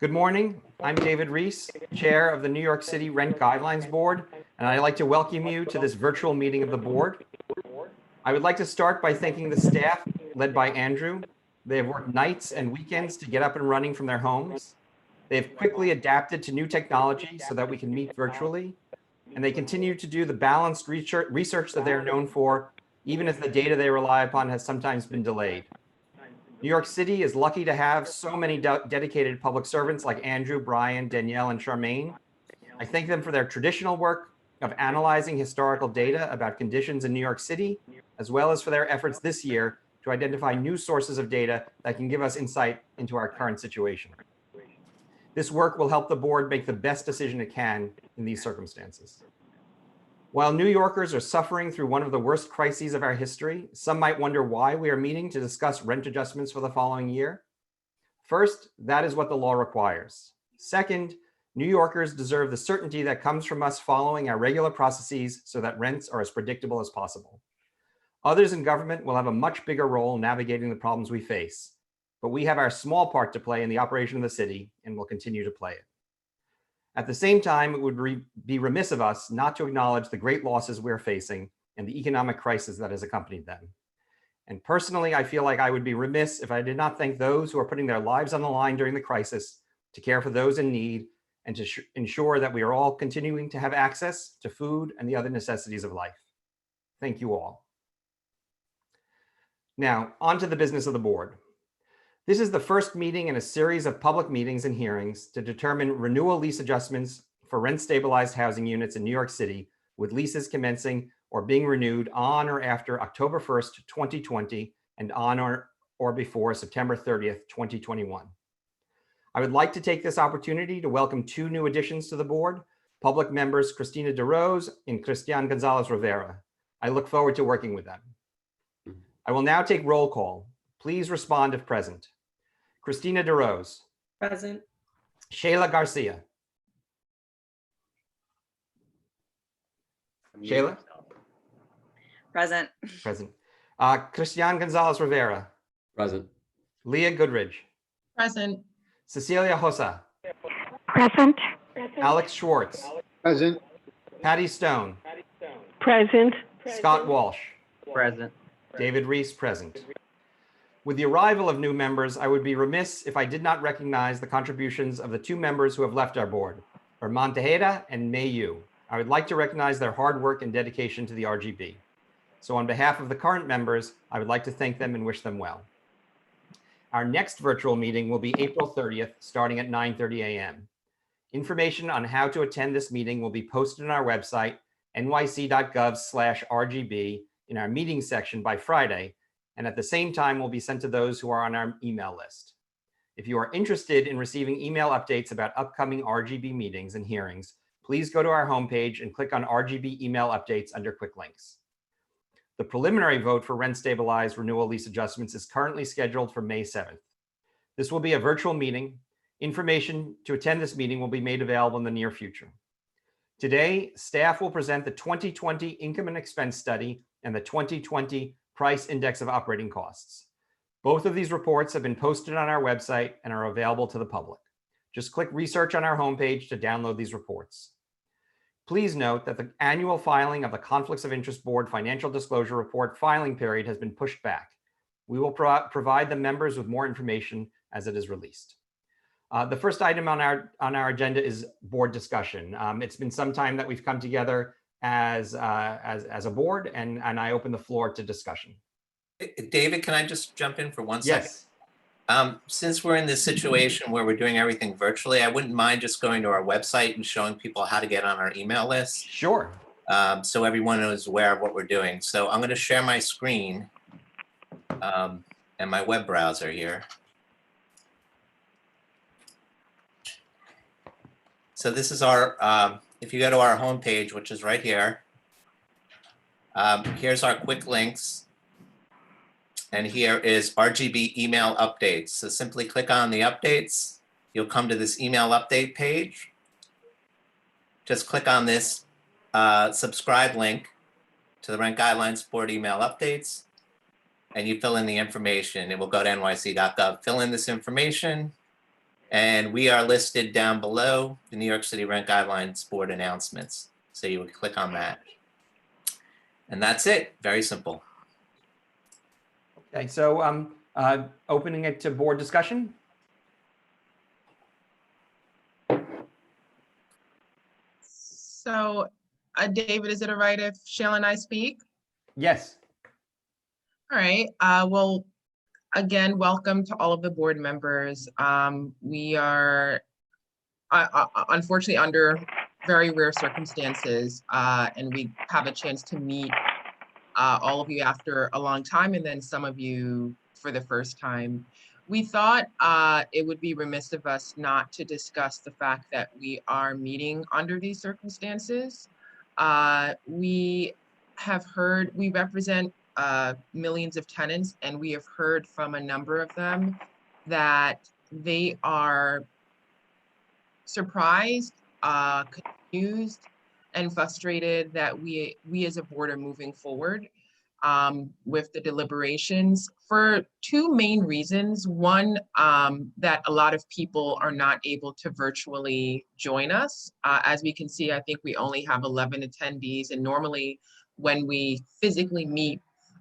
Good morning. I'm David Reese, Chair of the New York City Rent Guidelines Board, and I'd like to welcome you to this virtual meeting of the board. I would like to start by thanking the staff led by Andrew. They have worked nights and weekends to get up and running from their homes. They have quickly adapted to new technology so that we can meet virtually, and they continue to do the balanced research that they are known for, even if the data they rely upon has sometimes been delayed. New York City is lucky to have so many dedicated public servants like Andrew, Brian, Danielle, and Charmaine. I thank them for their traditional work of analyzing historical data about conditions in New York City, as well as for their efforts this year to identify new sources of data that can give us insight into our current situation. This work will help the board make the best decision it can in these circumstances. While New Yorkers are suffering through one of the worst crises of our history, some might wonder why we are meeting to discuss rent adjustments for the following year. First, that is what the law requires. Second, New Yorkers deserve the certainty that comes from us following our regular processes so that rents are as predictable as possible. Others in government will have a much bigger role navigating the problems we face, but we have our small part to play in the operation of the city and will continue to play it. At the same time, it would be remiss of us not to acknowledge the great losses we're facing and the economic crisis that has accompanied them. And personally, I feel like I would be remiss if I did not thank those who are putting their lives on the line during the crisis to care for those in need and to ensure that we are all continuing to have access to food and the other necessities of life. Thank you all. Now, on to the business of the board. This is the first meeting in a series of public meetings and hearings to determine renewal lease adjustments for rent-stabilized housing units in New York City with leases commencing or being renewed on or after October 1st, 2020 and on or before September 30th, 2021. I would like to take this opportunity to welcome two new additions to the board, public members Cristina DeRose and Cristian Gonzalez Rivera. I look forward to working with them. I will now take roll call. Please respond if present. Cristina DeRose. Present. Shayla Garcia. Shayla? Present. Present. Cristian Gonzalez Rivera. Present. Leah Goodridge. Present. Cecilia Hossa. Present. Alex Schwartz. Present. Patty Stone. Present. Scott Walsh. Present. David Reese, present. With the arrival of new members, I would be remiss if I did not recognize the contributions of the two members who have left our board, Herman Tejeda and Mei Yu. I would like to recognize their hard work and dedication to the RGB. So on behalf of the current members, I would like to thank them and wish them well. Our next virtual meeting will be April 30th, starting at 9:30 a.m. Information on how to attend this meeting will be posted on our website, nyc.gov/RGB, in our meeting section by Friday, and at the same time will be sent to those who are on our email list. If you are interested in receiving email updates about upcoming RGB meetings and hearings, please go to our homepage and click on RGB email updates under quick links. The preliminary vote for rent-stabilized renewal lease adjustments is currently scheduled for May 7th. This will be a virtual meeting. Information to attend this meeting will be made available in the near future. Today, staff will present the 2020 Income and Expense Study and the 2020 Price Index of Operating Costs. Both of these reports have been posted on our website and are available to the public. Just click research on our homepage to download these reports. Please note that the annual filing of the Conflicts of Interest Board Financial Disclosure Report filing period has been pushed back. We will provide the members with more information as it is released. The first item on our agenda is board discussion. It's been some time that we've come together as a board, and I open the floor to discussion. David, can I just jump in for 1 second? Yes. Since we're in this situation where we're doing everything virtually, I wouldn't mind just going to our website and showing people how to get on our email list. Sure. So everyone is aware of what we're doing. So I'm going to share my screen and my web browser here. So this is our, if you go to our homepage, which is right here, here's our quick links. And here is RGB email updates. So simply click on the updates. You'll come to this email update page. Just click on this subscribe link to the Rent Guidelines Board email updates, and you fill in the information. It will go to nyc.gov. Fill in this information, And we are listed down below the New York City Rent Guidelines Board announcements. So you would click on that. And that's it. Very simple. Okay, so opening it to board discussion. So, David, is it all right if Shayla and I speak? Yes. All right. Well, again, welcome to all of the board members. We are unfortunately under very rare circumstances, and we have a chance to meet all of you after a long time, and then some of you for the first time. We thought it would be remiss of us not to discuss the fact that we are meeting under these circumstances. We represent millions of tenants, and we have heard from a number of them that they are surprised, confused, and frustrated that we as a board are moving forward with the deliberations for two main reasons. One, that a lot of people are not able to virtually join us. As we can see, I think we only have 11 attendees, and normally when we physically meet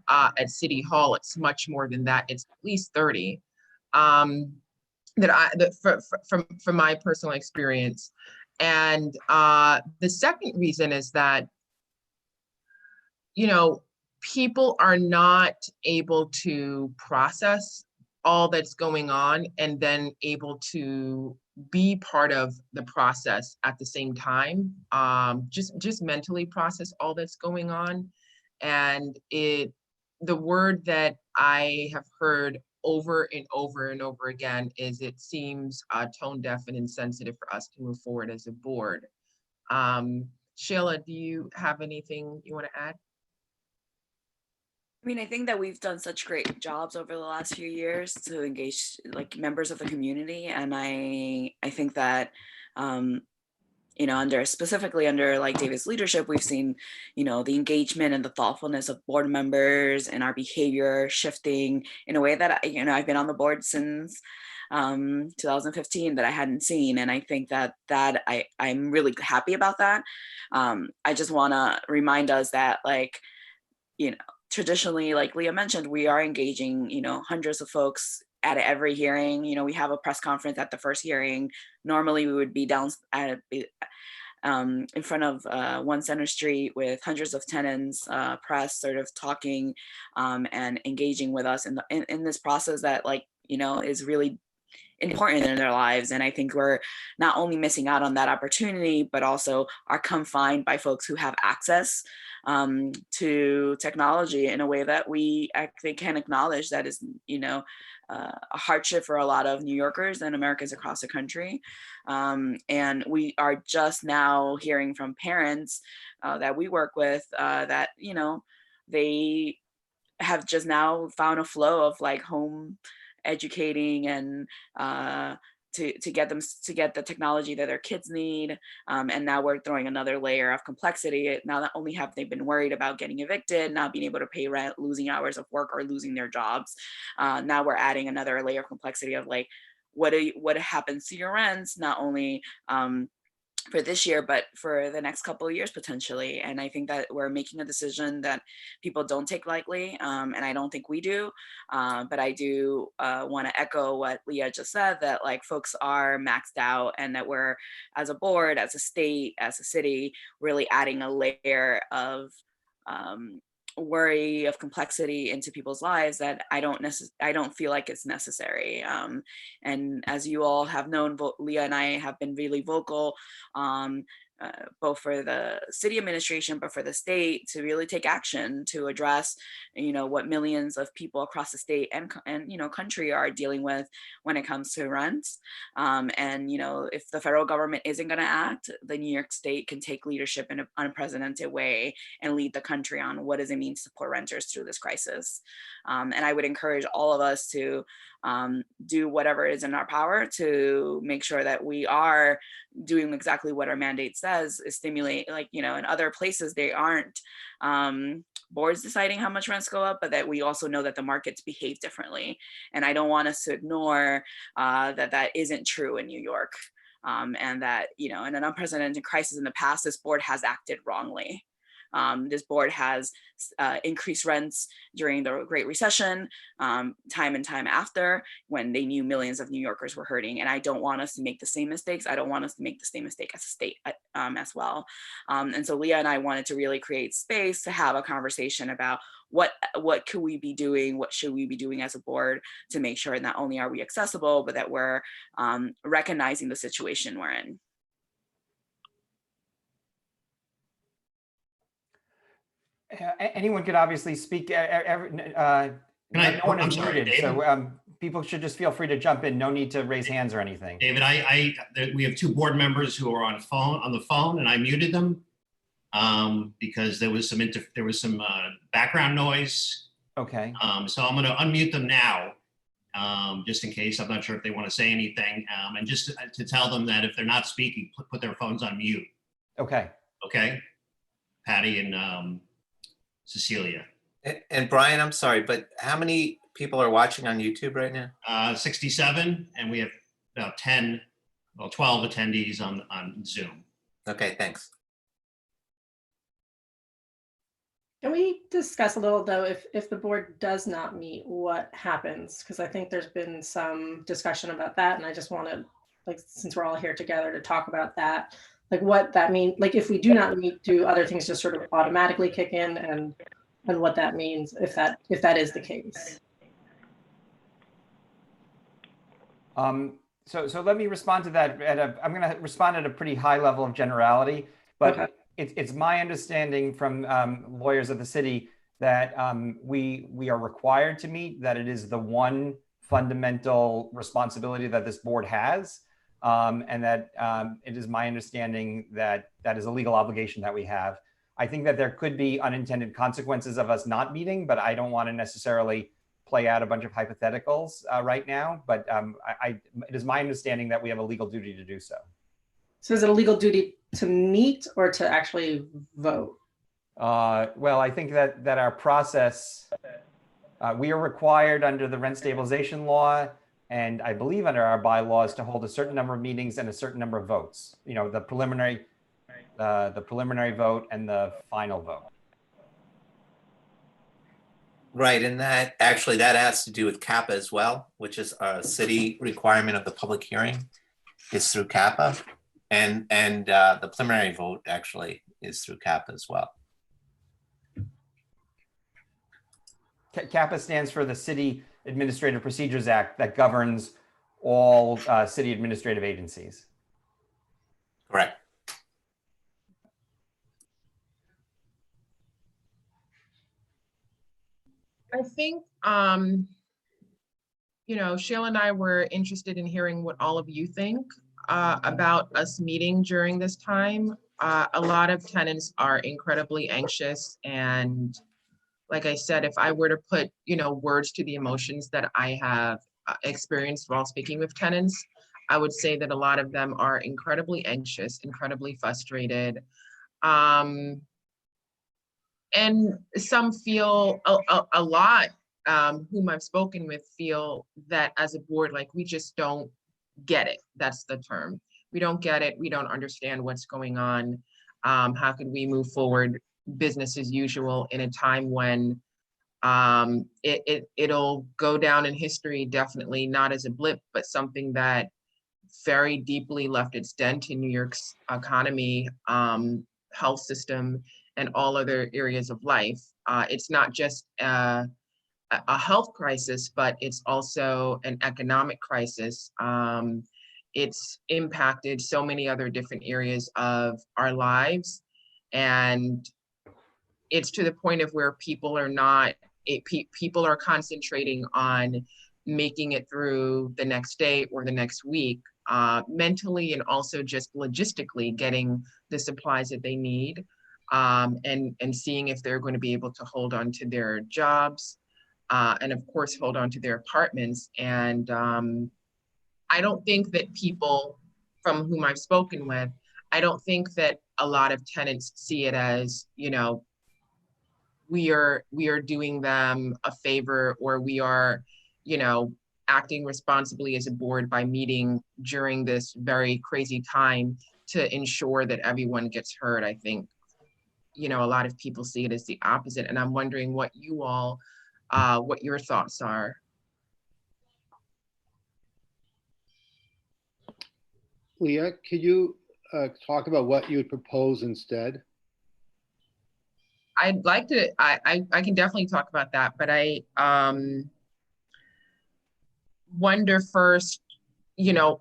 at City Hall, it's much more than that. It's at least 30. From my personal experience. And the second reason is that, people are not able to process all that's going on and then able to be part of the process at the same time, just mentally process all that's going on. And the word that I have heard over and over and over again is it seems tone deaf and insensitive for us to move forward as a board. Shayla, do you have anything you want to add? I mean, I think that we've done such great jobs over the last few years to engage like members of the community. And I think that, specifically under like David's leadership, we've seen, the engagement and the thoughtfulness of board members and our behavior shifting in a way that, I've been on the board since 2015 that I hadn't seen. And I think that I'm really happy about that. I just want to remind us that traditionally, like Leah mentioned, we are engaging, hundreds of folks at every hearing. We have a press conference at the first hearing. Normally we would be down in front of 1 Center Street with hundreds of tenants, press sort of talking and engaging with us in this process that is really important in their lives. And I think we're not only missing out on that opportunity, but also are confined by folks who have access to technology in a way that I think can acknowledge that is, a hardship for a lot of New Yorkers and Americans across the country. And we are just now hearing from parents that we work with that, they have just now found a flow of like home educating and to get the technology that their kids need. And now we're throwing another layer of complexity. Now, not only have they been worried about getting evicted, not being able to pay rent, losing hours of work, or losing their jobs, now we're adding another layer of complexity of like, what happens to your rents, not only for this year, but for the next couple of years potentially. And I think that we're making a decision that people don't take lightly, and I don't think we do. But I do want to echo what Leah just said, that like folks are maxed out, and that we're, as a board, as a state, as a city, really adding a layer of worry, of complexity into people's lives that I don't feel like it's necessary. And as you all have known, Leah and I have been really vocal, both for the city administration, but for the state, to really take action to address, what millions of people across the state and country are dealing with when it comes to rents. And if the federal government isn't going to act, the New York State can take leadership in an unprecedented way and lead the country on what does it mean to support renters through this crisis. And I would encourage all of us to do whatever is in our power to make sure that we are doing exactly what our mandate says, says is stimulate, like, you know, in other places, they aren't boards deciding how much rents go up, but that we also know that the markets behave differently. And I don't want us to ignore that isn't true in New York. And that, you know, in an unprecedented crisis in the past, this board has acted wrongly. This board has increased rents during the Great Recession, time and time after, when they knew millions of New Yorkers were hurting. And I don't want us to make the same mistakes. I don't want us to make the same mistake as a state as well. And so Leah and I wanted to really create space to have a conversation about what could we be doing, what should we be doing as a board to make sure not only are we accessible, but that we're recognizing the situation we're in. Anyone could obviously speak. No one is muted, so people should just feel free to jump in. No need to raise hands or anything. David, we have 2 board members who are on the phone, and I muted them because there was some background noise. Okay. So I'm going to unmute them now, just in case. I'm not sure if they want to say anything, and just to tell them that if they're not speaking, put their phones on mute. Okay. Okay, Patty and Cecilia. And Brian, I'm sorry, but how many people are watching on YouTube right now? 67, and we have about 12 attendees on Zoom. Okay, thanks. Can we discuss a little, though, if the board does not meet, what happens? Because I think there's been some discussion about that, and I just wanted, like, since we're all here together, to talk about that, like what that means. Like, if we do not meet, do other things just sort of automatically kick in, and what that means if that is the case? So let me respond to that. I'm going to respond at a pretty high level of generality, but okay. It's my understanding from lawyers of the city that we are required to meet, that it is the one fundamental responsibility that this board has, and that it is my understanding that that is a legal obligation that we have. I think that there could be unintended consequences of us not meeting, but I don't want to necessarily play out a bunch of hypotheticals right now. But it is my understanding that we have a legal duty to do so. So is it a legal duty to meet or to actually vote? Well, I think that our process, we are required under the rent stabilization law, and I believe under our bylaws, to hold a certain number of meetings and a certain number of votes. You know, the preliminary vote and the final vote. Right, and that has to do with CAPA as well, which is a city requirement of the public hearing is through CAPA, and the preliminary vote actually is through CAPA as well. CAPA stands for the City Administrative Procedures Act that governs all city administrative agencies. Correct. I think, you know, Shayla and I were interested in hearing what all of you think about us meeting during this time. A lot of tenants are incredibly anxious, and like I said, if I were to put, you know, words to the emotions that I have experienced while speaking with tenants, I would say that a lot of them are incredibly anxious, incredibly frustrated. And some feel a lot, whom I've spoken with, feel that as a board, like, we just don't get it. That's the term. We don't get it. We don't understand what's going on. How could we move forward business as usual in a time when it'll go down in history, definitely not as a blip, but something that very deeply left its dent in New York's economy, health system, and all other areas of life. It's not just a health crisis, but it's also an economic crisis. It's impacted so many other different areas of our lives. And it's to the point of where people are concentrating on making it through the next day or the next week, mentally, and also just logistically getting the supplies that they need. And seeing if they're going to be able to hold on to their jobs, and of course, hold on to their apartments. And I don't think that people from whom I've spoken with, I don't think that a lot of tenants see it as, we are doing them a favor, or we are, acting responsibly as a board by meeting during this very crazy time to ensure that everyone gets heard. I think, a lot of people see it as the opposite. And I'm wondering what what your thoughts are. Leah, could you talk about what you would propose instead? I'd like to, I can definitely talk about that, but I wonder first,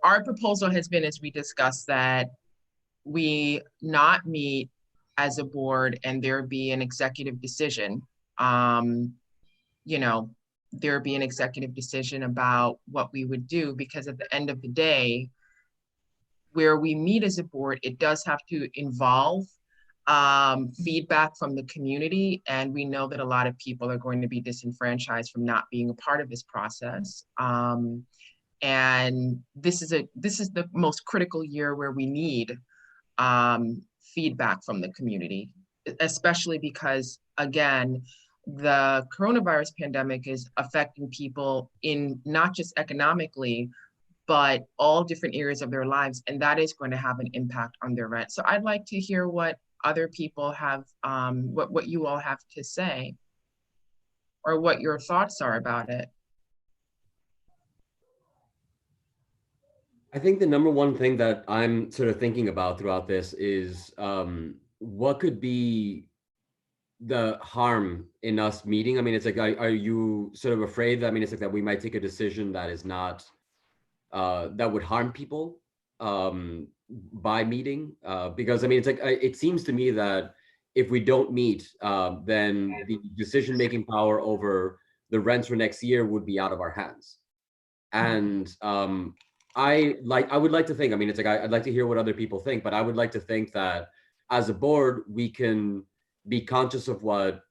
our proposal has been, as we discussed, that we not meet as a board and there be an executive decision. There be an executive decision about what we would do, because at the end of the day, where we meet as a board, it does have to involve feedback from the community. And we know that a lot of people are going to be disenfranchised from not being a part of this process. And this is the most critical year where we need feedback from the community, especially because, again, the coronavirus pandemic is affecting people in not just economically, but all different areas of their lives. And that is going to have an impact on their rent. So I'd like to hear what other people have, what you all have to say, or what your thoughts are about it. I think the number one thing that I'm sort of thinking about throughout this is what could be the harm in us meeting. I mean, it's like, are you sort of afraid that, I mean, it's like that we might take a decision that is not, that would harm people by meeting? Because I mean, it's like, it seems to me that if we don't meet, then the decision-making power over the rents for next year would be out of our hands. And I would like to think, I mean, it's like, I'd like to hear what other people think, but I would like to think that as a board, we can be conscious of what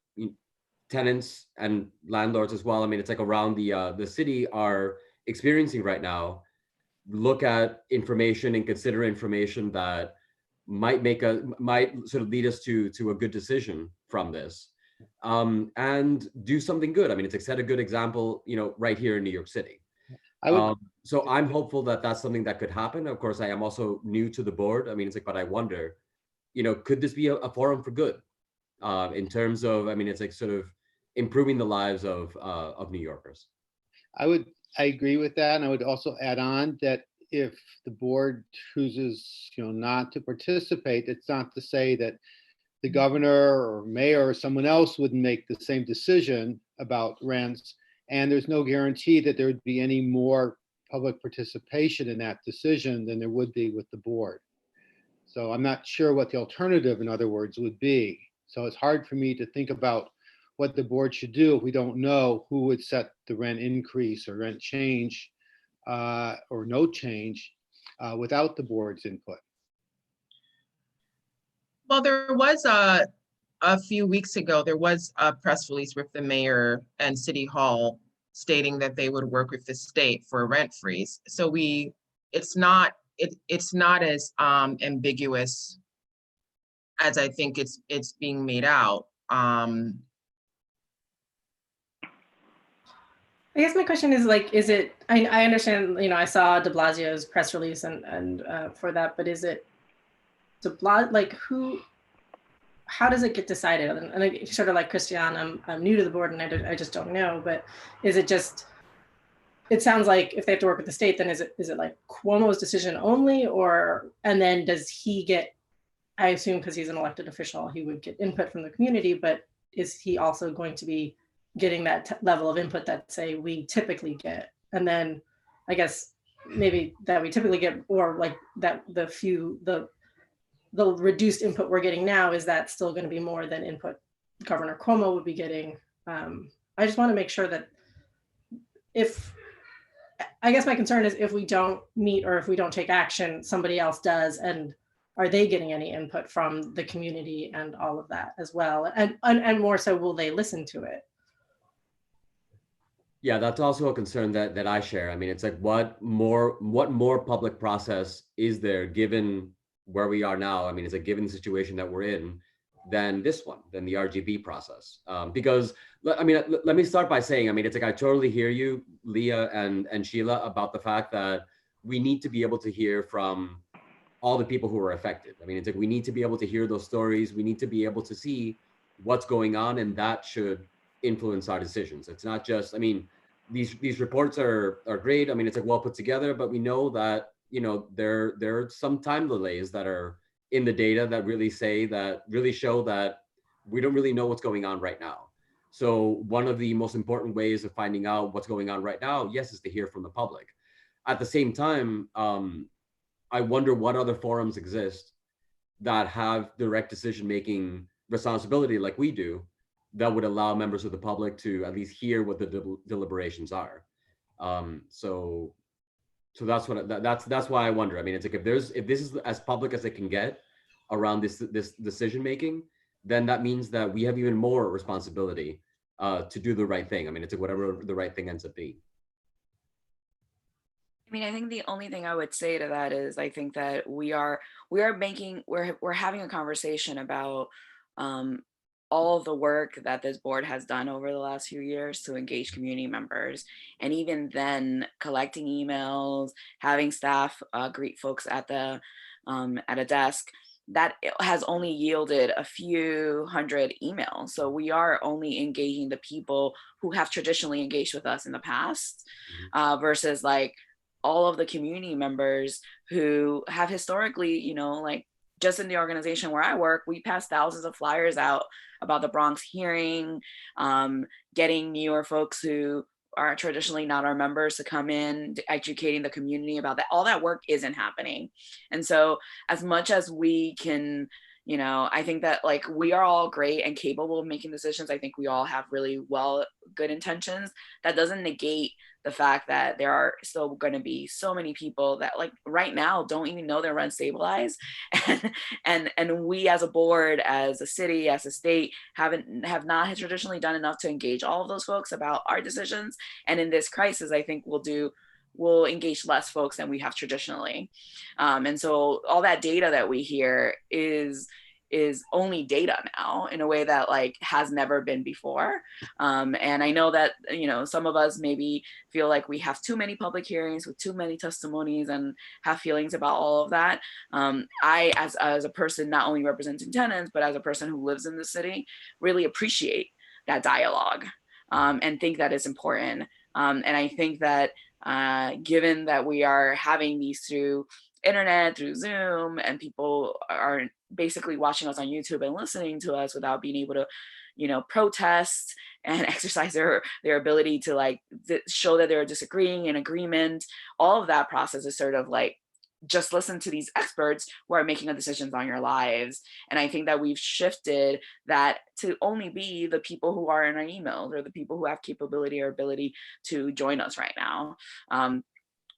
tenants and landlords as well, I mean, it's like around the city are experiencing right now, look at information and consider information that might sort of lead us to a good decision from this, and do something good. I mean, it's like, set a good example, right here in New York City. So I'm hopeful that that's something that could happen. Of course, I am also new to the board. I mean, it's like, but I wonder, could this be a forum for good in terms of, I mean, it's like sort of improving the lives of New Yorkers. I agree with that. And I would also add on that if the board chooses, not to participate, it's not to say that the governor or mayor or someone else would make the same decision about rents. And there's no guarantee that there would be any more public participation in that decision than there would be with the board. So I'm not sure what the alternative, in other words, would be. So it's hard for me to think about what the board should do if we don't know who would set the rent increase or rent change or no change without the board's input. Well, there was a few weeks ago, there was a press release with the mayor and city hall stating that they would work with the state for a rent freeze. So it's not as ambiguous as I think it's being made out. I guess my question is like, is it, I understand, I saw de Blasio's press release and for that, but is it like how does it get decided? And I, sort of like Christiane, I'm new to the board and I just don't know, but is it just, it sounds like if they have to work with the state, then is it like Cuomo's decision only, and then does he get, I assume because he's an elected official, he would get input from the community, but is he also going to be getting that level of input that, say, we typically get? And then I guess maybe that we typically get, or like that the reduced input we're getting now, is that still going to be more than input Governor Cuomo would be getting? I just want to make sure that I guess my concern is if we don't meet or if we don't take action, somebody else does, and are they getting any input from the community and all of that as well? And more so, will they listen to it? Yeah, that's also a concern that I share. I mean, it's like, what more public process is there given where we are now, I mean, it's a given the situation that we're in, than this one, than the RGB process. Because I mean, let me start by saying, I mean, it's like I totally hear you, Leah and Sheila, about the fact that we need to be able to hear from all the people who are affected. I mean, it's like we need to be able to hear those stories. We need to be able to see what's going on, and that should influence our decisions. It's not just, I mean, these reports are great. I mean, it's like well put together, but we know that, you know, there are some time delays that are in the data that really show that we don't really know what's going on right now. So one of the most important ways of finding out what's going on right now, yes, is to hear from the public. At the same time, I wonder what other forums exist that have direct decision-making responsibility like we do, that would allow members of the public to at least hear what the deliberations are. So that's why I wonder. I mean, it's like if this is as public as it can get around this decision making, then that means that we have even more responsibility to do the right thing. I mean, it's like whatever the right thing ends up being. I mean, I think the only thing I would say to that is I think that we're having a conversation about all of the work that this board has done over the last few years to engage community members. And even then, collecting emails, having staff greet folks at a desk, that has only yielded a few hundred emails. So we are only engaging the people who have traditionally engaged with us in the past, versus like all of the community members who have historically, you know, like just in the organization where I work, we pass thousands of flyers out about the Bronx hearing, getting newer folks who are traditionally not our members to come in, educating the community about that. All that work isn't happening. And so as much as we can, you know, I think that like we are all great and capable of making decisions. I think we all have really good intentions. That doesn't negate the fact that there are still going to be so many people that like right now don't even know they're rent stabilized, and we as a board, as a city, as a state have not traditionally done enough to engage all of those folks about our decisions. And in this crisis, I think we'll engage less folks than we have traditionally. And so all that data that we hear is only data now in a way that like has never been before. And I know that, you know, some of us maybe feel like we have too many public hearings with too many testimonies and have feelings about all of that. I, as a person not only representing tenants, but as a person who lives in the city, really appreciate that dialogue and think that is important. And I think that given that we are having these through internet, through Zoom, and people are basically watching us on YouTube and listening to us without being able to, you know, protest and exercise their ability to like show that they're disagreeing in agreement. All of that process is sort of like, just listen to these experts who are making the decisions on your lives. And I think that we've shifted that to only be the people who are in our emails or the people who have capability or ability to join us right now.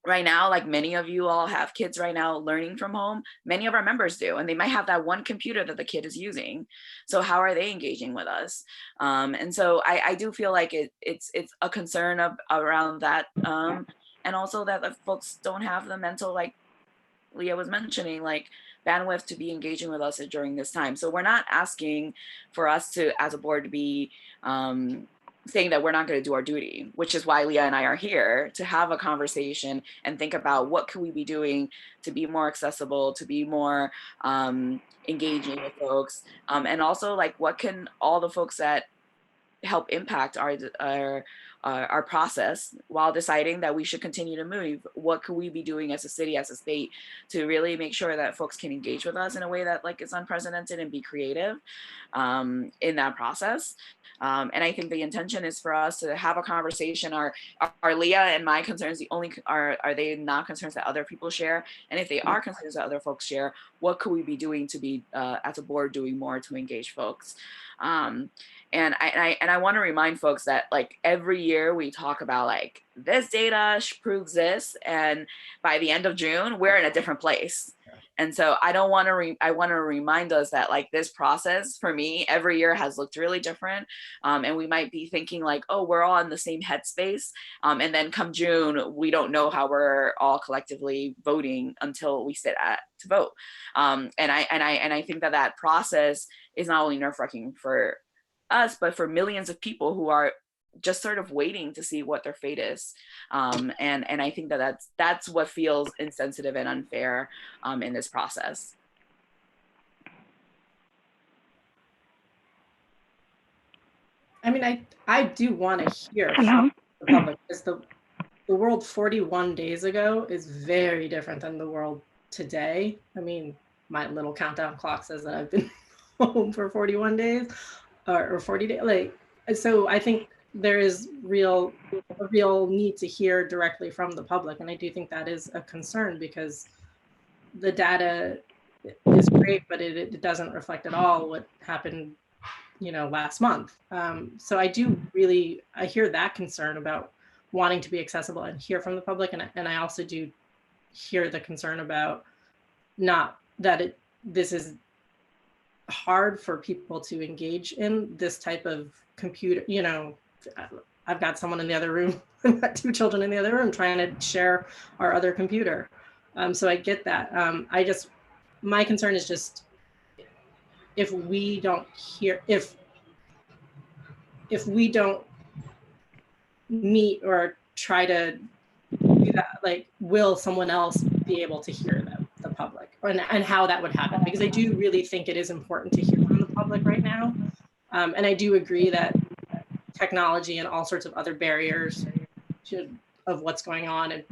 Right now, like many of you all have kids right now learning from home. Many of our members do, and they might have that one computer that the kid is using. So how are they engaging with us? And so I do feel like it's a concern around that. And also that the folks don't have the mental, like Leah was mentioning, like bandwidth to be engaging with us during this time. So we're not asking for us to, as a board, to be saying that we're not going to do our duty, which is why Leah and I are here to have a conversation and think about what could we be doing to be more accessible, to be more engaging with folks, and also like what can all the folks that help impact our process while deciding that we should continue to move. What could we be doing as a city, as a state, to really make sure that folks can engage with us in a way that like is unprecedented and be creative in that process. And I think the intention is for us to have a conversation. Are Leah and my concerns the only, are they not concerns that other people share? And if they are concerns that other folks share, what could we be doing to be, as a board, doing more to engage folks? And I want to remind folks that like every year we talk about like this data proves this, and by the end of June we're in a different place. And so I don't want to, I want to remind us that like this process for me every year has looked really different. And we might be thinking like, oh, we're all in the same headspace. And then come June, we don't know how we're all collectively voting until we sit to vote. And I think that that process is not only nerve-wracking for us, but for millions of people who are just sort of waiting to see what their fate is. And I think that that's what feels insensitive and unfair in this process. I mean, I do want to hear Hello? from the public, because the world 41 days ago is very different than the world today. I mean, my little countdown clock says that I've been home for 41 days or 40 days. Like, so I think there is a real need to hear directly from the public. And I do think that is a concern, because the data is great, but it doesn't reflect at all what happened, you know, last month. So I hear that concern about wanting to be accessible and hear from the public. And I also do hear the concern about not that this is hard for people to engage in this type of computer, you know. I've got someone in the other room, I've got 2 children in the other room trying to share our other computer. So I get that. My concern is just, if we don't hear, if we don't meet or try to do that, like, will someone else be able to hear the public, and how that would happen? Because I do really think it is important to hear from the public right now. And I do agree that technology and all sorts of other barriers of what's going on and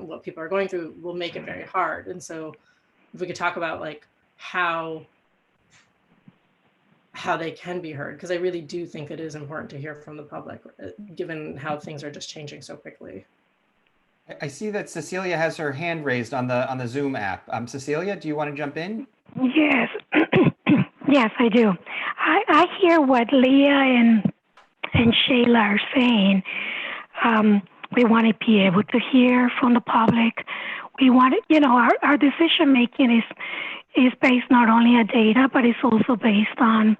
what people are going through will make it very hard. And so if we could talk about like how they can be heard, because I really do think it is important to hear from the public, given how things are just changing so quickly. I see that Cecilia has her hand raised on the Zoom app. Cecilia, do you want to jump in? Yes. Yes, I do. I hear what Leah and Shayla are saying. We want to be able to hear from the public. We want, our decision making is based not only on data, but it's also based on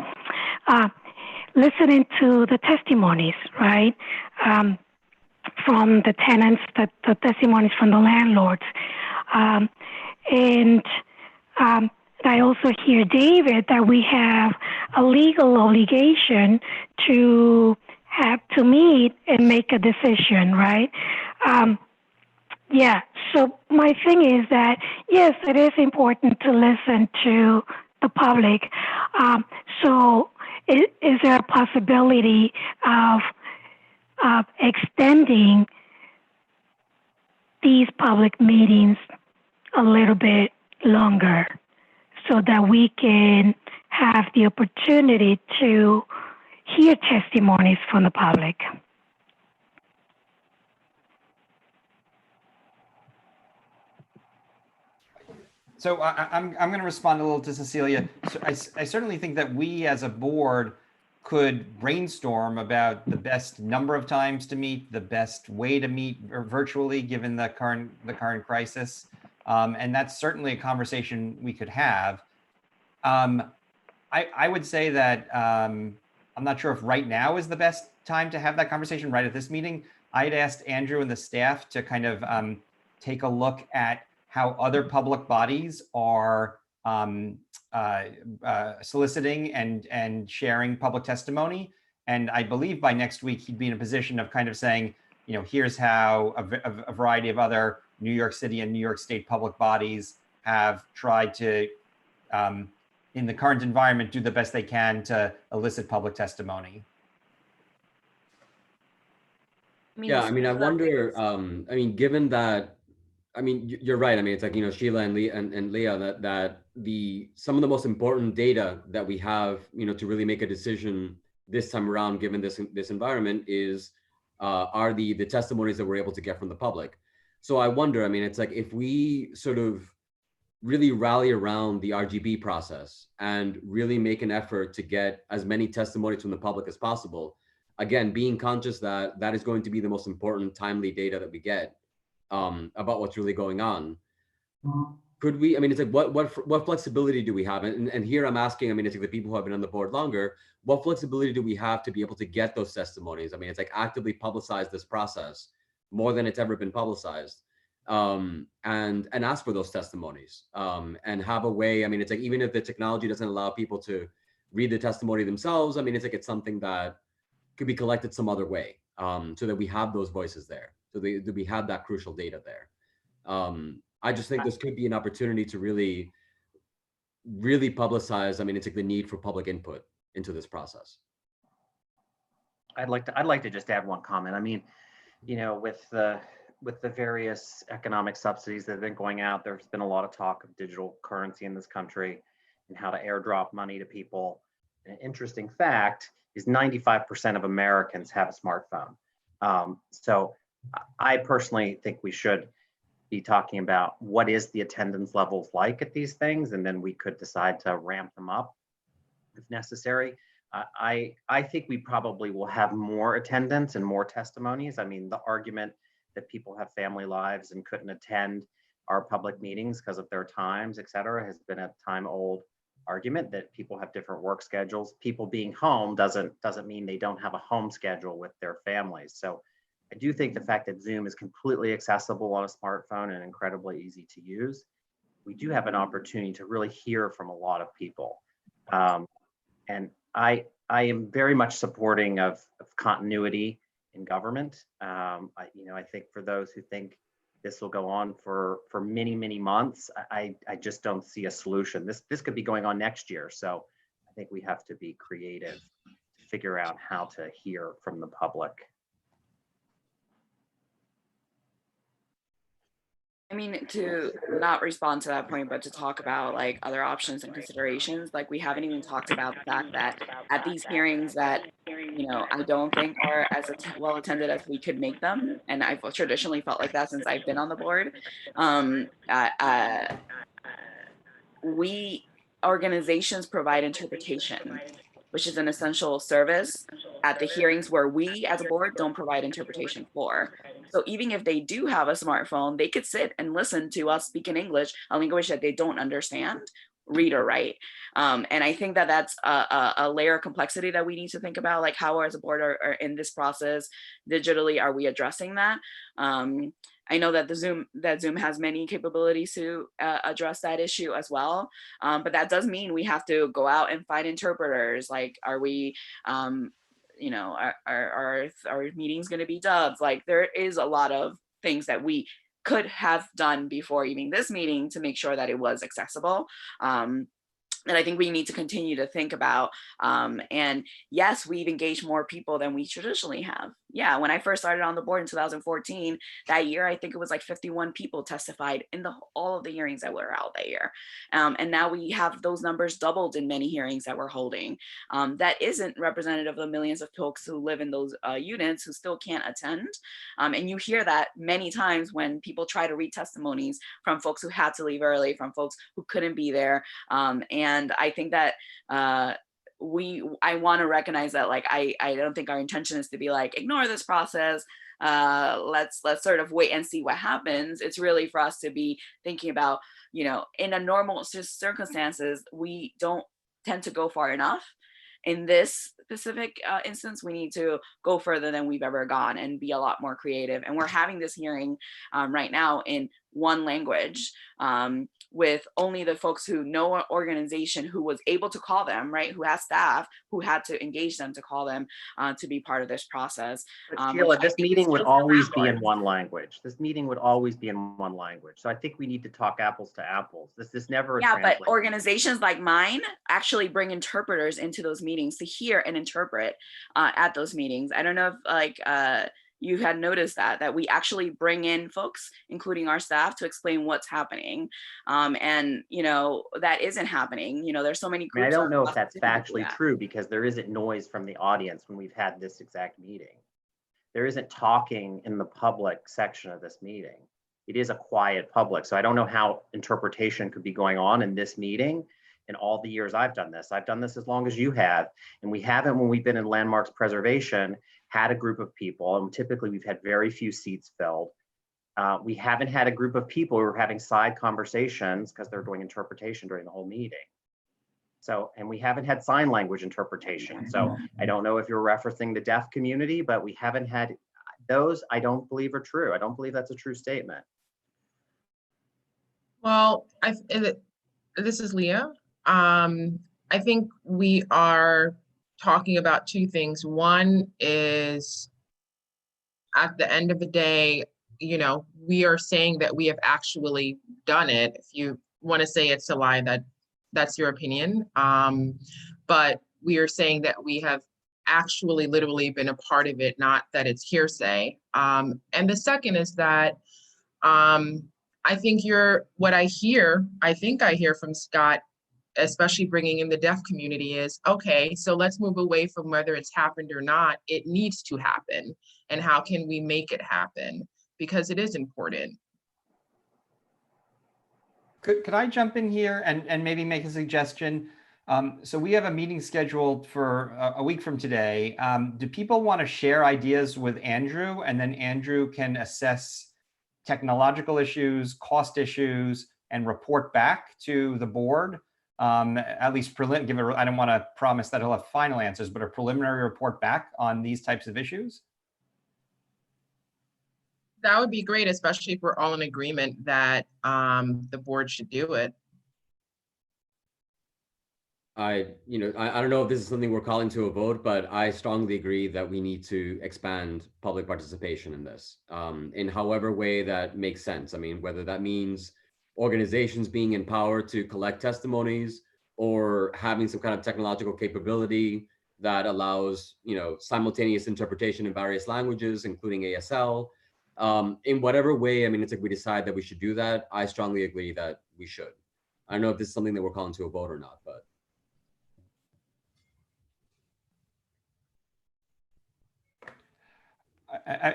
listening to the testimonies, right? From the tenants, the testimonies from the landlords. And I also hear, David, that we have a legal obligation to have to meet and make a decision, right? Yeah, so my thing is that, yes, it is important to listen to the public. So is there a possibility of extending these public meetings a little bit longer so that we can have the opportunity to hear testimonies from the public? So I'm going to respond a little to Cecilia. So I certainly think that we as a board could brainstorm about the best number of times to meet, the best way to meet virtually, given the current crisis. And that's certainly a conversation we could have. I would say that I'm not sure if right now is the best time to have that conversation, right at this meeting. I'd asked Andrew and the staff to kind of take a look at how other public bodies are soliciting and sharing public testimony. And I believe by next week, he'd be in a position of kind of saying, here's how a variety of other New York City and New York State public bodies have tried to, in the current environment, do the best they can to elicit public testimony. Yeah, I mean, I wonder, given that, you're right. I mean, it's like, Sheila and Leah, that some of the most important data that we have, to really make a decision this time around, given this environment, are the testimonies that we're able to get from the public. So I wonder, it's like, if we sort of really rally around the RGB process and really make an effort to get as many testimonies from the public as possible, again, being conscious that that is going to be the most important timely data that we get about what's really going on. could we, I mean, it's like, what flexibility do we have? And here I'm asking, I mean, it's like the people who have been on the board longer, what flexibility do we have to be able to get those testimonies? I mean, it's like actively publicize this process more than it's ever been publicized, and ask for those testimonies, and have a way. I mean, it's like, even if the technology doesn't allow people to read the testimony themselves, I mean, it's like, it's something that could be collected some other way, so that we have those voices there, so that we have that crucial data there. I just think this could be an opportunity to really publicize. I mean, it's like the need for public input into this process. I'd like to just add one comment. I mean, you know, with the various economic subsidies that have been going out, there's been a lot of talk of digital currency in this country and how to airdrop money to people. An interesting fact is 95% of Americans have a smartphone. So I personally think we should be talking about what is the attendance levels like at these things, and then we could decide to ramp them up if necessary. I think we probably will have more attendance and more testimonies. I mean, the argument that people have family lives and couldn't attend our public meetings because of their times, et cetera, has been a time-old argument, that people have different work schedules. People being home doesn't mean they don't have a home schedule with their families. So I do think the fact that Zoom is completely accessible on a smartphone and incredibly easy to use, we do have an opportunity to really hear from a lot of people. And I am very much supporting of continuity in government. I think for those who think this will go on for many, many months, I just don't see a solution. This could be going on next year. So I think we have to be creative to figure out how to hear from the public. I mean, to not respond to that point, but to talk about like other options and considerations, like we haven't even talked about the fact that at these hearings that, you know, I don't think are as well attended as we could make them. And I've traditionally felt like that since I've been on the board. Organizations provide interpretation, which is an essential service at the hearings where we as a board don't provide interpretation for. So even if they do have a smartphone, they could sit and listen to us speak in English, a language that they don't understand, read or write. And I think that that's a layer of complexity that we need to think about, like how as a board are in this process digitally, are we addressing that? I know that Zoom has many capabilities to address that issue as well, but that does mean we have to go out and find interpreters. Like, are we, are meetings going to be dubbed? Like, there is a lot of things that we could have done before even this meeting to make sure that it was accessible. And I think we need to continue to think about, and yes, we've engaged more people than we traditionally have. Yeah, when I first started on the board in 2014, that year, I think it was like 51 people testified in all of the hearings that were out that year. And now we have those numbers doubled in many hearings that we're holding. That isn't representative of the millions of folks who live in those units who still can't attend. And you hear that many times when people try to read testimonies from folks who had to leave early, from folks who couldn't be there. And I think that I want to recognize that, like, I don't think our intention is to be like, ignore this process. Let's sort of wait and see what happens. It's really for us to be thinking about, in a normal circumstances, we don't tend to go far enough. In this specific instance, we need to go further than we've ever gone and be a lot more creative. And we're having this hearing right now in one language, with only the folks who know an organization who was able to call them, right? Who has staff who had to engage them to call them to be part of this process. But Sheila, this meeting would always be in one language. This meeting would always be in one language. So I think we need to talk apples to apples. This never. Yeah, but organizations like mine actually bring interpreters into those meetings to hear and interpret at those meetings. I don't know if you had noticed that we actually bring in folks, including our staff, to explain what's happening. And, that isn't happening. There's so many groups. I don't know if that's factually true, because there isn't noise from the audience when we've had this exact meeting. There isn't talking in the public section of this meeting. It is a quiet public. So I don't know how interpretation could be going on in this meeting in all the years I've done this. I've done this as long as you have. And we haven't, when we've been in landmarks preservation, had a group of people, and typically we've had very few seats filled. We haven't had a group of people who are having side conversations because they're doing interpretation during the whole meeting. So, and we haven't had sign language interpretation. So I don't know if you're referencing the deaf community, but we haven't had those. I don't believe are true. I don't believe that's a true statement. Well, this is Leah. I think we are talking about two things. One is, at the end of the day, you know, we are saying that we have actually done it. If you want to say it's a lie, that's your opinion. But we are saying that we have actually literally been a part of it, not that it's hearsay. And the second is that I think what I think I hear from Scott, especially bringing in the deaf community, is, okay, so let's move away from whether it's happened or not. It needs to happen. And how can we make it happen? Because it is important. Could I jump in here and maybe make a suggestion? So we have a meeting scheduled for a week from today. Do people want to share ideas with Andrew, and then Andrew can assess technological issues, cost issues, and report back to the board? At least I don't want to promise that he'll have final answers, but a preliminary report back on these types of issues? That would be great, especially if we're all in agreement that the board should do it. I don't know if this is something we're calling to a vote, but I strongly agree that we need to expand public participation in this, in however way that makes sense. I mean, whether that means organizations being empowered to collect testimonies, or having some kind of technological capability that allows, simultaneous interpretation in various languages, including ASL. In whatever way, I mean, it's like we decide that we should do that. I strongly agree that we should. I don't know if this is something that we're calling to a vote or not, but.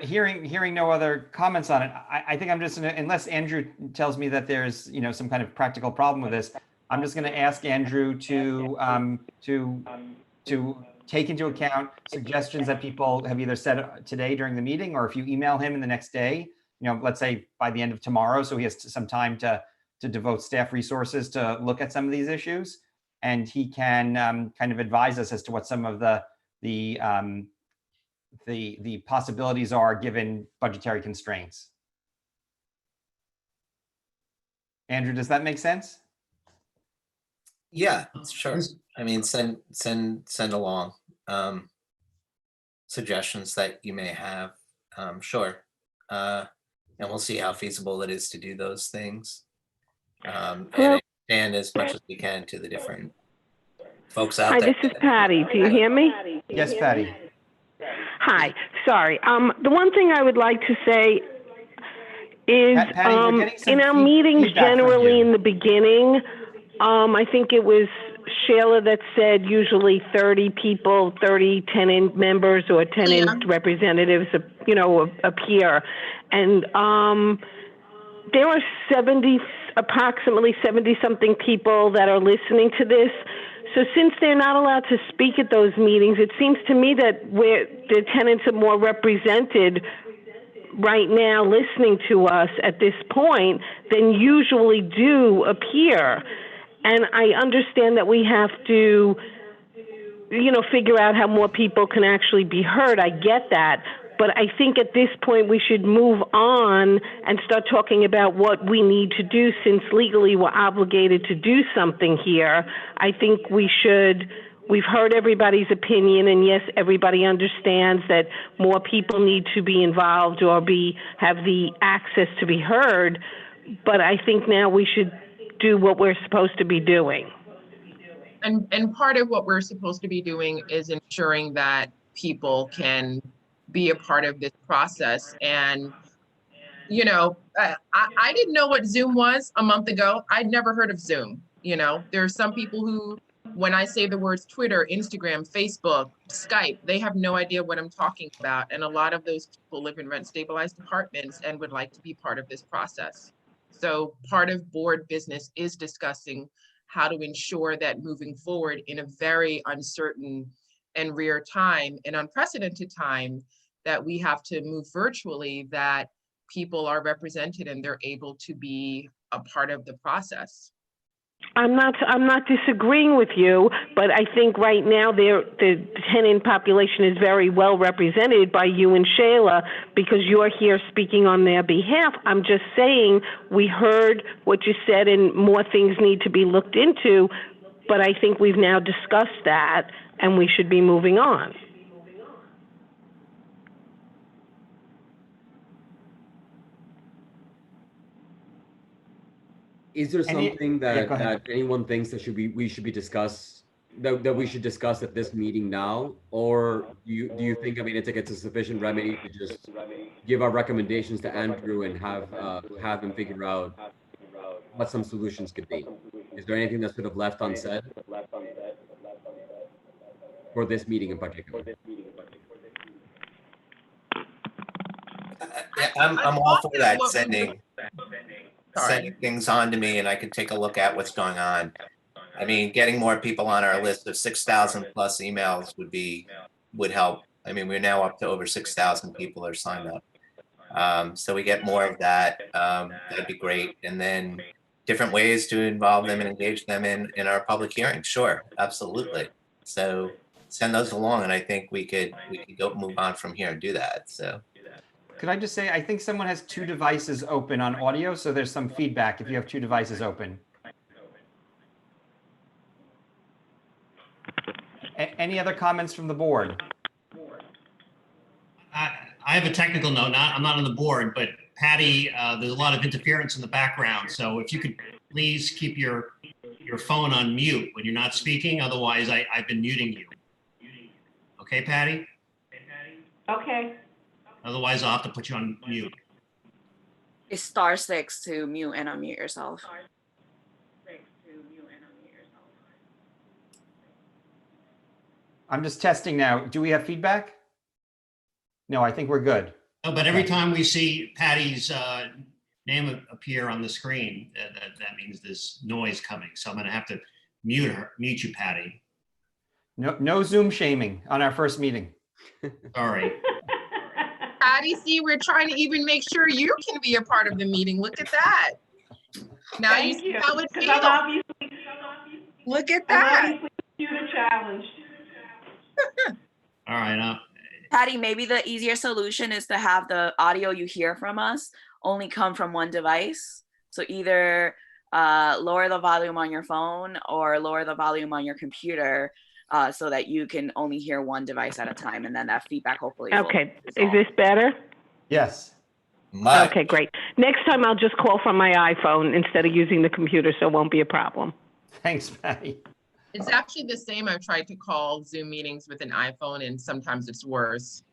Hearing no other comments on it, I think I'm just gonna, unless Andrew tells me that there's some kind of practical problem with this, I'm just going to ask Andrew to take into account suggestions that people have either said today during the meeting, or if you email him in the next day, let's say by the end of tomorrow, so he has some time to devote staff resources to look at some of these issues, and he can kind of advise us as to what some of the possibilities are given budgetary constraints. Andrew, does that make sense? Yeah, sure. I mean, send along suggestions that you may have. Sure. And we'll see how feasible it is to do those things. And expand as much as we can to the different folks out there. Hi, this is Patty. Do you hear me? Yes, Patty. Hi. Sorry. The one thing I would like to say is, Patty, we're getting some in our meetings feedback from generally you. in the beginning, I think it was Shayla that said usually 30 people, 30 tenant members or tenant representatives, appear. And there are approximately 70-something people that are listening to this. So since they're not allowed to speak at those meetings, it seems to me that where the tenants are more represented right now listening to us at this point than usually do appear. And I understand that we have to, figure out how more people can actually be heard. I get that. But I think at this point we should move on and start talking about what we need to do, since legally we're obligated to do something here. I think we've heard everybody's opinion, and yes, everybody understands that more people need to be involved or have the access to be heard. But I think now we should do what we're supposed to be doing. And part of what we're supposed to be doing is ensuring that people can be a part of this process. And, I didn't know what Zoom was a month ago. I'd never heard of Zoom. There are some people who, when I say the words Twitter, Instagram, Facebook, Skype, they have no idea what I'm talking about. And a lot of those people live in rent stabilized apartments and would like to be part of this process. So part of board business is discussing how to ensure that moving forward in a very uncertain and rare time, an unprecedented time, that we have to move virtually, that people are represented and they're able to be a part of the process. I'm not disagreeing with you, but I think right now the tenant population is very well represented by you and Shayla because you're here speaking on their behalf. I'm just saying we heard what you said and more things need to be looked into, but I think we've now discussed that and we should be moving on. Is there Any- something Yeah, that, go ahead. that anyone thinks that we should be discuss that we should discuss at this meeting now, or do you think, I mean, it's a sufficient remedy to just give our recommendations to Andrew and have him figure out what some solutions could be? Is there anything that's sort of left unsaid for this meeting in particular? Yeah, I'm all for that, sending things on to me and I can take a look at what's going on. I mean, getting more people on our list of 6,000 plus emails would help. I mean, we're now up to over 6,000 people are signed up. So we get more of that, that'd be great. And then different ways to involve them and engage them in our public hearing. Sure, absolutely. So send those along and I think we could go move on from here and do that, so. Could I just say, I think someone has two devices open on audio, so there's some feedback if you have two devices open. Any other comments from the board? I have a technical note. I'm not on the board, but Patty, there's a lot of interference in the background. So if you could please keep your phone on mute when you're not speaking. Otherwise, I've been muting you. Okay, Patty? Okay. Otherwise, I'll have to put you on mute. It's *6 to mute and unmute yourself. I'm just testing now. Do we have feedback? No, I think we're good. No, but every time we see Patty's name appear on the screen, that means there's noise coming. So I'm going to have to mute you, Patty. No Zoom shaming on our first meeting. Sorry. Patty, see, we're trying to even make sure you can be a part of the meeting. Look at that. Now you see how it's handled. Look at that. Computer challenged. All right. Patty, maybe the easier solution is to have the audio you hear from us only come from one device. So either lower the volume on your phone or lower the volume on your computer so that you can only hear one device at a time. And then that feedback hopefully will Okay, is resolve. this better? Yes. Okay, great. Next time I'll just call from my iPhone instead of using the computer, so it won't be a problem. Thanks, Patty. It's actually the same. I've tried to call Zoom meetings with an iPhone and sometimes it's worse.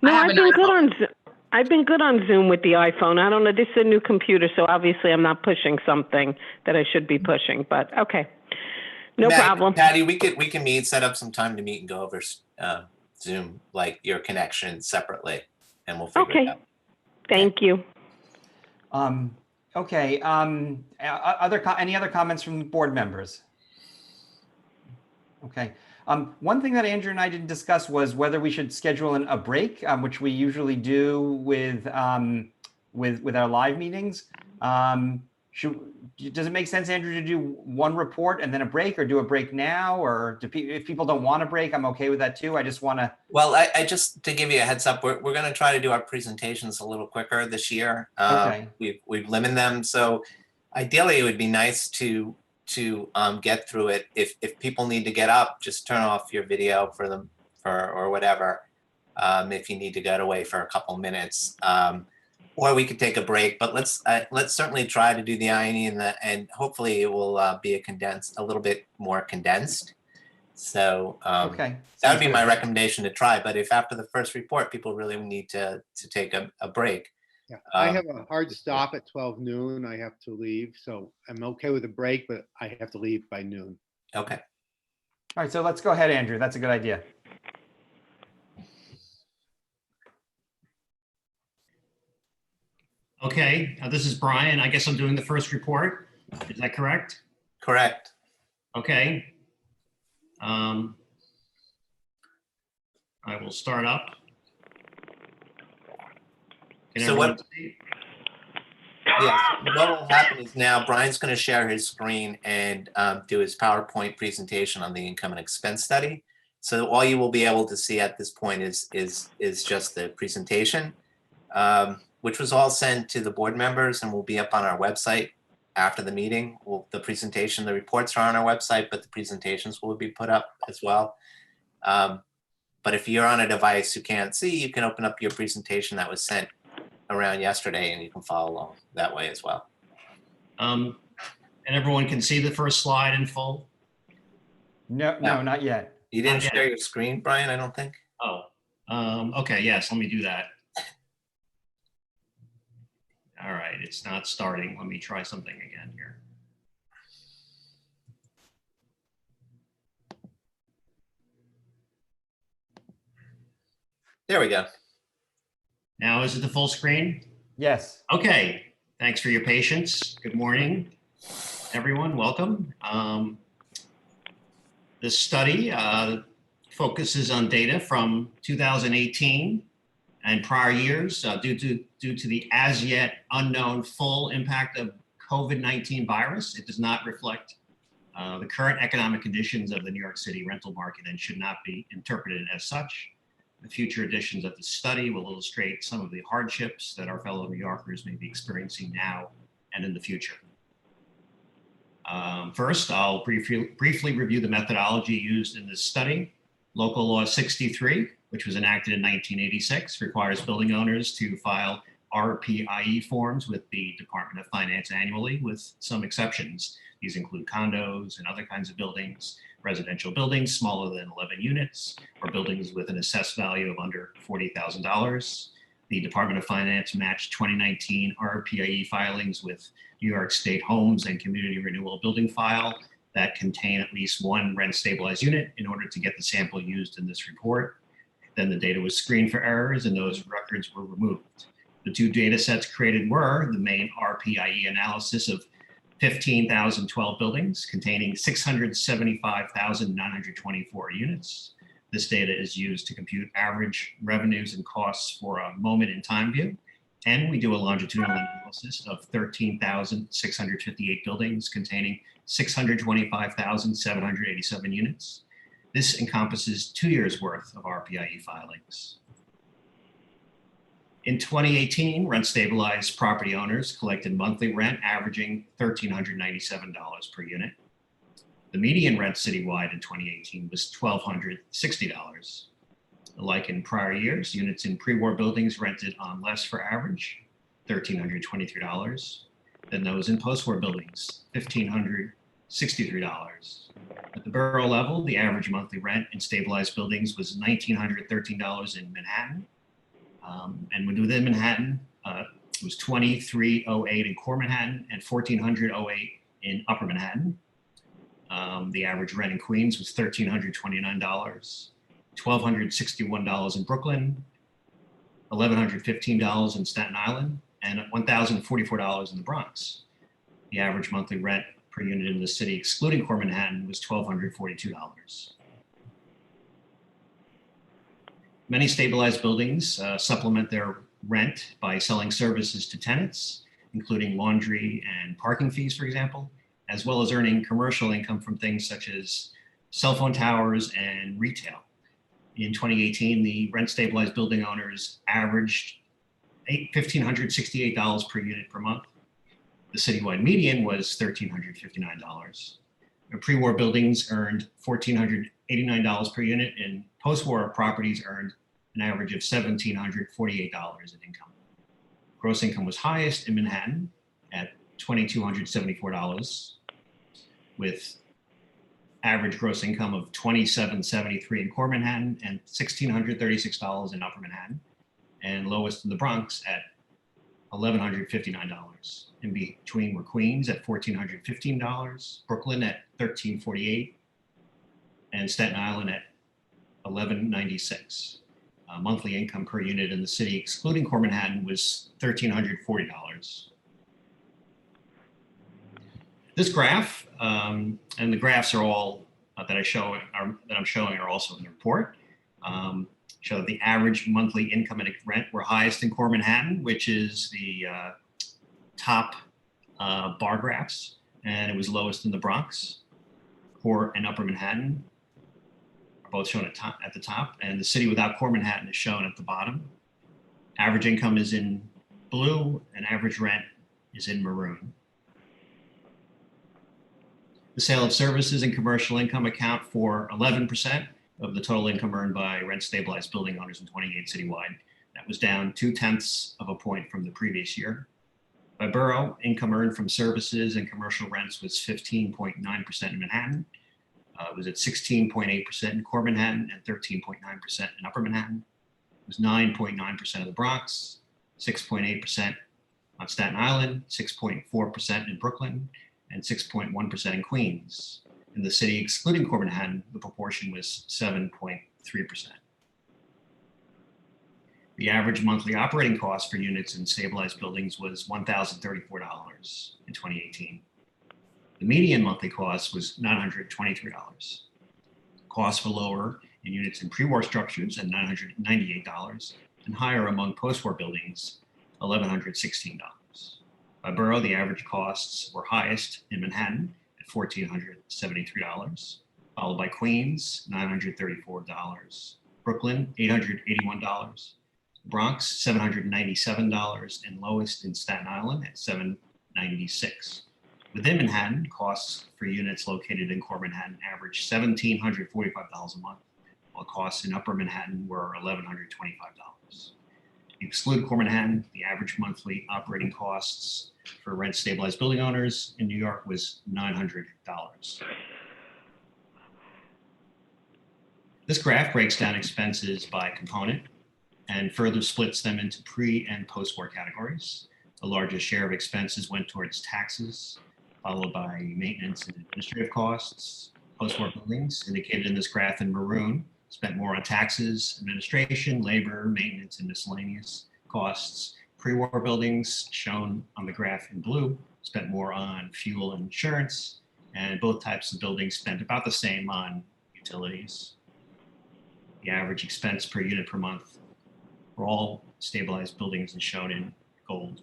No, I have I've an been good iPhone. on I've been good on Zoom with the iPhone. I don't know, this is a new computer, so obviously I'm not pushing something that I should be pushing, but okay. No problem. Patty, we can meet, set up some time to meet and go over Zoom, like your connection separately, and we'll figure it out. Thank you. Okay. Any other comments from board members? Okay. One thing that Andrew and I didn't discuss was whether we should schedule a break, which we usually do with our live meetings. Does it make sense, Andrew, to do one report and then a break, or do a break now? Or if people don't want a break, I'm okay with that too. I just want to. Well, I just to give you a heads up, we're going to try to do our presentations a little quicker this year. Okay. We've limited them, so ideally it would be nice to get through it. If people need to get up, just turn off your video for them or whatever. If you need to get away for a couple minutes. Or we could take a break, but let's certainly try to do the INE and hopefully it will be a little bit more condensed. So Okay. That would be my recommendation to try. But if after the first report, people really need to take a break. Yeah, I have a hard stop at 12 noon. I have to leave, so I'm okay with a break, but I have to leave by noon. Okay. All right. So let's go ahead, Andrew. That's a good idea. Okay, this is Brian. I guess I'm doing the first report. Is that correct? Correct. Okay. I will start up. Can So everyone what- see? Yes, what will happen is now Brian's going to share his screen and do his PowerPoint presentation on the income and expense study. So all you will be able to see at this point is just the presentation, which was all sent to the board members and will be up on our website after the meeting. The presentation, the reports are on our website, but the presentations will be put up as well. But if you're on a device you can't see, you can open up your presentation that was sent around yesterday and you can follow along that way as well. And everyone can see the first slide in full? No, not yet. You didn't Not yet. share your screen, Brian, I don't think? Oh, okay, yes, let me do that. All right, it's not starting. Let me try something again here. There we go. Now, is it the full screen? Yes. Okay, thanks for your patience. Good morning, everyone. Welcome. This study focuses on data from 2018 and prior years due to the as yet unknown full impact of COVID-19 virus. It does not reflect the current economic conditions of the New York City rental market and should not be interpreted as such. The future editions of the study will illustrate some of the hardships that our fellow New Yorkers may be experiencing now and in the future. First, I'll briefly review the methodology used in this study. Local Law 63, which was enacted in 1986, requires building owners to file RPIE forms with the Department of Finance annually, with some exceptions. These include condos and other kinds of buildings, residential buildings smaller than 11 units, or buildings with an assessed value of under $40,000. The Department of Finance matched 2019 RPIE filings with New York State Homes and Community Renewal Building File that contain at least one rent stabilized unit in order to get the sample used in this report. Then the data was screened for errors and those records were removed. The two data sets created were the main RPIE analysis of 15,012 buildings containing 675,924 units. This data is used to compute average revenues and costs for a moment in time view. And we do a longitudinal analysis of 13,658 buildings containing 625,787 units. This encompasses 2 years worth of RPIE filings. In 2018, rent stabilized property owners collected monthly rent averaging $1,397 per unit. The median rent citywide in 2018 was $1,260. Like in prior years, units in pre-war buildings rented on less for average, $1,323, than those in post-war buildings, $1,563. At the borough level, the average monthly rent in stabilized buildings was $1,913 in Manhattan. And within Manhattan, it was $2,308 in core Manhattan and $1,408 in upper Manhattan. The average rent in Queens was $1,329, $1,261 in Brooklyn, $1,115 in Staten Island, and $1,044 in the Bronx. The average monthly rent per unit in the city, excluding core Manhattan, was $1,242. Many stabilized buildings supplement their rent by selling services to tenants, including laundry and parking fees, for example, as well as earning commercial income from things such as cell phone towers and retail. In 2018, the rent stabilized building owners averaged $1,568 per unit per month. The citywide median was $1,359. Pre-war buildings earned $1,489 per unit, and post-war properties earned an average of $1,748 in income. Gross income was highest in Manhattan at $2,274, with average gross income of $2,773 in core Manhattan and $1,636 in upper Manhattan, and lowest in the Bronx at $1,159. In between were Queens at $1,415, Brooklyn at $1,348, and Staten Island at $1,196. Monthly income per unit in the city, excluding core Manhattan, was $1,340. This graph, and the graphs are all that I'm showing are also in the report, show that the average monthly income and rent were highest in core Manhattan, which is the top bar graphs, and it was lowest in the Bronx. Core and upper Manhattan are both shown at the top, and the city without core Manhattan is shown at the bottom. Average income is in blue, and average rent is in maroon. The sale of services and commercial income account for 11% of the total income earned by rent-stabilized building owners in 28 citywide. That was down 0.2 of a point from the previous year. By borough, income earned from services and commercial rents was 15.9% in Manhattan. It was at 16.8% in core Manhattan and 13.9% in upper Manhattan. It was 9.9% of the Bronx, 6.8% on Staten Island, 6.4% in Brooklyn, and 6.1% in Queens. In the city, excluding core Manhattan, the proportion was 7.3%. The average monthly operating cost for units in stabilized buildings was $1,034 in 2018. The median monthly cost was $923. Costs were lower in units in pre-war structures at $998 and higher among post-war buildings, $1,116. By borough, the average costs were highest in Manhattan at $1,473, followed by Queens, $934, Brooklyn, $881, Bronx, $797, and lowest in Staten Island at $796. Within Manhattan, costs for units located in core Manhattan averaged $1,745 a month, while costs in upper Manhattan were $1,125. If you exclude core Manhattan, the average monthly operating costs for rent-stabilized building owners in New York was $900. This graph breaks down expenses by component and further splits them into pre- and post-war categories. The largest share of expenses went towards taxes, followed by maintenance and administrative costs. Post-war buildings, indicated in this graph in maroon, spent more on taxes, administration, labor, maintenance, and miscellaneous costs. Pre-war buildings, shown on the graph in blue, spent more on fuel and insurance, and both types of buildings spent about the same on utilities. The average expense per unit per month for all stabilized buildings is shown in gold.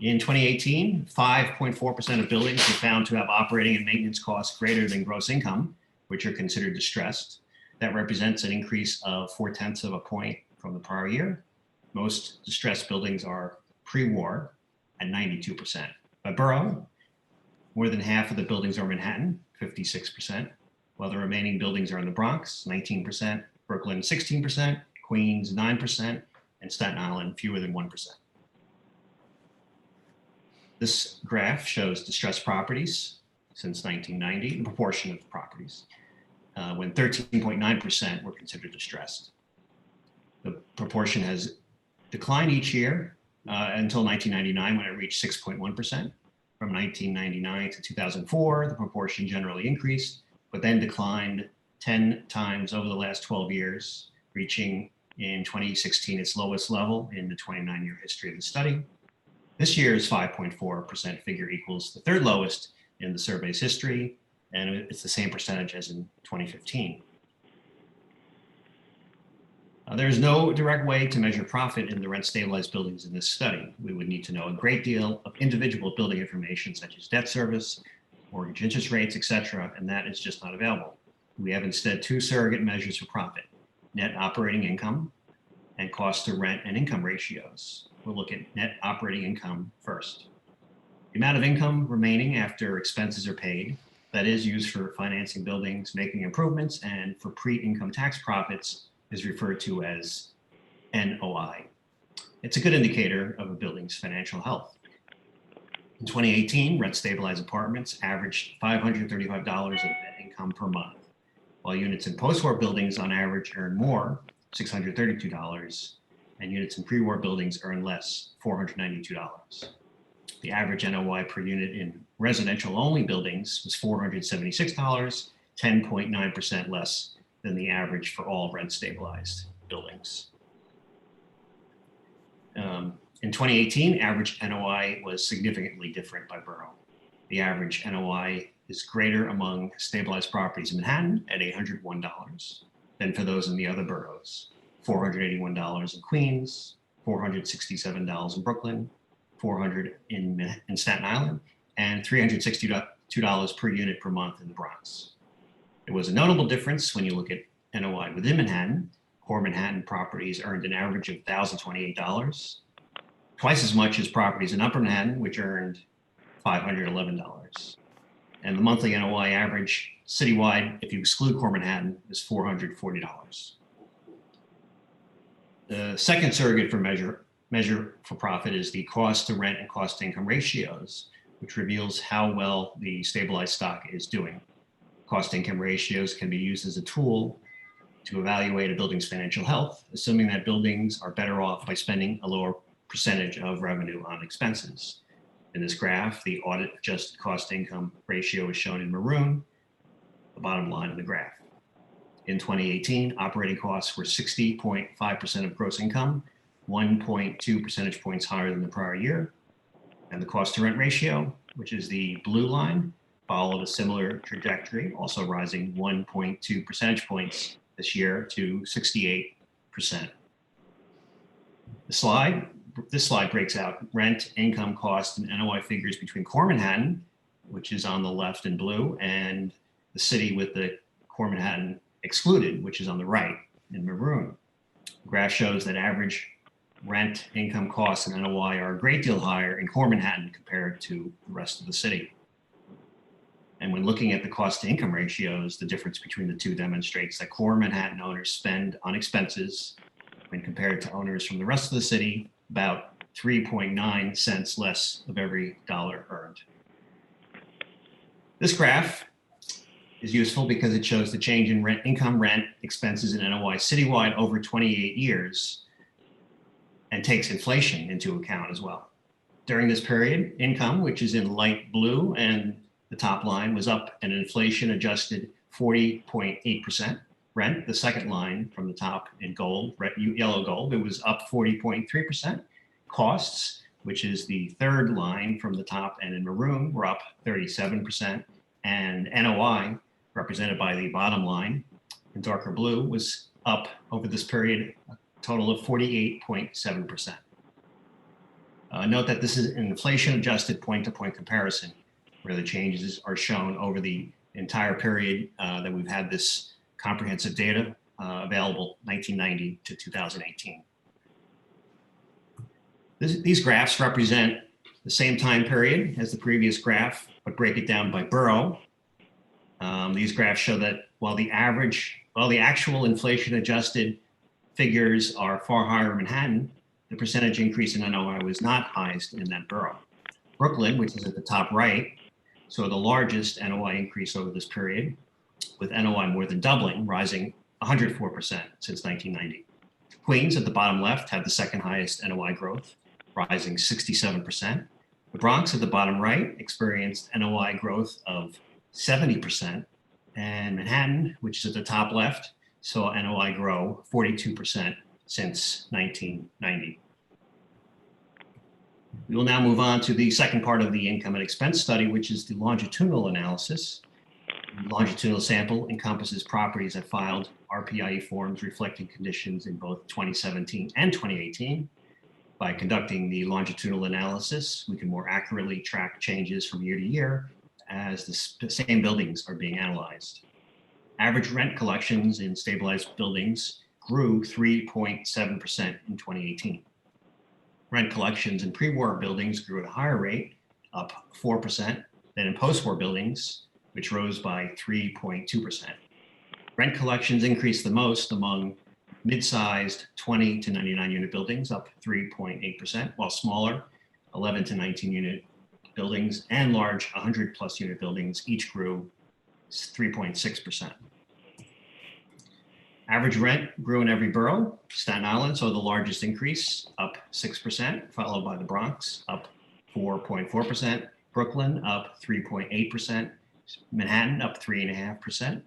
In 2018, 5.4% of buildings were found to have operating and maintenance costs greater than gross income, which are considered distressed. That represents an increase of 0.4 of a point from the prior year. Most distressed buildings are pre-war at 92%. By borough, more than half of the buildings are Manhattan, 56%, while the remaining buildings are in the Bronx, 19%, Brooklyn, 16%, Queens, 9%, and Staten Island, fewer than 1%. This graph shows distressed properties since 1990, the proportion of properties, when 13.9% were considered distressed. The proportion has declined each year until 1999, when it reached 6.1%. From 1999 to 2004, the proportion generally increased, but then declined 10 times over the last 12 years, reaching in 2016 its lowest level in the 29-year history of the study. This year's 5.4% figure equals the third lowest in the survey's history, and it's the same percentage as in 2015. There is no direct way to measure profit in the rent-stabilized buildings in this study. We would need to know a great deal of individual building information, such as debt service, mortgage interest rates, etc., and that is just not available. We have instead two surrogate measures for profit: net operating income and cost to rent and income ratios. We'll look at net operating income first. The amount of income remaining after expenses are paid, that is used for financing buildings, making improvements, and for pre-income tax profits, is referred to as NOI. It's a good indicator of a building's financial health. In 2018, rent-stabilized apartments averaged $535 of net income per month, while units in post-war buildings on average earn more, $632, and units in pre-war buildings earn less, $492. The average NOI per unit in residential-only buildings was $476, 10.9% less than the average for all rent-stabilized buildings. In 2018, average NOI was significantly different by borough. The average NOI is greater among stabilized properties in Manhattan at $801, than for those in the other boroughs. $481 in Queens, $467 in Brooklyn, $400 in Staten Island, and $362 per unit per month in the Bronx. There was a notable difference when you look at NOI within Manhattan. Core Manhattan properties earned an average of $1,028, twice as much as properties in Upper Manhattan, which earned $511. And the monthly NOI average citywide, if you exclude Core Manhattan, is $440. The second surrogate for measure for profit is the cost to rent and cost to income ratios, which reveals how well the stabilized stock is doing. Cost to income ratios can be used as a tool to evaluate a building's financial health, assuming that buildings are better off by spending a lower percentage of revenue on expenses. In this graph, the audit adjusted cost to income ratio is shown in maroon, the bottom line of the graph. In 2018, operating costs were 60.5% of gross income, 1.2 percentage points higher than the prior year. And the cost to rent ratio, which is the blue line, followed a similar trajectory, also rising 1.2 percentage points this year to 68%. This slide breaks out rent, income, cost, and NOI figures between Core Manhattan, which is on the left in blue, and the city with the Core Manhattan excluded, which is on the right in maroon. The graph shows that average rent, income, costs, and NOI are a great deal higher in Core Manhattan compared to the rest of the city. And when looking at the cost to income ratios, the difference between the two demonstrates that Core Manhattan owners spend on expenses when compared to owners from the rest of the city about 3.9 cents less of every dollar earned. This graph is useful because it shows the change in rent, income, rent, expenses, and NOI citywide over 28 years and takes inflation into account as well. During this period, income, which is in light blue and the top line, was up an inflation adjusted 40.8%. Rent, the second line from the top in gold, yellow gold, it was up 40.3%. Costs, which is the third line from the top and in maroon, were up 37%. And NOI, represented by the bottom line in darker blue, was up over this period a total of 48.7%. Note that this is an inflation adjusted point-to-point comparison where the changes are shown over the entire period that we've had this comprehensive data available 1990 to 2018. These graphs represent the same time period as the previous graph, but break it down by borough. These graphs show that while the actual inflation adjusted figures are far higher in Manhattan, the percentage increase in NOI was not highest in that borough. Brooklyn, which is at the top right, saw the largest NOI increase over this period, with NOI more than doubling, rising 104% since 1990. Queens at the bottom left had the second highest NOI growth, rising 67%. The Bronx at the bottom right experienced NOI growth of 70%, and Manhattan, which is at the top left, saw NOI grow 42% since 1990. We will now move on to the second part of the income and expense study, which is the longitudinal analysis. The longitudinal sample encompasses properties that filed RPIE forms reflecting conditions in both 2017 and 2018. By conducting the longitudinal analysis, we can more accurately track changes from year to year as the same buildings are being analyzed. Average rent collections in stabilized buildings grew 3.7% in 2018. Rent collections in pre-war buildings grew at a higher rate, up 4%, than in post-war buildings, which rose by 3.2%. Rent collections increased the most among mid-sized 20 to 99 unit buildings, up 3.8%, while smaller 11 to 19 unit buildings and large 100 plus unit buildings each grew 3.6%. Average rent grew in every borough. Staten Island saw the largest increase, up 6%, followed by the Bronx, up 4.4%, Brooklyn up 3.8%, Manhattan up 3.5%,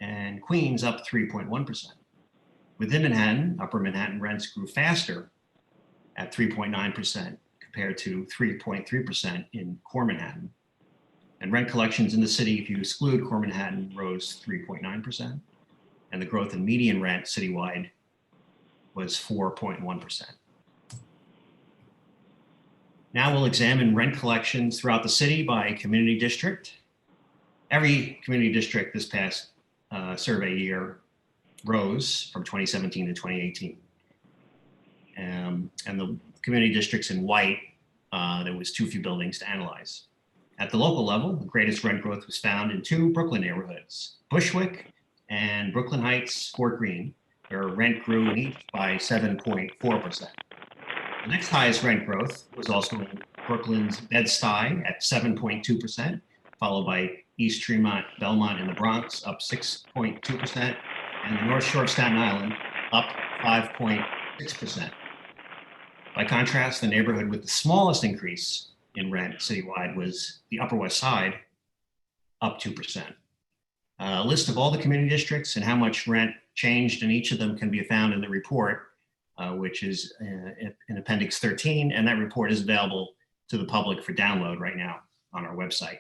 and Queens up 3.1%. Within Manhattan, Upper Manhattan rents grew faster at 3.9% compared to 3.3% in Core Manhattan. And rent collections in the city, if you exclude Core Manhattan, rose 3.9%. and the growth in median rent citywide was 4.1%. Now we'll examine rent collections throughout the city by community district. Every community district this past survey year rose from 2017 to 2018. And the community districts in white, there was too few buildings to analyze. At the local level, the greatest rent growth was found in two Brooklyn neighborhoods, Bushwick and Brooklyn Heights, Fort Greene, where rent grew each by 7.4%. The next highest rent growth was also in Brooklyn's Bed-Stuy at 7.2%, followed by East Tremont, Belmont, and the Bronx up 6.2%, and the North Shore of Staten Island up 5.6%. By contrast, the neighborhood with the smallest increase in rent citywide was the Upper West Side, up 2%. A list of all the community districts and how much rent changed in each of them can be found in the report, which is in Appendix 13, and that report is available to the public for download right now on our website.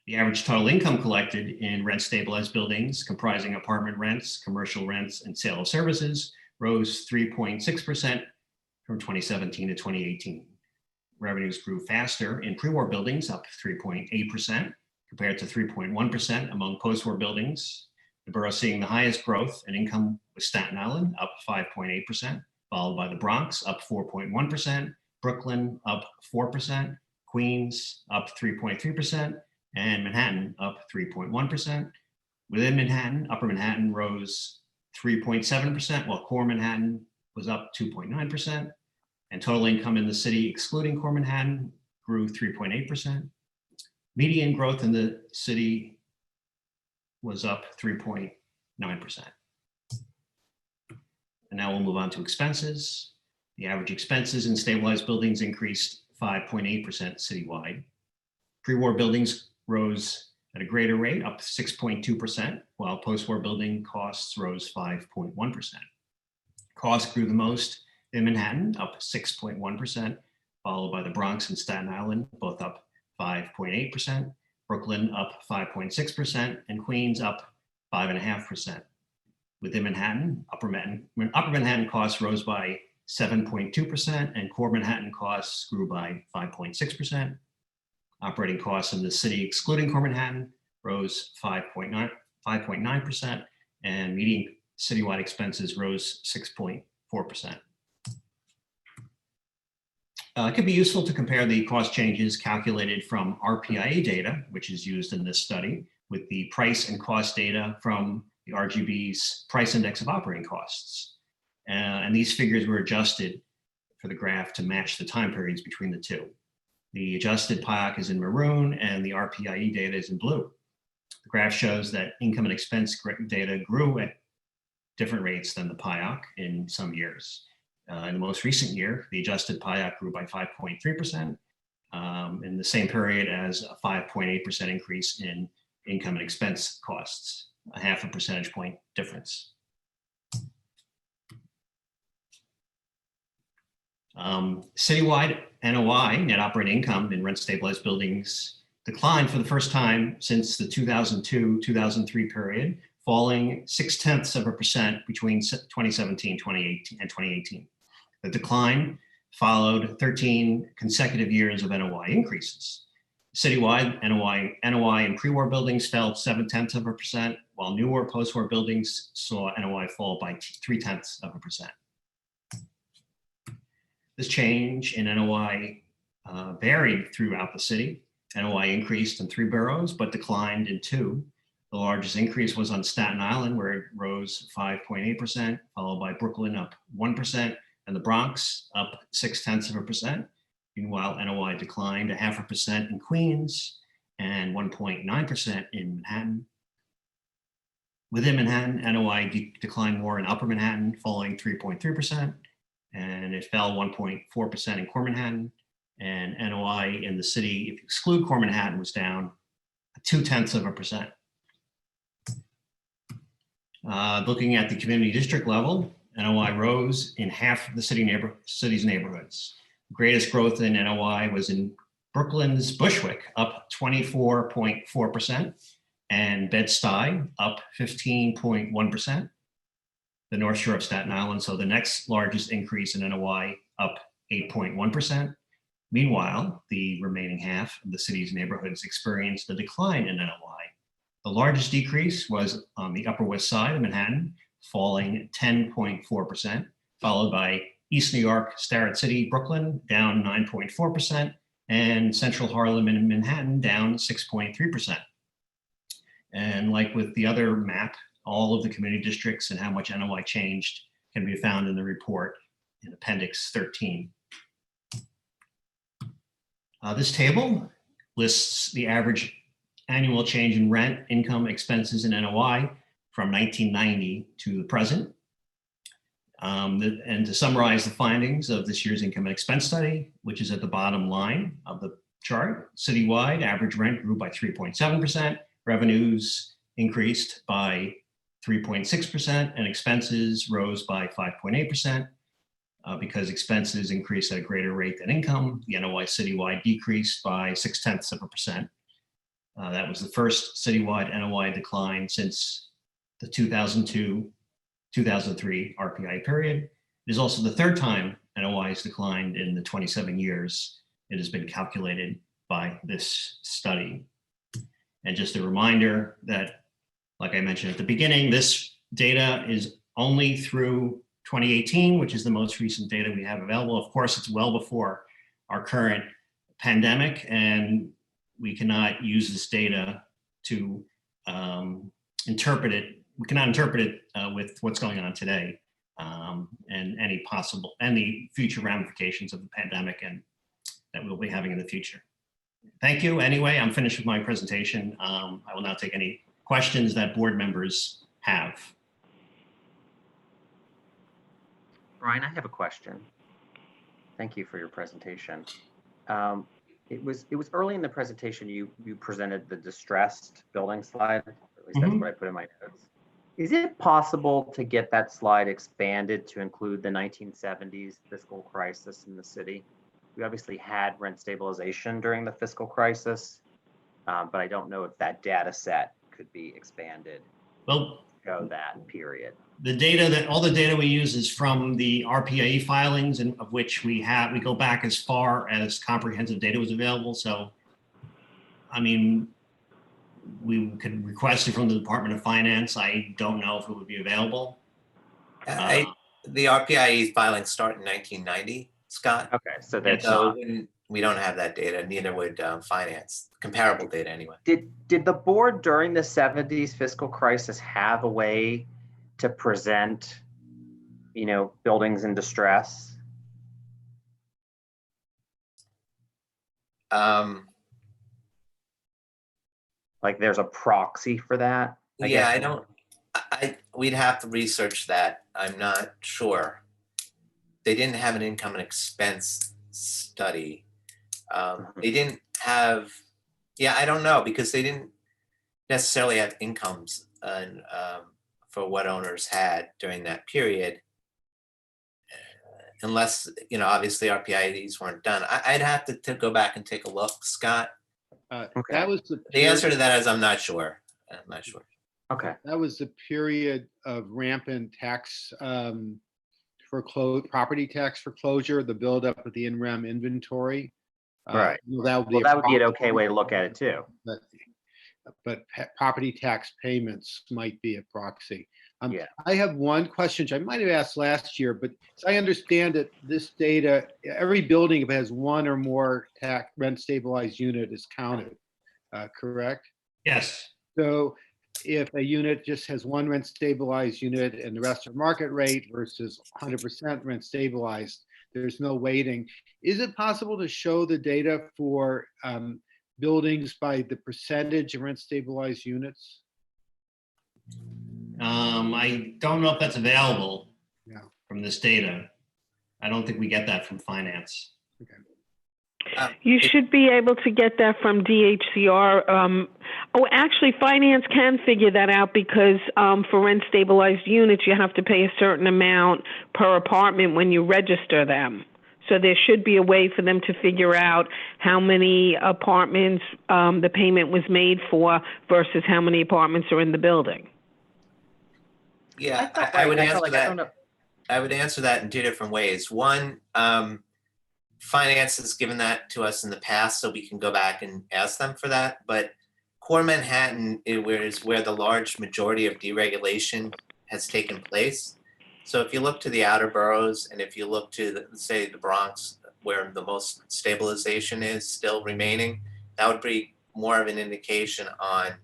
The average total income collected in rent-stabilized buildings comprising apartment rents, commercial rents, and sale of services rose 3.6% from 2017 to 2018. Revenues grew faster in pre-war buildings, up 3.8%, compared to 3.1% among post-war buildings. The borough seeing the highest growth in income was Staten Island, up 5.8%, followed by the Bronx, up 4.1%, Brooklyn, up 4%, Queens, up 3.3%, and Manhattan, up 3.1%. Within Manhattan, Upper Manhattan rose 3.7%, while Core Manhattan was up 2.9%. And total income in the city, excluding Core Manhattan, grew 3.8%. Median growth in the city was up 3.9%. And now we'll move on to expenses. The average expenses in stabilized buildings increased 5.8% citywide. Pre-war buildings rose at a greater rate, up 6.2%, while post-war building costs rose 5.1%. Costs grew the most in Manhattan, up 6.1%, followed by the Bronx and Staten Island, both up 5.8%, Brooklyn up 5.6%, and Queens up 5.5%. Within Manhattan, Upper Manhattan costs rose by 7.2%, and Core Manhattan costs grew by 5.6%. Operating costs in the city, excluding Core Manhattan, rose 5.9%, and median citywide expenses rose 6.4%. It could be useful to compare the cost changes calculated from RPIA data, which is used in this study, with the price and cost data from the RGB's price index of operating costs. And these figures were adjusted for the graph to match the time periods between the two. The adjusted PIOC is in maroon and the RPIE data is in blue. The graph shows that income and expense data grew at different rates than the PIOC in some years. In the most recent year, the adjusted PIOC grew by 5.3% in the same period as a 5.8% increase in income and expense costs, a 0.5 percentage point difference. Citywide NOI, net operating income in rent-stabilized buildings, declined for the first time since the 2002-2003 period, falling 0.6% between 2017, 2018, and 2018. The decline followed 13 consecutive years of NOI increases. Citywide NOI in pre-war buildings fell 0.7%, while newer post-war buildings saw NOI fall by 0.3%. This change in NOI varied throughout the city. NOI increased in 3 boroughs, but declined in 2. The largest increase was on Staten Island, where it rose 5.8%, followed by Brooklyn up 1%, and the Bronx up 0.6%. Meanwhile, NOI declined 0.5% in Queens and 1.9% in Manhattan. Within Manhattan, NOI declined more in Upper Manhattan, falling 3.3%, and it fell 1.4% in Core Manhattan. And NOI in the city, if you exclude Core Manhattan, was down 0.2%. Looking at the community district level, NOI rose in half of the city's neighborhoods. The greatest growth in NOI was in Brooklyn's Bushwick, up 24.4%, and Bed-Stuy up 15.1%. The North Shore of Staten Island, so the next largest increase in NOI, up 8.1%. Meanwhile, the remaining half of the city's neighborhoods experienced a decline in NOI. The largest decrease was on the Upper West Side of Manhattan, falling 10.4%, followed by East New York, Starrett City, Brooklyn, down 9.4%, and Central Harlem and Manhattan down 6.3%. And like with the other map, all of the community districts and how much NOI changed can be found in the report in Appendix 13. This table lists the average annual change in rent, income, expenses, and NOI from 1990 to the present. And to summarize the findings of this year's income and expense study, which is at the bottom line of the chart, citywide average rent grew by 3.7%, revenues increased by 3.6%, and expenses rose by 5.8%. Because expenses increased at a greater rate than income, the NOI citywide decreased by 0.6%. That was the first citywide NOI decline since the 2002-2003 RPI period. It is also the third time NOI has declined in the 27 years it has been calculated by this study. And just a reminder that, like I mentioned at the beginning, this data is only through 2018, which is the most recent data we have available. Of course, it's well before our current pandemic, and we cannot use this data to interpret it. We cannot interpret it with what's going on today and any future ramifications of the pandemic and that we'll be having in the future. Thank you. Anyway, I'm finished with my presentation. I will now take any questions that board members have. Brian, I have a question. Thank you for your presentation. It was early in the presentation you presented the distressed building slide, or at least that's what I put in my notes. Is it possible to get that slide expanded to include the 1970s fiscal crisis in the city? We obviously had rent stabilization during the fiscal crisis, but I don't know if that data set could be expanded to show that period. The data all the data we use is from the RPAE filings, and of which we go back as far as comprehensive data was available. So, I mean, we could request it from the Department of Finance. I don't know if it would be available. The RPIE filings start in 1990, Scott. Okay, so that's we don't have that data. Neither would finance. Comparable data anyway. Did the board during the 70s fiscal crisis have a way to present, buildings in distress? Like there's a proxy for that? We'd have to research that. I'm not sure. They didn't have an income and expense study. They didn't have, I don't know, because they didn't necessarily have incomes for what owners had during that period. Unless, obviously RPIEs weren't done. I'd have to go back and take a look, Scott. Okay. That was The answer to that is I'm not sure. Okay. That was the period of rampant tax property tax foreclosure, the buildup of the in-rem inventory. Right. That would be an okay way to look at it too. But property tax payments might be a proxy. Yeah. I have one question, which I might have asked last year, but as I understand it, this data, every building, if it has one or more rent stabilized unit is counted, correct? Yes. So if a unit just has one rent stabilized unit and the rest are market rate versus 100% rent stabilized, there's no weighting. Is it possible to show the data for buildings by the percentage of rent stabilized units? I don't know if that's available from this data. I don't think we get that from finance. Okay. You should be able to get that from DHCR. Actually, finance can figure that out because for rent stabilized units, you have to pay a certain amount per apartment when you register them. So there should be a way for them to figure out how many apartments the payment was made for versus how many apartments are in the building. Yeah, felt I would right. I felt answer like I that. don't know. I would answer that in two different ways. One, finance has given that to us in the past, so we can go back and ask them for that. But core Manhattan is where the large majority of deregulation has taken place. So if you look to the outer boroughs, and if you look to, say, the Bronx, where the most stabilization is still remaining, that would be more of an indication on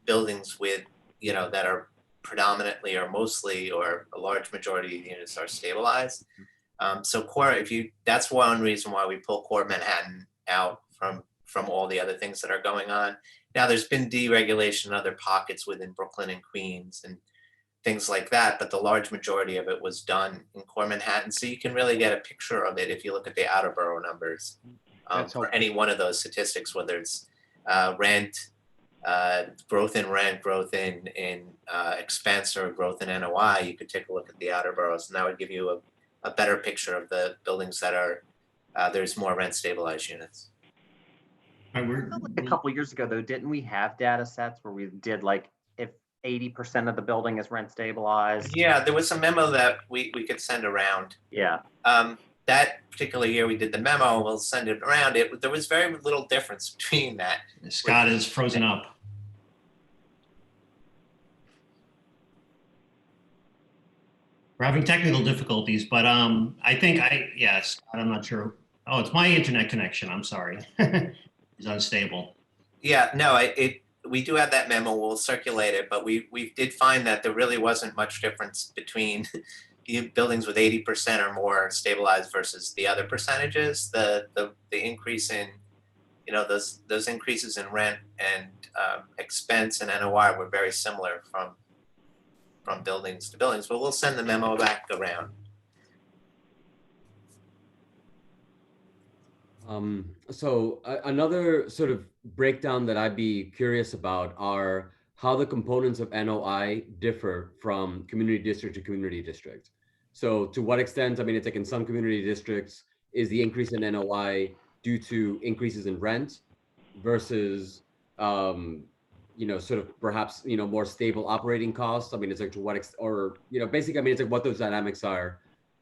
buildings with, that are predominantly or mostly or a large majority of the units are stabilized. So core, that's one reason why we pull core Manhattan out from all the other things that are going on. Now there's been deregulation in other pockets within Brooklyn and Queens and things like that, but the large majority of it was done in core Manhattan. So you can really get a picture of it if you look at the outer borough numbers for any one of those statistics, whether it's rent, growth in rent, growth in expense, or growth in NOI. You could take a look at the outer boroughs, and that would give you a better picture of the buildings that are there's more rent stabilized units. A couple of years ago, though, didn't we have data sets where we did like if 80% of the building is rent stabilized? Yeah, there was a memo that we could send around. Yeah. That particular year we did the memo, we'll send it around. There was very little difference between that. Scott is frozen up. We're having technical difficulties, but I think yes, I'm not sure. Oh, it's my internet connection. I'm sorry. It's unstable. Yeah, no, we do have that memo. We'll circulate it, but we did find that there really wasn't much difference between the buildings with 80% or more stabilized versus the other percentages. The increase in, those increases in rent and expense and NOI were very similar from buildings to buildings, but we'll send the memo back around. So another sort of breakdown that I'd be curious about are how the components of NOI differ from community district to community district. So to what extent, I mean, it's like in some community districts, is the increase in NOI due to increases in rent versus, sort of perhaps, more stable operating costs? I mean, it's like to what extent, or, basically, I mean, it's like what those dynamics are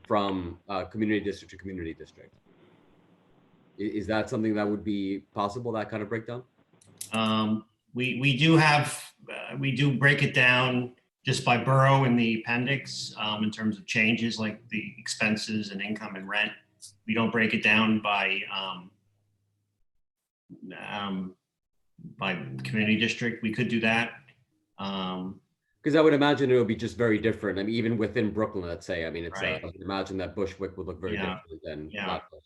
from community district to community district. Is that something that would be possible, that kind of breakdown? We do break it down just by borough in the appendix in terms of changes like the expenses and income and rent. We don't break it down by community district. We could do that. Because I would imagine it would be just very different. I mean, even within Brooklyn, let's say, I mean, it's Right. I would imagine that Bushwick would look very different than Flatbush.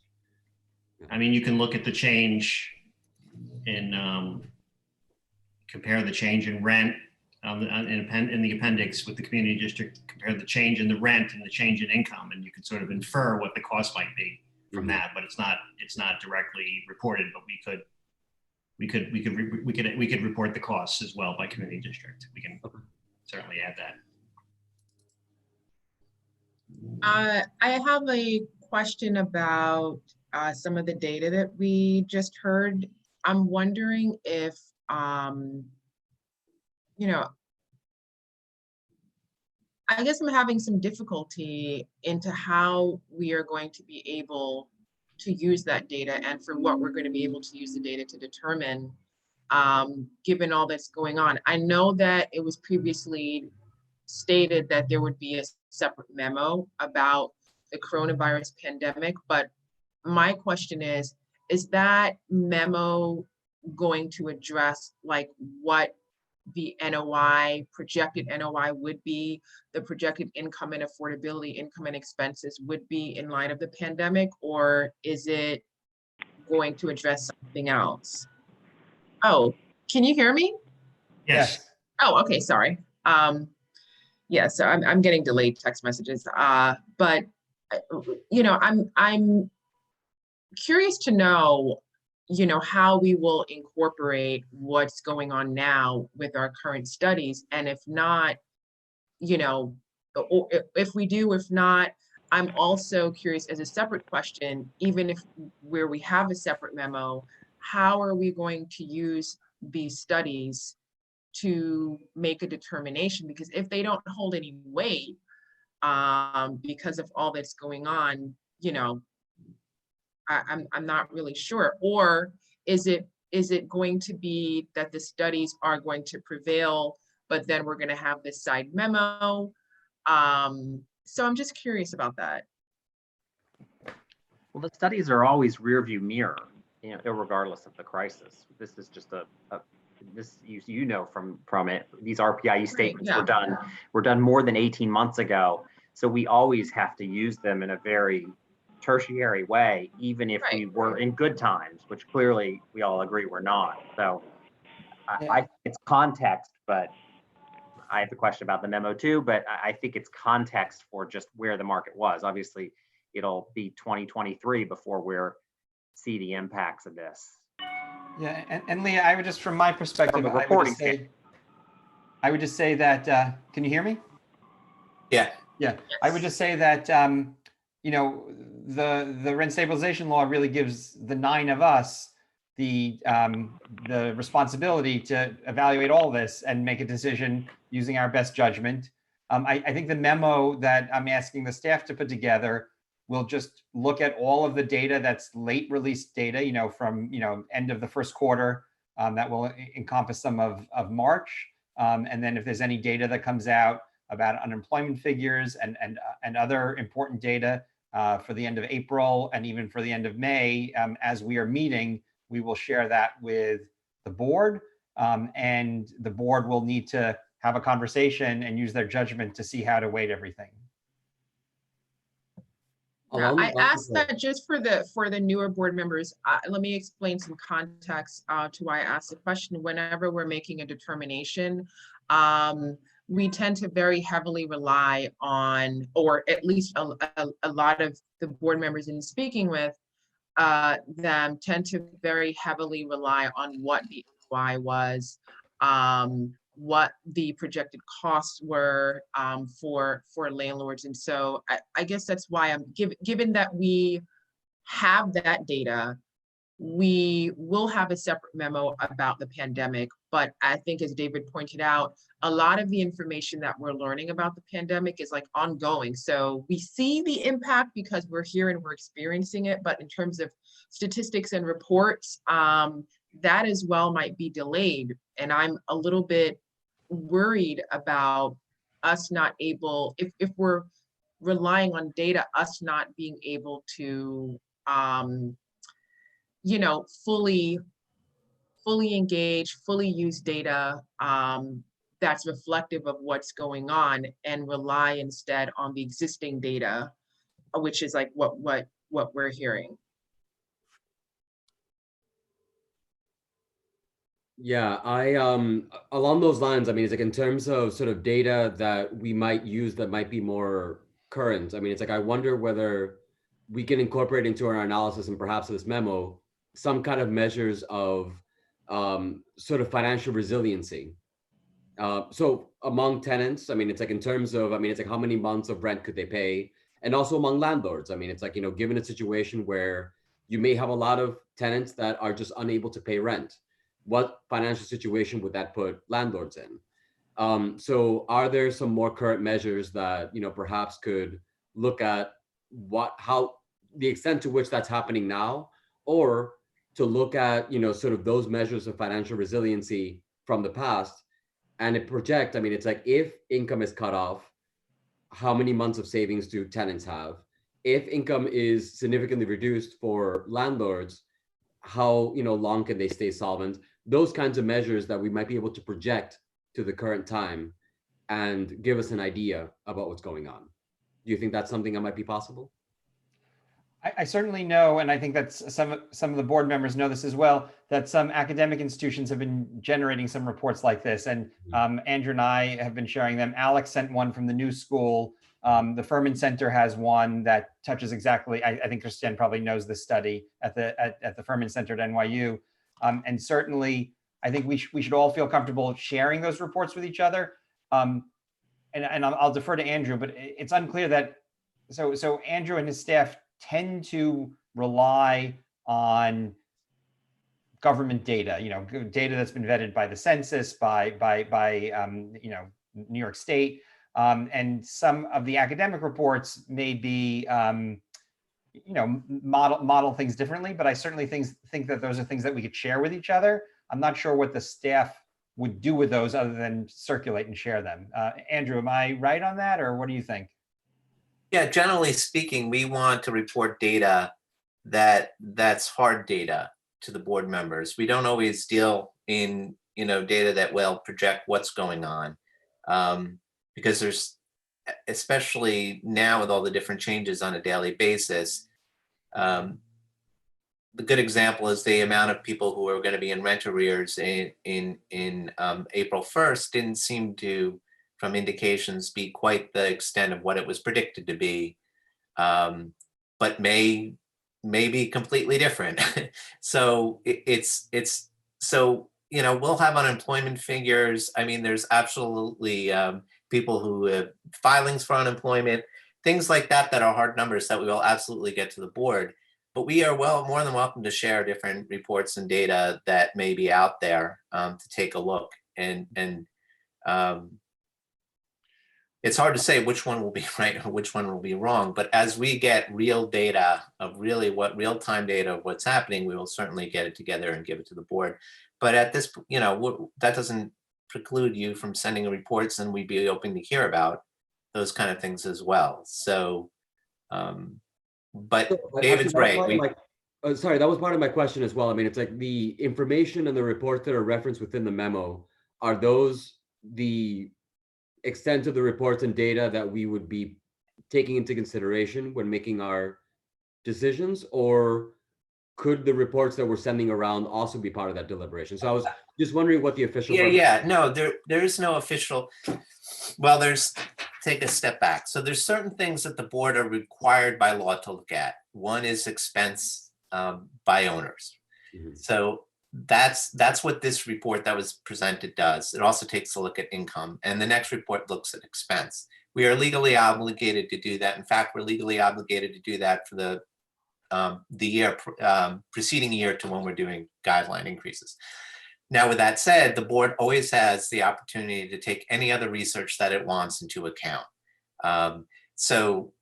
I mean, you can look at the change in compare the change in rent in the appendix with the community district, compare the change in the rent and the change in income, and you can sort of infer what the cost might be from that. But it's not directly reported, but we could report the costs as well by community district. We can certainly add that. I have a question about some of the data that we just heard. I'm wondering if, I guess I'm having some difficulty into how we are going to be able to use that data and for what we're going to be able to use the data to determine, given all that's going on. I know that it was previously stated that there would be a separate memo about the coronavirus pandemic, but my question is that memo going to address like what the NOI, projected NOI would be, the projected income and affordability, income and expenses would be in light of the pandemic, or is it going to address something else? Oh, can you hear me? Yes. Oh, okay, sorry. Yeah, so I'm getting delayed text messages, but I'm curious to know, how we will incorporate what's going on now with our current studies, and if not, or if we do, if not, I'm also curious, as a separate question, even if where we have a separate memo, how are we going to use these studies to make a determination? Because if they don't hold any weight, because of all that's going on, you know, I'm not really sure. Or is it going to be that the studies are going to prevail, but then we're going to have this side memo? So I'm just curious about that. Well, the studies are always rear view mirror, regardless of the crisis. This is just this you know from it. These RPIE statements yeah. were done more than 18 months ago. So we always have to use them in a very tertiary way, even if we were in good times, which clearly we all agree we're not. So I think it's context, but I have a question about the memo too, but I think it's context for just where the market was. Obviously, it'll be 2023 before we're see the impacts of this. Yeah, and Leah, I would just, from my perspective, From a reporting I would just say that, can you hear me? Yeah. Yeah, I would just say that, you know, the rent stabilization law really gives the 9 of us the responsibility to evaluate all this and make a decision using our best judgment. I think the memo that I'm asking the staff to put together will just look at all of the data that's late release data, you know, from, you know, end of the first quarter, that will encompass some of March. And then if there's any data that comes out about unemployment figures and other important data for the end of April and even for the end of May, as we are meeting, we will share that with the board, and the board will need to have a conversation and use their judgment to see how to weight everything. Yeah, I asked that just for the newer board members. Let me explain some context to why I asked the question. Whenever we're making a determination, we tend to very heavily rely on, or at least a lot of the board members in speaking with them tend to very heavily rely on what the ROI was, what the projected costs were for landlords. And so I guess that's why I'm given that we have that data, we will have a separate memo about the pandemic. But I think, as David pointed out, a lot of the information that we're learning about the pandemic is like ongoing. So we see the impact because we're here and we're experiencing it. But in terms of statistics and reports, that as well might be delayed. And I'm a little bit worried about us not able, if we're relying on data, us not being able to, you know, fully engage, fully use data that's reflective of what's going on, and rely instead on the existing data, which is like what we're hearing. Yeah, I along those lines, I mean, it's like in terms of sort of data that we might use that might be more current. I mean, it's like I wonder whether we can incorporate into our analysis and perhaps this memo some kind of measures of sort of financial resiliency. So among tenants, I mean, it's like in terms of, I mean, it's like how many months of rent could they pay? And also among landlords, I mean, it's like, you know, given a situation where you may have a lot of tenants that are just unable to pay rent, what financial situation would that put landlords in? So are there some more current measures that, you know, perhaps could look at how the extent to which that's happening now, or to look at, you know, sort of those measures of financial resiliency from the past and it project, I mean, it's like if income is cut off, how many months of savings do tenants have? If income is significantly reduced for landlords, how, you know, long can they stay solvent? Those kinds of measures that we might be able to project to the current time and give us an idea about what's going on. Do you think that's something that might be possible? I certainly know, and I think that's some of the board members know this as well, that some academic institutions have been generating some reports like this. And Andrew and I have been sharing them. Alex sent one from the New School. The Furman Center has one that touches exactly, I think Christiane probably knows this study at the Furman Center at NYU. And certainly, I think we should all feel comfortable sharing those reports with each other. And I'll defer to Andrew, but it's unclear that so Andrew and his staff tend to rely on government data, data that's been vetted by the census, by New York State, and some of the academic reports may be, model things differently. But I certainly think that those are things that we could share with each other. I'm not sure what the staff would do with those other than circulate and share them. Andrew, am I right on that, or what do you think? Yeah, generally speaking, we want to report data that's hard data to the board members. We don't always deal in data that will project what's going on, because there's, especially now with all the different changes on a daily basis. The good example is the amount of people who are going to be in rent arrears in April 1st didn't seem to, from indications, be quite the extent of what it was predicted to be, but may be completely different. So we'll have unemployment figures. I mean, there's absolutely people who have filings for unemployment, things like that are hard numbers that we will absolutely get to the board. But we are more than welcome to share different reports and data that may be out there to take a look. And it's hard to say which one will be right or which one will be wrong. But as we get real data of really real-time data of what's happening, we will certainly get it together and give it to the board. But at this, that doesn't preclude you from sending reports, and we'd be open to hear about those kind of things as well. So, but David's right. Sorry, that was part of my question as well. I mean, it's like the information and the reports that are referenced within the memo, are those the extent of the reports and data that we would be taking into consideration when making our decisions, or could the reports that we're sending around also be part of that deliberation? So I was just wondering what the official. No, there is no official. Well, take a step back. So there's certain things that the board are required by law to look at. One is expense by owners. Mm-hmm. So that's what this report that was presented does. It also takes a look at income, and the next report looks at expense. We are legally obligated to do that. In fact, we're legally obligated to do that for the year preceding year to when we're doing guideline increases. Now, with that said, the board always has the opportunity to take any other research that it wants into account. So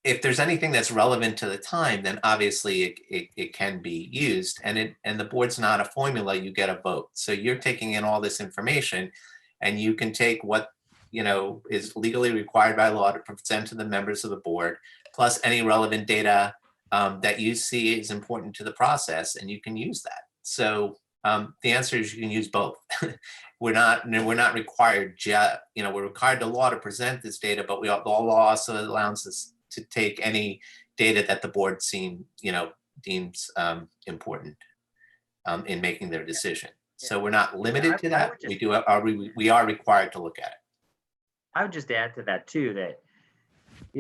if there's anything that's relevant to the time, then obviously it can be used, and the board's not a formula. You get a vote. So you're taking in all this information, and you can take what is legally required by law to present to the members of the board, plus any relevant data that you see is important to the process, and you can use that. So the answer is you can use both. We're not required. We're required to law to present this data, but the law also allows us to take any data that the board deems important in making their decision. So we're not limited to that. We are required to look at it. I would just add to that too that,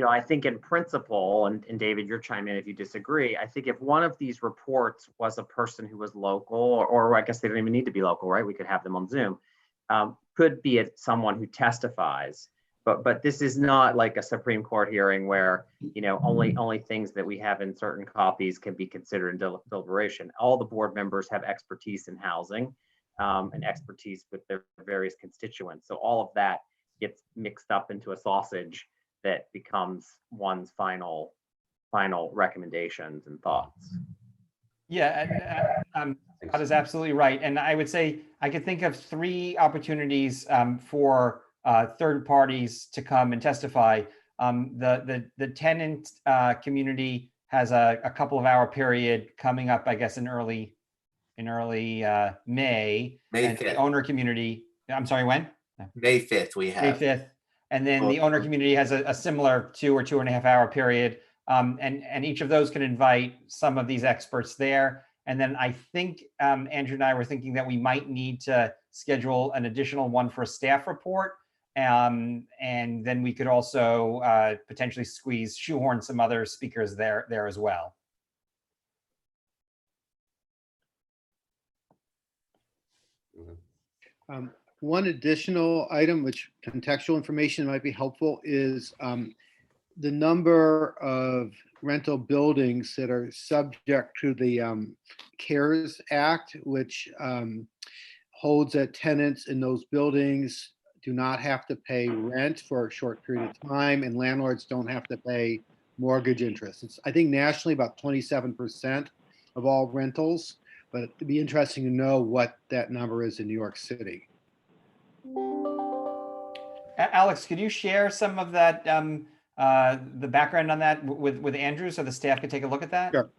I think in principle, and David, you're chime in if you disagree, I think if one of these reports was a person who was local, or I guess they don't even need to be local, right? We could have them on Zoom, could be someone who testifies. But this is not like a Supreme Court hearing where, only things that we have in certain copies can be considered in deliberation. All the board members have expertise in housing and expertise with their various constituents. So all of that gets mixed up into a sausage that becomes one's final recommendations and thoughts. Yeah, that is absolutely right. And I would say I could think of 3 opportunities for third parties to come and testify. The tenant community has a couple of hour period coming up, I guess, in early May. May 5th. The owner community, I'm sorry, when? May 5th we have. May 5th. And then the owner community has a similar 2 or 2.5 hour period. And each of those can invite some of these experts there. And then I think Andrew and I were thinking that we might need to schedule an additional one for a staff report. And then we could also potentially shoehorn some other speakers there as well. One additional item, which contextual information might be helpful, is the number of rental buildings that are subject to the CARES Act, which holds that tenants in those buildings do not have to pay rent for a short period of time, and landlords don't have to pay mortgage interest. It's, I think, nationally about 27% of all rentals, but it'd be interesting to know what that number is in New York City. Alex, could you share some of that, the background on that with Andrew so the staff could take a look at that? Sure.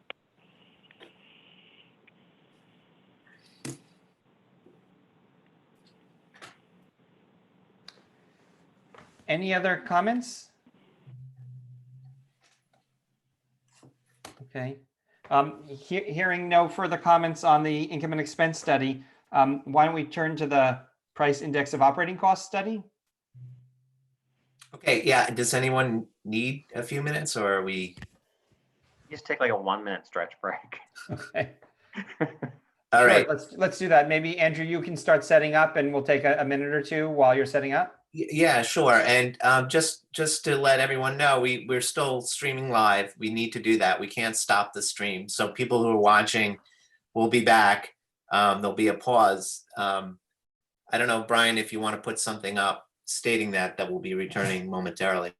Any other comments? Okay. Hearing no further comments on the income and expense study, why don't we turn to the price index of operating cost study? Okay, yeah, does anyone need a few minutes or are we? Just take like a 1-minute stretch break. Okay. All Sure, right. let's do that. Maybe Andrew, you can start setting up and we'll take a minute or two while you're setting up. Yeah, sure. And just to let everyone know, we're still streaming live. We need to do that. We can't stop the stream. So people who are watching, we'll be back. There'll be a pause. I don't know, Brian, if you want to put something up stating that we'll be returning momentarily.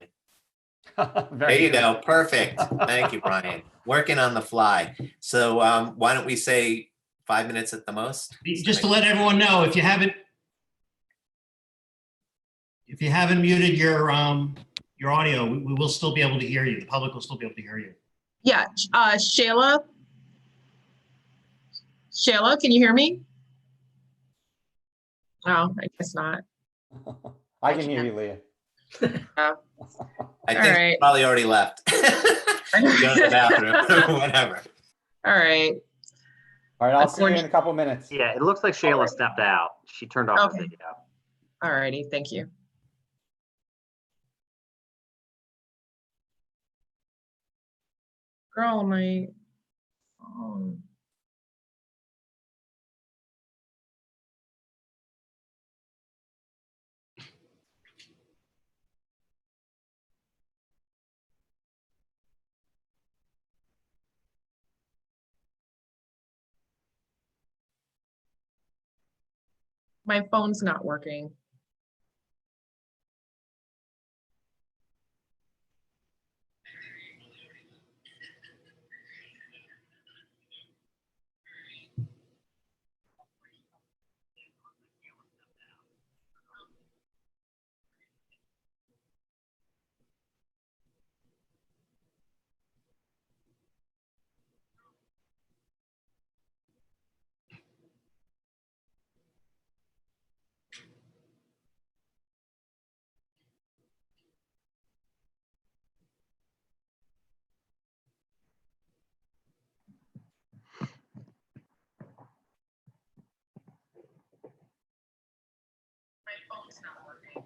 There you go. Perfect. Thank you, Brian. Working on the fly. So why don't we say 5 minutes at the most? Just to let everyone know, if you haven't muted your audio, we will still be able to hear you. The public will still be able to hear you. Yeah, Shayla, can you hear me? Oh, I guess not. I can hear you, Leah. I think right. you probably already left. Go to the bathroom or whatever. All right. All right, I'll see you in a couple minutes. Yeah, it looks like Shayla stepped out. She turned off the video. All righty, thank you. Girl, my phone. My phone's not working. My phone's not working.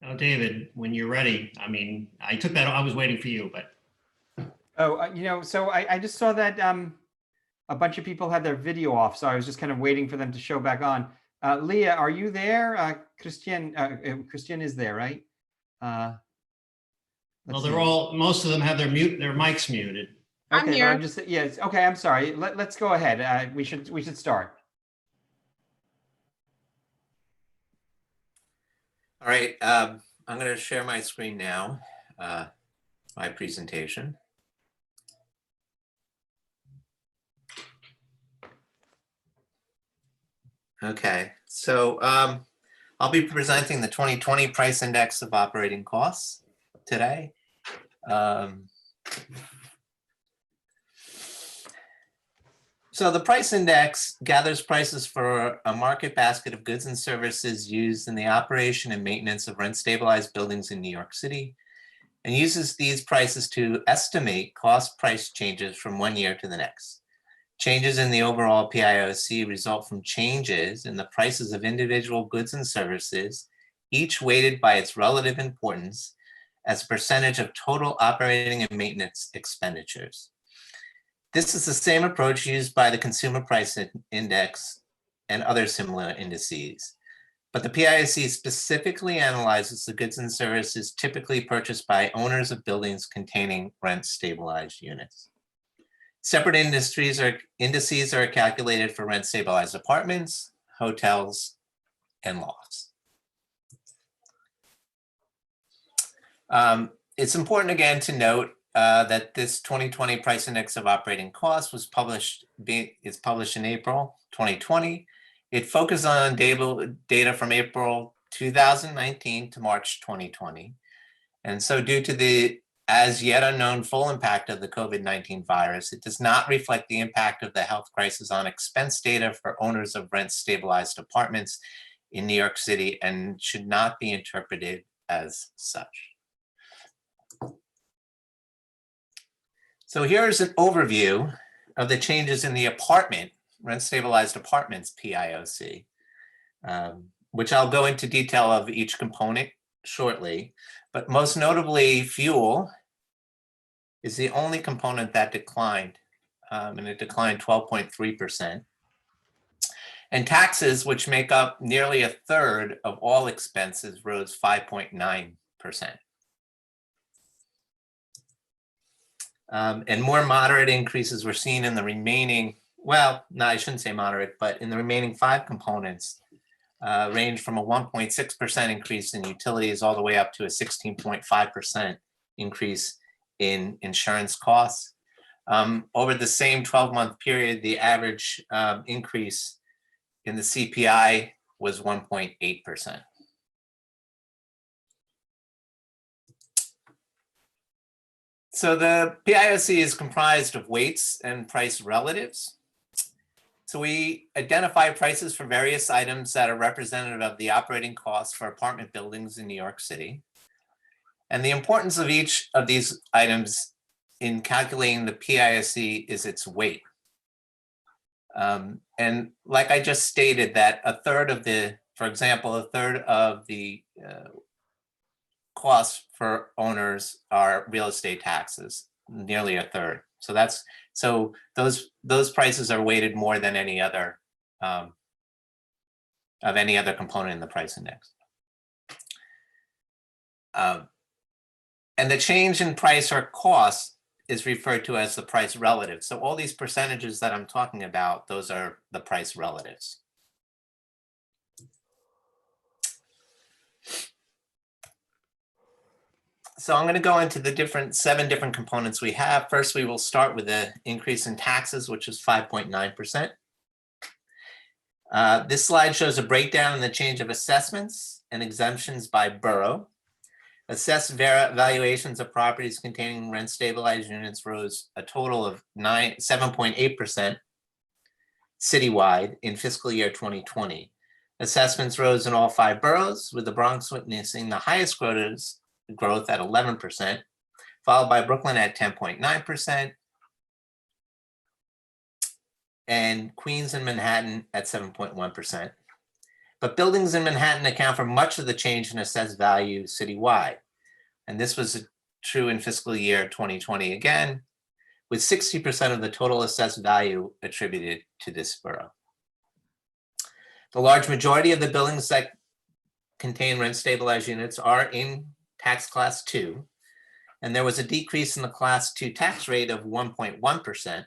Oh, David, when you're ready, I mean, I took that, I was waiting for you, but Oh, so I just saw that a bunch of people had their video off, so I was just kind of waiting for them to show back on. Leah, are you there? Christian is there, right? well, Let's they're see. all, most of them have their mics muted. I'm Okay, but here. I'm just, yes, okay, I'm sorry. Let's go ahead. We should start. All right, I'm going to share my screen now, my presentation. Okay, so I'll be presenting the 2020 Price Index of Operating Costs today. So the price index gathers prices for a market basket of goods and services used in the operation and maintenance of rent-stabilized buildings in New York City, and uses these prices to estimate cost price changes from one year to the next. Changes in the overall PIOC result from changes in the prices of individual goods and services, each weighted by its relative importance as a percentage of total operating and maintenance expenditures. This is the same approach used by the Consumer Price Index and other similar indices. But the PIOC specifically analyzes the goods and services typically purchased by owners of buildings containing rent-stabilized units. Separate indices are calculated for rent-stabilized apartments, hotels, and lofts. It's important again to note that this 2020 Price Index of Operating Costs was published in April 2020. It focused on data from April 2019 to March 2020. And so due to the as yet unknown full impact of the COVID-19 virus, it does not reflect the impact of the health crisis on expense data for owners of rent-stabilized apartments in New York City and should not be interpreted as such. So here's an overview of the changes in the rent-stabilized apartments PIOC, which I'll go into detail of each component shortly, but most notably fuel is the only component that declined, and it declined 12.3%. And taxes, which make up nearly a third of all expenses, rose 5.9%. And more moderate increases were seen in the remaining, well, no, I shouldn't say moderate, but in the remaining 5 components, range from a 1.6% increase in utilities all the way up to a 16.5% increase in insurance costs. Over the same 12-month period, the average increase in the CPI was 1.8%. So the PIOC is comprised of weights and price relatives. So we identify prices for various items that are representative of the operating costs for apartment buildings in New York City. And the importance of each of these items in calculating the PIOC is its weight. And like I just stated, that a third of the, for example, a third of the costs for owners are real estate taxes, nearly a third. So those prices are weighted more than any other of any other component in the price index. And the change in price or cost is referred to as the price relative. So all these percentages that I'm talking about, those are the price relatives. So I'm going to go into the 7 different components we have. First, we will start with the increase in taxes, which is 5.9%. This slide shows a breakdown in the change of assessments and exemptions by borough. Assessed valuations of properties containing rent-stabilized units rose a total of 7.8% citywide in fiscal year 2020. Assessments rose in all 5 boroughs, with the Bronx witnessing the highest growth at 11%, followed by Brooklyn at 10.9%, and Queens and Manhattan at 7.1%. But buildings in Manhattan account for much of the change in assessed value citywide. And this was true in fiscal year 2020 again, with 60% of the total assessed value attributed to this borough. The large majority of the buildings that contain rent stabilized units are in tax class 2, and there was a decrease in the class 2 tax rate of 1.1%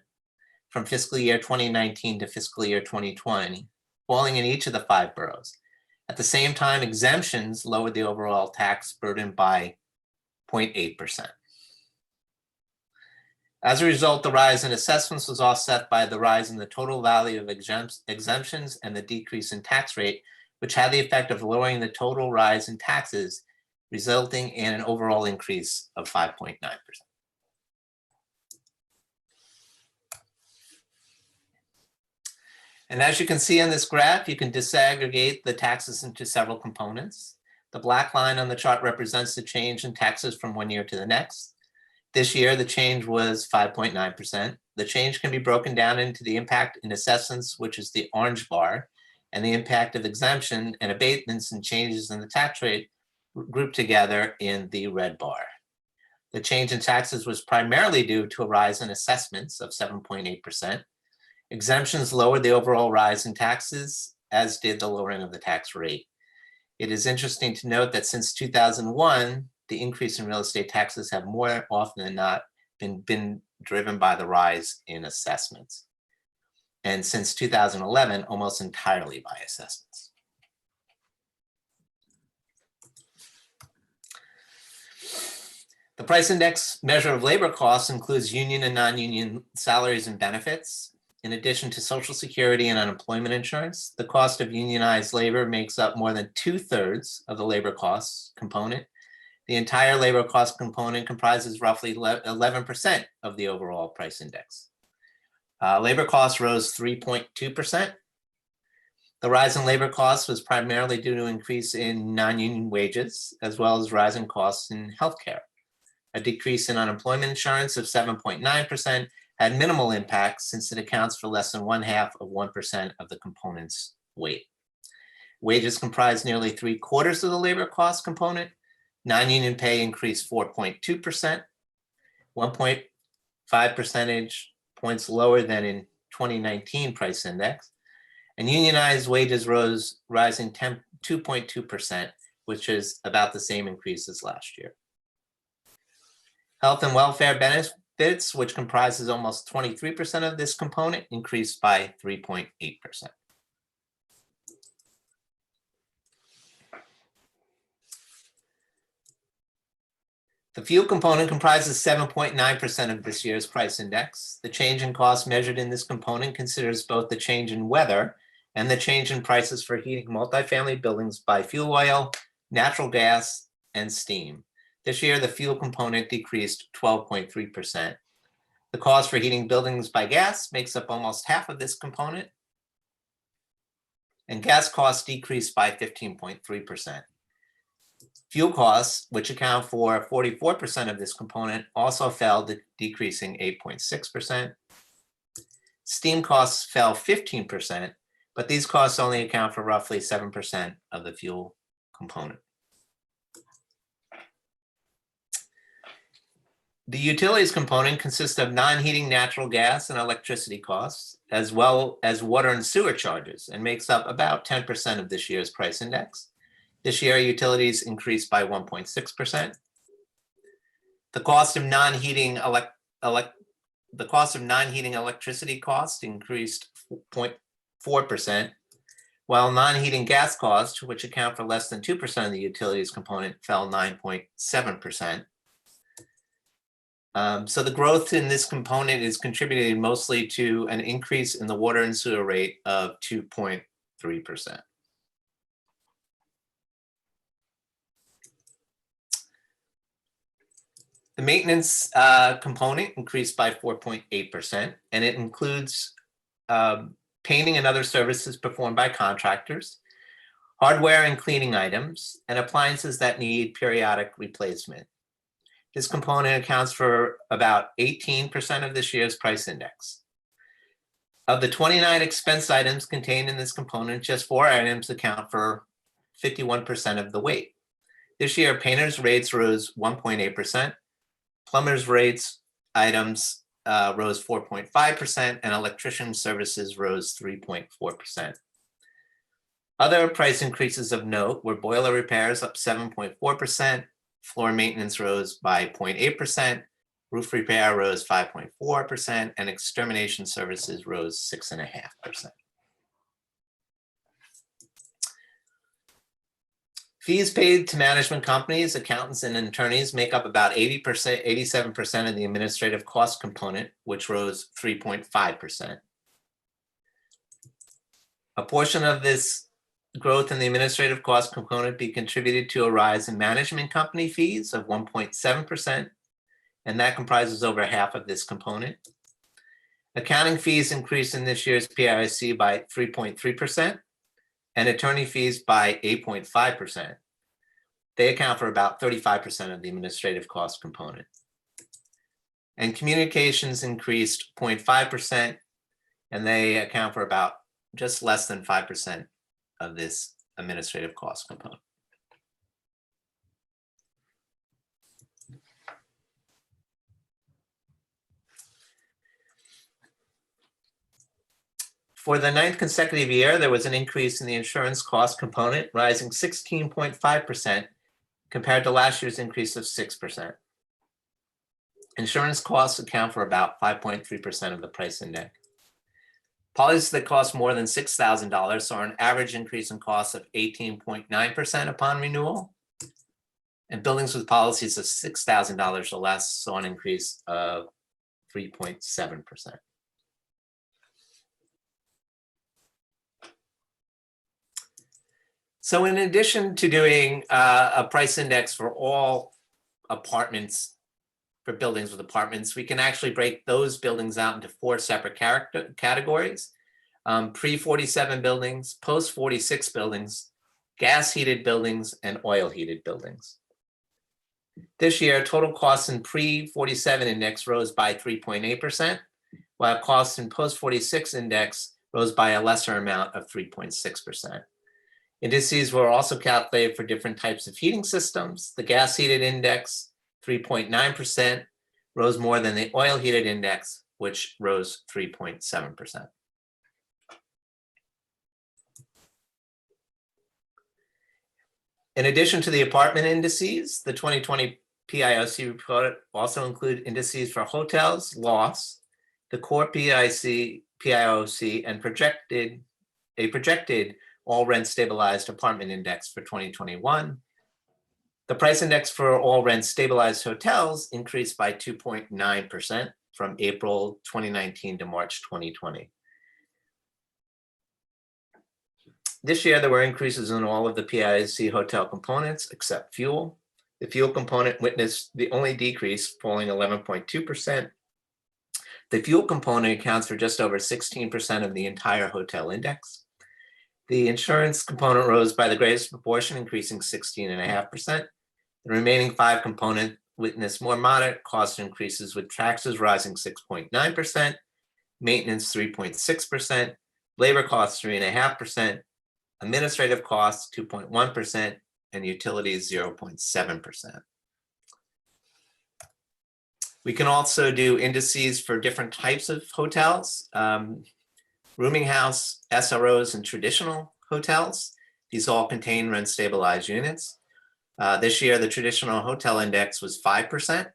from fiscal year 2019 to fiscal year 2020, falling in each of the 5 boroughs. At the same time, exemptions lowered the overall tax burden by 0.8%. As a result, the rise in assessments was offset by the rise in the total value of exemptions and the decrease in tax rate, which had the effect of lowering the total rise in taxes, resulting in an overall increase of 5.9%. And as you can see on this graph, you can disaggregate the taxes into several components. The black line on the chart represents the change in taxes from one year to the next. This year, the change was 5.9%. The change can be broken down into the impact in assessments, which is the orange bar, and the impact of exemption and abatements and changes in the tax rate grouped together in the red bar. The change in taxes was primarily due to a rise in assessments of 7.8%. Exemptions lowered the overall rise in taxes, as did the lowering of the tax rate. It is interesting to note that since 2001, the increase in real estate taxes have more often than not been driven by the rise in assessments. And since 2011, almost entirely by assessments. The price index measure of labor costs includes union and non-union salaries and benefits. In addition to Social Security and unemployment insurance, the cost of unionized labor makes up more than 2/3 of the labor costs component. The entire labor cost component comprises roughly 11% of the overall price index. Labor costs rose 3.2%. The rise in labor costs was primarily due to an increase in non-union wages, as well as rising costs in healthcare. A decrease in unemployment insurance of 7.9% had minimal impact since it accounts for less than 0.5% of the component's weight. Wages comprise nearly 3/4 of the labor cost component. Non-union pay increased 4.2%, 1.5 percentage points lower than in 2019 price index. And unionized wages rising 2.2%, which is about the same increase as last year. Health and welfare benefits, which comprises almost 23% of this component, increased by 3.8%. The fuel component comprises 7.9% of this year's price index. The change in cost measured in this component considers both the change in weather and the change in prices for heating multifamily buildings by fuel oil, natural gas, and steam. This year, the fuel component decreased 12.3%. The cost for heating buildings by gas makes up almost half of this component. And gas costs decreased by 15.3%. Fuel costs, which account for 44% of this component, also fell, decreasing 8.6%. Steam costs fell 15%, but these costs only account for roughly 7% of the fuel component. The utilities component consists of non-heating natural gas and electricity costs, as well as water and sewer charges, and makes up about 10% of this year's price index. This year, utilities increased by 1.6%. The cost of non-heating electricity cost increased 0.4%, while non-heating gas costs, which account for less than 2% of the utilities component, fell 9.7%. So the growth in this component is contributed mostly to an increase in the water and sewer rate of 2.3%. The maintenance component increased by 4.8%, and it includes painting and other services performed by contractors, hardware and cleaning items, and appliances that need periodic replacement. This component accounts for about 18% of this year's price index. Of the 29 expense items contained in this component, just 4 items account for 51% of the weight. This year, painters' rates rose 1.8%, plumbers' rates items rose 4.5%, and electrician services rose 3.4%. Other price increases of note were boiler repairs up 7.4%, floor maintenance rose by 0.8%, roof repair rose 5.4%, and extermination services rose 6.5%. Fees paid to management companies, accountants, and attorneys make up about 87% of the administrative cost component, which rose 3.5%. A portion of this growth in the administrative cost component be contributed to a rise in management company fees of 1.7%, and that comprises over half of this component. Accounting fees increased in this year's PIC by 3.3%, and attorney fees by 8.5%. They account for about 35% of the administrative cost component. And communications increased 0.5%, and they account for about just less than 5% of this administrative cost component. For the 9th consecutive year, there was an increase in the insurance cost component, rising 16.5% compared to last year's increase of 6%. Insurance costs account for about 5.3% of the price index. Policies that cost more than $6,000 saw an average increase in costs of 18.9% upon renewal. And buildings with policies of $6,000 or less saw an increase of 3.7%. So in addition to doing a price index for all apartments, for buildings with apartments, we can actually break those buildings out into 4 separate categories. Pre-47 buildings, post-46 buildings, gas-heated buildings, and oil-heated buildings. This year, total costs in pre-47 index rose by 3.8%, while costs in post-46 index rose by a lesser amount of 3.6%. Indices were also calculated for different types of heating systems. The gas-heated index, 3.9%, rose more than the oil-heated index, which rose 3.7%. In addition to the apartment indices, the 2020 PIOC report also included indices for hotels, lofts, the core PIOC, and a projected all rent stabilized apartment index for 2021. The price index for all rent stabilized hotels increased by 2.9% from April 2019 to March 2020. This year, there were increases in all of the PIC hotel components except fuel. The fuel component witnessed the only decrease, falling 11.2%. The fuel component accounts for just over 16% of the entire hotel index. The insurance component rose by the greatest proportion, increasing 16.5%. The remaining 5 components witnessed more moderate cost increases, with taxes rising 6.9%, maintenance 3.6%, labor costs 3.5%, administrative costs 2.1%, and utilities 0.7%. We can also do indices for different types of hotels. Rooming house, SROs, and traditional hotels. These all contain rent stabilized units. This year, the traditional hotel index was 5%.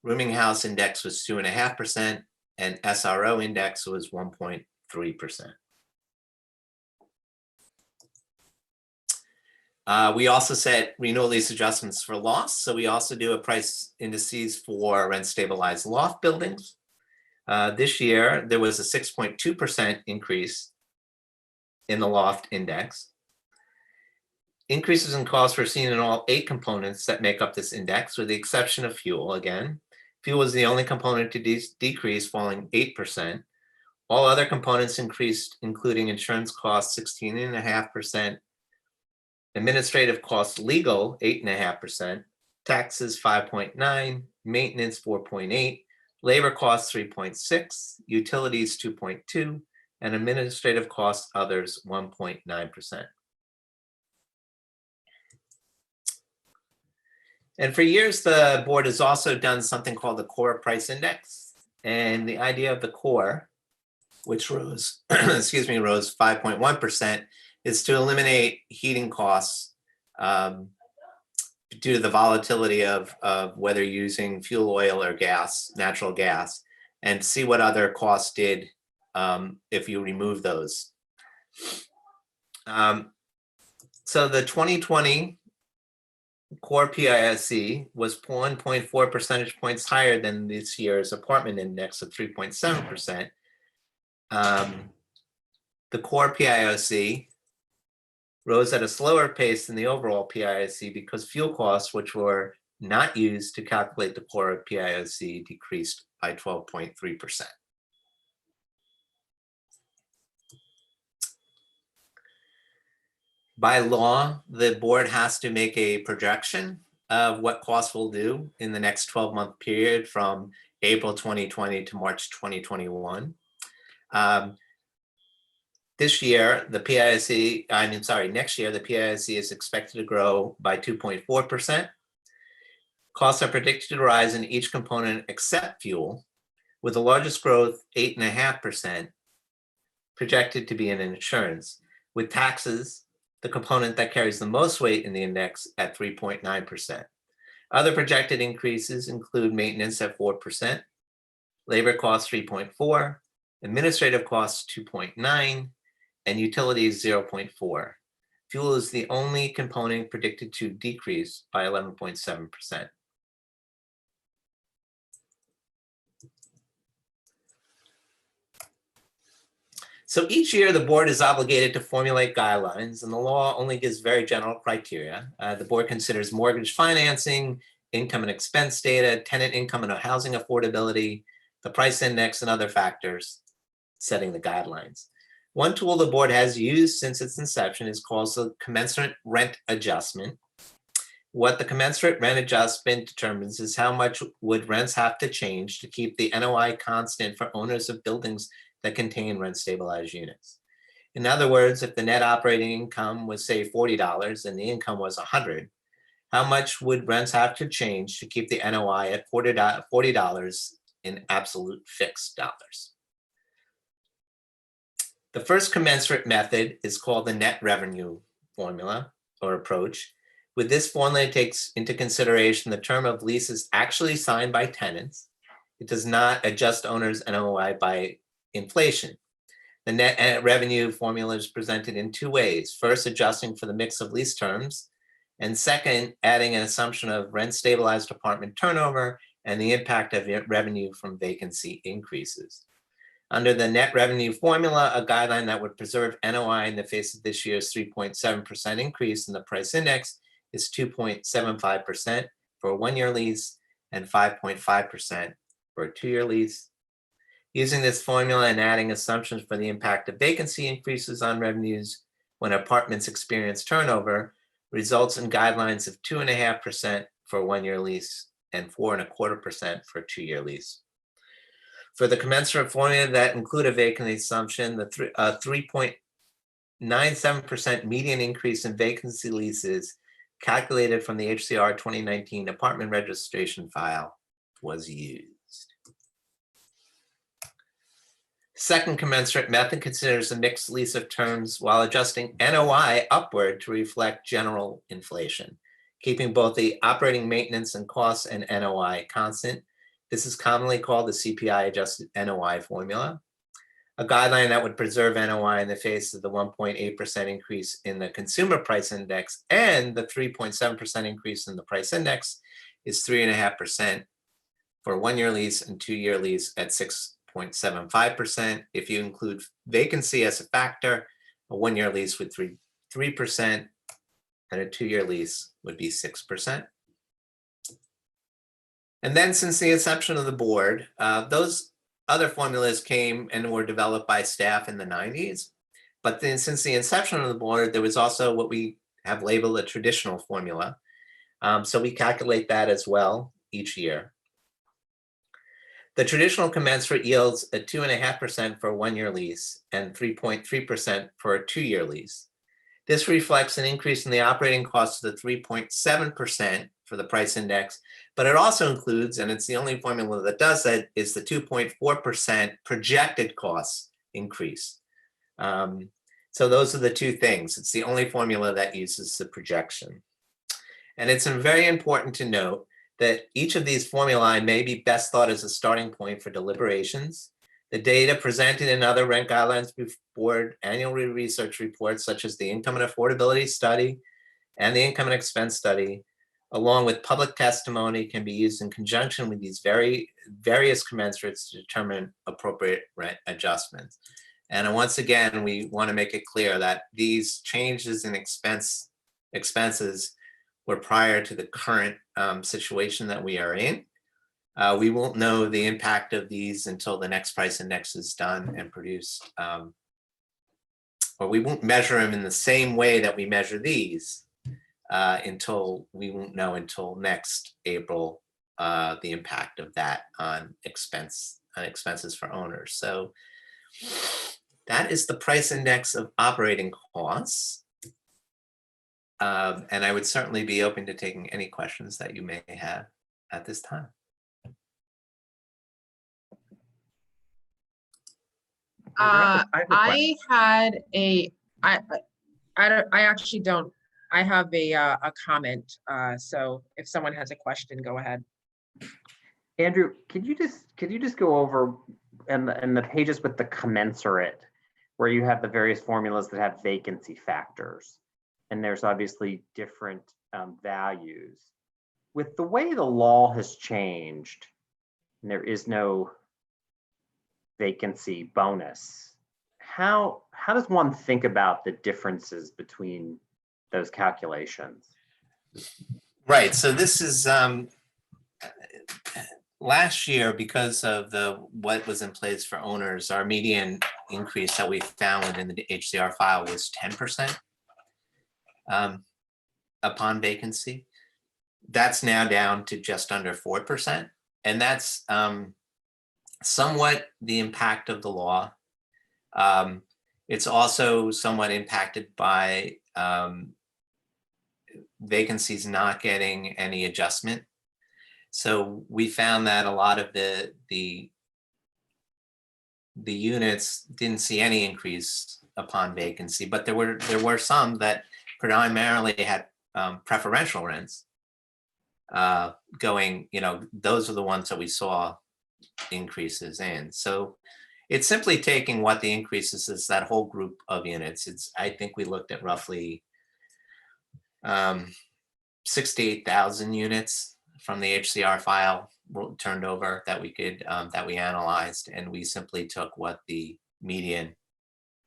Rooming house index was 2.5%, and SRO index was 1.3%. We also set renewal lease adjustments for lofts. So we also do a price indices for rent stabilized loft buildings. This year, there was a 6.2% increase in the loft index. Increases in costs were seen in all 8 components that make up this index, with the exception of fuel again. Fuel was the only component to decrease, falling 8%. All other components increased, including insurance costs 16.5%, administrative costs legal 8.5%, taxes 5.9%, maintenance 4.8%, Labor costs 3.6, utilities 2.2, and administrative costs others 1.9%. And for years, the board has also done something called the core price index. And the idea of the core, which rose, excuse me, rose 5.1%, is to eliminate heating costs due to the volatility of whether using fuel oil or gas, natural gas, and see what other costs did if you remove those. So the 2020 core PISC was 1.4 percentage points higher than this year's apartment index of 3.7%. The core PIOC rose at a slower pace than the overall PIOC because fuel costs, which were not used to calculate the core PIOC, decreased by 12.3%. By law, the board has to make a projection of what costs will do in the next 12-month period from April 2020 to March 2021. This year, the PISC, next year, the PISC is expected to grow by 2.4%. Costs are predicted to rise in each component except fuel, with the largest growth, 8.5%, projected to be in insurance, with taxes, the component that carries the most weight in the index, at 3.9%. Other projected increases include maintenance at 4%, labor costs 3.4%, administrative costs 2.9%, and utilities 0.4%. Fuel is the only component predicted to decrease by 11.7%. So each year, the board is obligated to formulate guidelines, and the law only gives very general criteria. The board considers mortgage financing, income and expense data, tenant income and housing affordability, the price index, and other factors, setting the guidelines. One tool the board has used since its inception is called the commensurate rent adjustment. What the commensurate rent adjustment determines is how much would rents have to change to keep the NOI constant for owners of buildings that contain rent stabilized units. In other words, if the net operating income was, say, $40 and the income was $100, how much would rents have to change to keep the NOI at $40 in absolute fixed dollars? The first commensurate method is called the net revenue formula or approach. With this formula, it takes into consideration the term of leases actually signed by tenants. It does not adjust owners' NOI by inflation. The net revenue formula is presented in two ways. First, adjusting for the mix of lease terms, and second, adding an assumption of rent stabilized apartment turnover and the impact of revenue from vacancy increases. Under the net revenue formula, a guideline that would preserve NOI in the face of this year's 3.7% increase in the price index is 2.75% for a one-year lease and 5.5% for a two-year lease. Using this formula and adding assumptions for the impact of vacancy increases on revenues when apartments experience turnover results in guidelines of 2.5% for a one-year lease and 4.25% for a two-year lease. For the commensurate formula that include a vacancy assumption, the 3.97% median increase in vacancy leases calculated from the HCR 2019 apartment registration file was used. Second commensurate method considers a mixed lease of terms while adjusting NOI upward to reflect general inflation, keeping both the operating maintenance and costs and NOI constant. This is commonly called the CPI adjusted NOI formula. A guideline that would preserve NOI in the face of the 1.8% increase in the consumer price index and the 3.7% increase in the price index is 3.5% for a one-year lease and two-year lease at 6.75%. If you include vacancy as a factor, a one-year lease would 3% and a two-year lease would be 6%. And then since the inception of the board, those other formulas came and were developed by staff in the 90s. But then since the inception of the board, there was also what we have labeled a traditional formula. So we calculate that as well each year. The traditional commensurate yields a 2.5% for a 1-year lease and 3.3% for a 2-year lease. This reflects an increase in the operating cost of the 3.7% for the price index, but it also includes, and it's the only formula that does that, is the 2.4% projected cost increase. So those are the two things. It's the only formula that uses the projection. And it's very important to note that each of these formulae may be best thought as a starting point for deliberations. The data presented in other rent guidelines board annual research reports, such as the income and affordability study and the income and expense study, along with public testimony, can be used in conjunction with these various commensurates to determine appropriate rent adjustments. And once again, we want to make it clear that these changes in expenses were prior to the current situation that we are in. We won't know the impact of these until the next price index is done and produced. Or we won't measure them in the same way that we measure these until we won't know until next April the impact of that on expenses for owners. So that is the price index of operating costs. And I would certainly be open to taking any questions that you may have at this time. I have a comment. So if someone has a question, go ahead. Andrew, could you just go over and the pages with the commensurate, where you have the various formulas that have vacancy factors, and there's obviously different values. With the way the law has changed, and there is no vacancy bonus, how does one think about the differences between those calculations? Right. So this is last year, because of what was in place for owners, our median increase that we found within the HCR file was 10% upon vacancy. That's now down to just under 4%. And that's somewhat the impact of the law. It's also somewhat impacted by vacancies not getting any adjustment. So we found that a lot of the units didn't see any increase upon vacancy, but there were some that primarily had preferential rents going, those are the ones that we saw increases in. So it's simply taking what the increases is, that whole group of units. I think we looked at roughly 68,000 units from the HCR file turned over that we analyzed, and we simply took what the median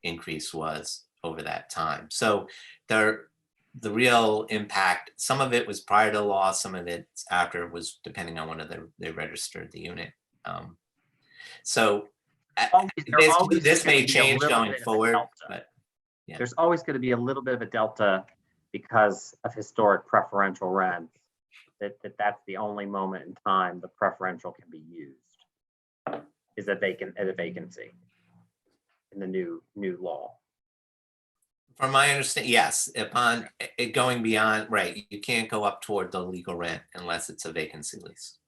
increase was over that time. So the real impact, some of it was prior to the law, some of it after, was depending on when they registered the unit. So this may change going forward, but yeah. There's always going to be a little bit of a delta because of historic preferential rents. That's the only moment in time the preferential can be used, is a vacancy in the new law. From my understanding, yes, upon it going beyond, right, you can't go up toward the legal rent unless it's a vacancy lease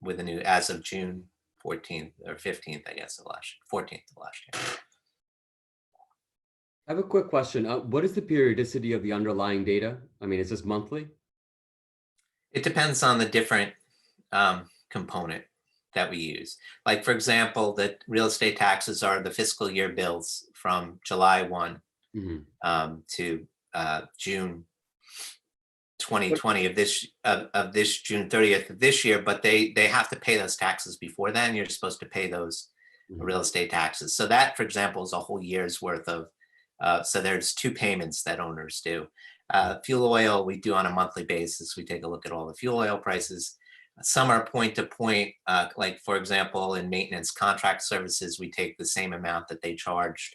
with a new, as of June 14th or 15th, I guess, 14th of last year. I have a quick question. What is the periodicity of the underlying data? I mean, is this monthly? It depends on the different component that we use. Like, for example, the real estate taxes are the fiscal year bills from July 1 to June 2020 of this June 30th of this year, but they have to pay those taxes before then. You're supposed to pay those real estate taxes. So that, for example, is a whole year's worth of, so there's 2 payments that owners do. Fuel oil, we do on a monthly basis. We take a look at all the fuel oil prices. Some are point to point, like, for example, in maintenance contract services, we take the same amount that they charged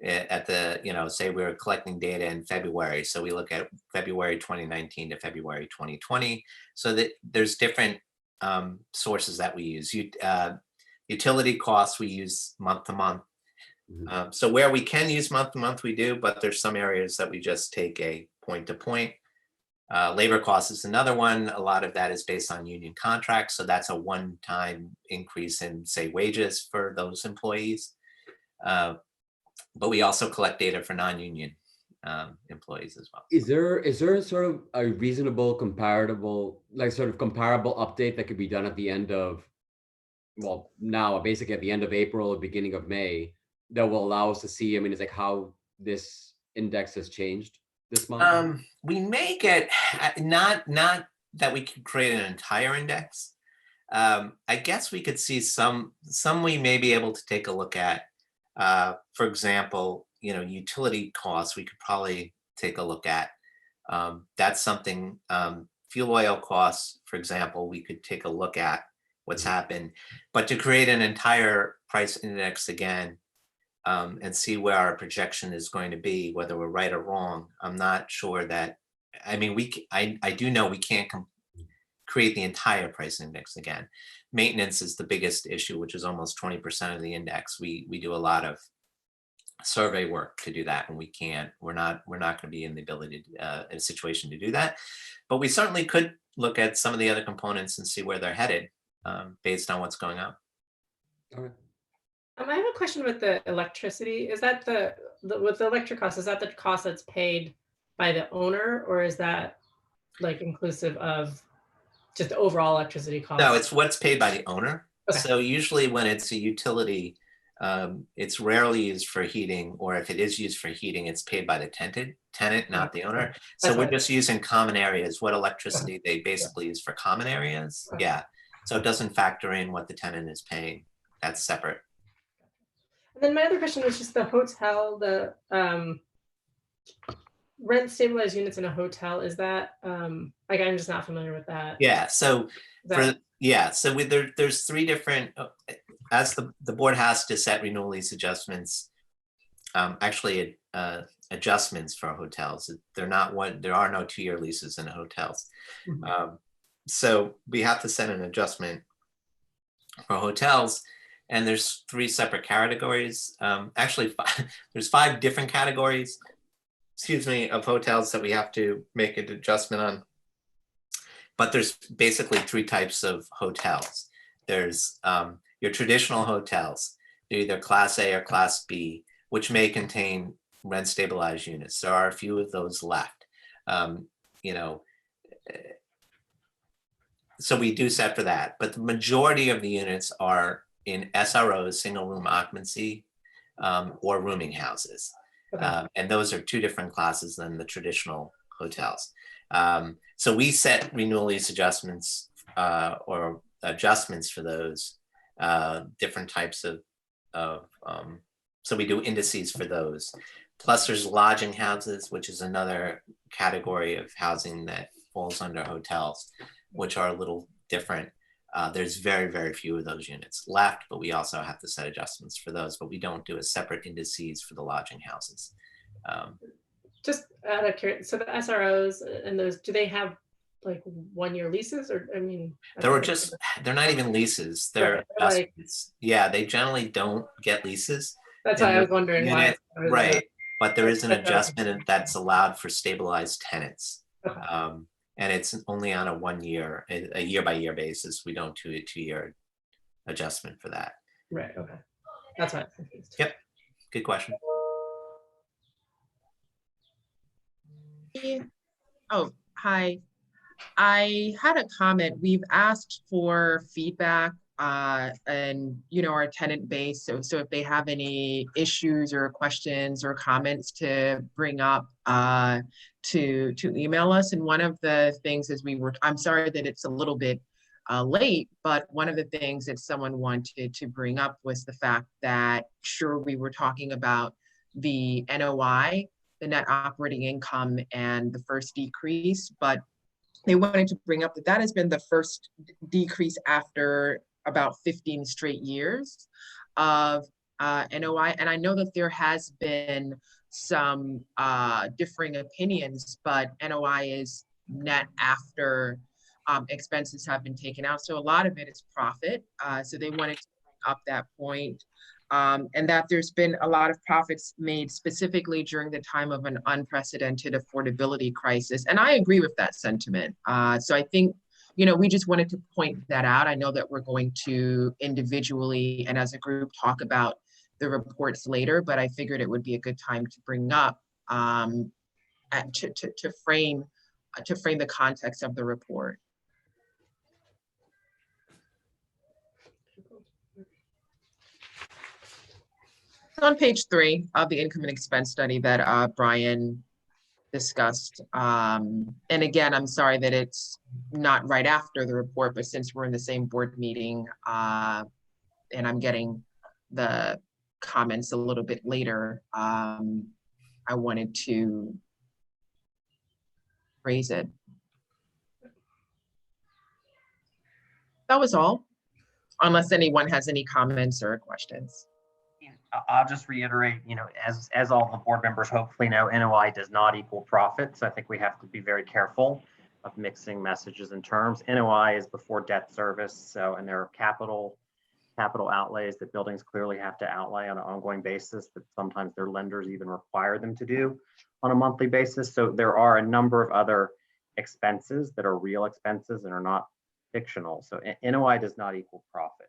at the, say we were collecting data in February. So we look at February 2019 to February 2020. So that there's different sources that we use. Utility costs we use month to month. So where we can use month to month, we do, but there's some areas that we just take a point to point. Labor costs is another one. A lot of that is based on union contracts. So that's a one-time increase in, say, wages for those employees. But we also collect data for non-union employees as well. Is there sort of a reasonable comparable update that could be done at the end of, well, now basically at the end of April or beginning of May, that will allow us to see, I mean, it's like how this index has changed this month? We may get, not that we could create an entire index. I guess we could see some we may be able to take a look at. For example, utility costs, we could probably take a look at. That's something, fuel oil costs, for example, we could take a look at what's happened. But to create an entire price index again, and see where our projection is going to be, whether we're right or wrong, I'm not sure that, I mean, I do know we can't create the entire price index again. Maintenance is the biggest issue, which is almost 20% of the index. We do a lot of survey work to do that, and we can't. We're not going to be in the ability in a situation to do that. But we certainly could look at some of the other components and see where they're headed based on what's going on. All right. I have a question with the electricity. Is that with the electric cost, is that the cost that's paid by the owner, or is that like inclusive of just the overall electricity cost? No, it's what's paid by the owner. Okay. So usually when it's a utility, it's rarely used for heating, or if it is used for heating, it's paid by the tenant, not the owner. So we're just using common areas, what electricity they basically use for common areas. Yeah. So it doesn't factor in what the tenant is paying. That's separate. And then my other question was just the hotel, the rent stabilized units in a hotel. Is that like, I'm just not familiar with that. Yeah. So there's three different, as the board has to set renewal lease adjustments, actually adjustments for hotels. There are no 2-year leases in hotels. Mm-hmm. So we have to set an adjustment for hotels. And there's 3 separate categories. Actually, there's 5 different categories, of hotels that we have to make an adjustment on. But there's basically 3 types of hotels. There's your traditional hotels. They're either Class A or Class B, which may contain rent stabilized units. There are a few of those left. So we do set for that. But the majority of the units are in SROs, single room occupancy, or rooming houses. Okay. And those are 2 different classes than the traditional hotels. So we set renewal lease adjustments or adjustments for those different types of so we do indices for those. Plus there's lodging houses, which is another category of housing that falls under hotels, which are a little different. There's very, very few of those units left, but we also have to set adjustments for those, but we don't do a separate indices for the lodging houses. Just out of curiosity, so the SROs and those, do they have like 1-year leases, or I mean? They're not even leases. They're adjustments. Yeah, they generally don't get leases. That's why I was wondering why. Right, but there is an adjustment that's allowed for stabilized tenants. Okay. And it's only on a year-by-year basis. We don't do a 2-year adjustment for that. Right, okay. That's why I'm confused. Yep, good question. Oh, hi. I had a comment. We've asked for feedback and our tenant base. So if they have any issues or questions or comments to bring up, to email us. And one of the things is I'm sorry that it's a little bit late, but one of the things that someone wanted to bring up was the fact that, sure, we were talking about the NOI, the net operating income, and the first decrease, but they wanted to bring up that has been the first decrease after about 15 straight years of NOI. And I know that there has been some differing opinions, but NOI is net after expenses have been taken out. So a lot of it is profit. So they wanted to bring up that point. And that there's been a lot of profits made specifically during the time of an unprecedented affordability crisis. And I agree with that sentiment. So I think, we just wanted to point that out. I know that we're going to individually and as a group talk about the reports later, but I figured it would be a good time to bring up to frame the context of the report. On page 3 of the income and expense study that Brian discussed. And again, I'm sorry that it's not right after the report, but since we're in the same board meeting and I'm getting the comments a little bit later, I wanted to raise it. That was all, unless anyone has any comments or questions. I'll just reiterate, as all the board members hopefully know, NOI does not equal profit. So I think we have to be very careful of mixing messages and terms. NOI is before debt service. So, and there are capital outlays that buildings clearly have to outlay on an ongoing basis that sometimes their lenders even require them to do on a monthly basis. So there are a number of other expenses that are real expenses and are not fictional. So NOI does not equal profit.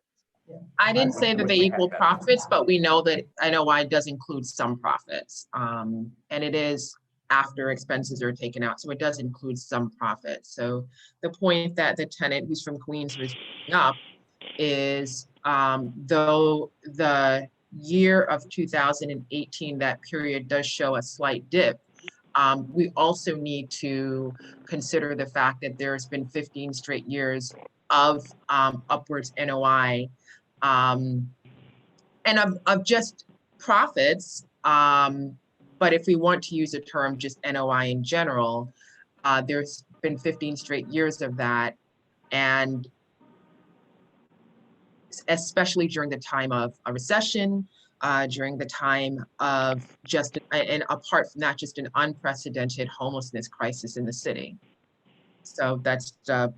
I didn't say that they equal profits, but we know that NOI does include some profits. And it is after expenses are taken out. So it does include some profits. So the point that the tenant who's from Queens was bringing up is though the year of 2018, that period does show a slight dip, we also need to consider the fact that there's been 15 straight years of upwards NOI and of just profits. But if we want to use a term, just NOI in general, there's been 15 straight years of that. And especially during the time of a recession, during the time of just, and apart from that, just an unprecedented homelessness crisis in the city. So that's the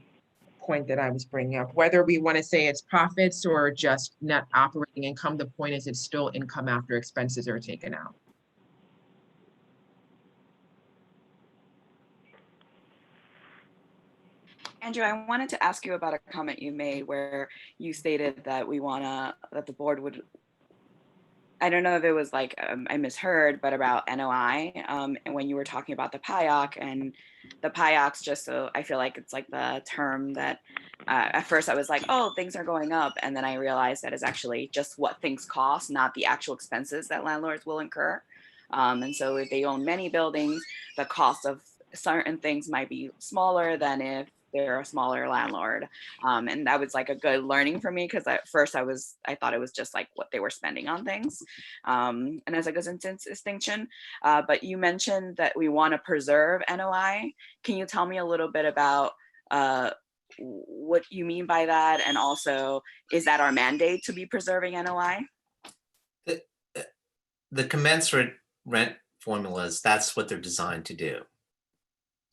point that I was bringing up. Whether we want to say it's profits or just net operating income, the point is it's still income after expenses are taken out. Andrew, I wanted to ask you about a comment you made where you stated that that the board would, I don't know if it was like I misheard, but about NOI, and when you were talking about the PIOC and the PIOCs, just so I feel like it's like the term that at first I was like, oh, things are going up. And then I realized that it's actually just what things cost, not the actual expenses that landlords will incur. And so if they own many buildings, the cost of certain things might be smaller than if they're a smaller landlord. And that was like a good learning for me, because at first I thought it was just like what they were spending on things. And as like a distinction, but you mentioned that we want to preserve NOI. Can you tell me a little bit about what you mean by that? And also, is that our mandate to be preserving NOI? The commensurate rent formulas, that's what they're designed to do.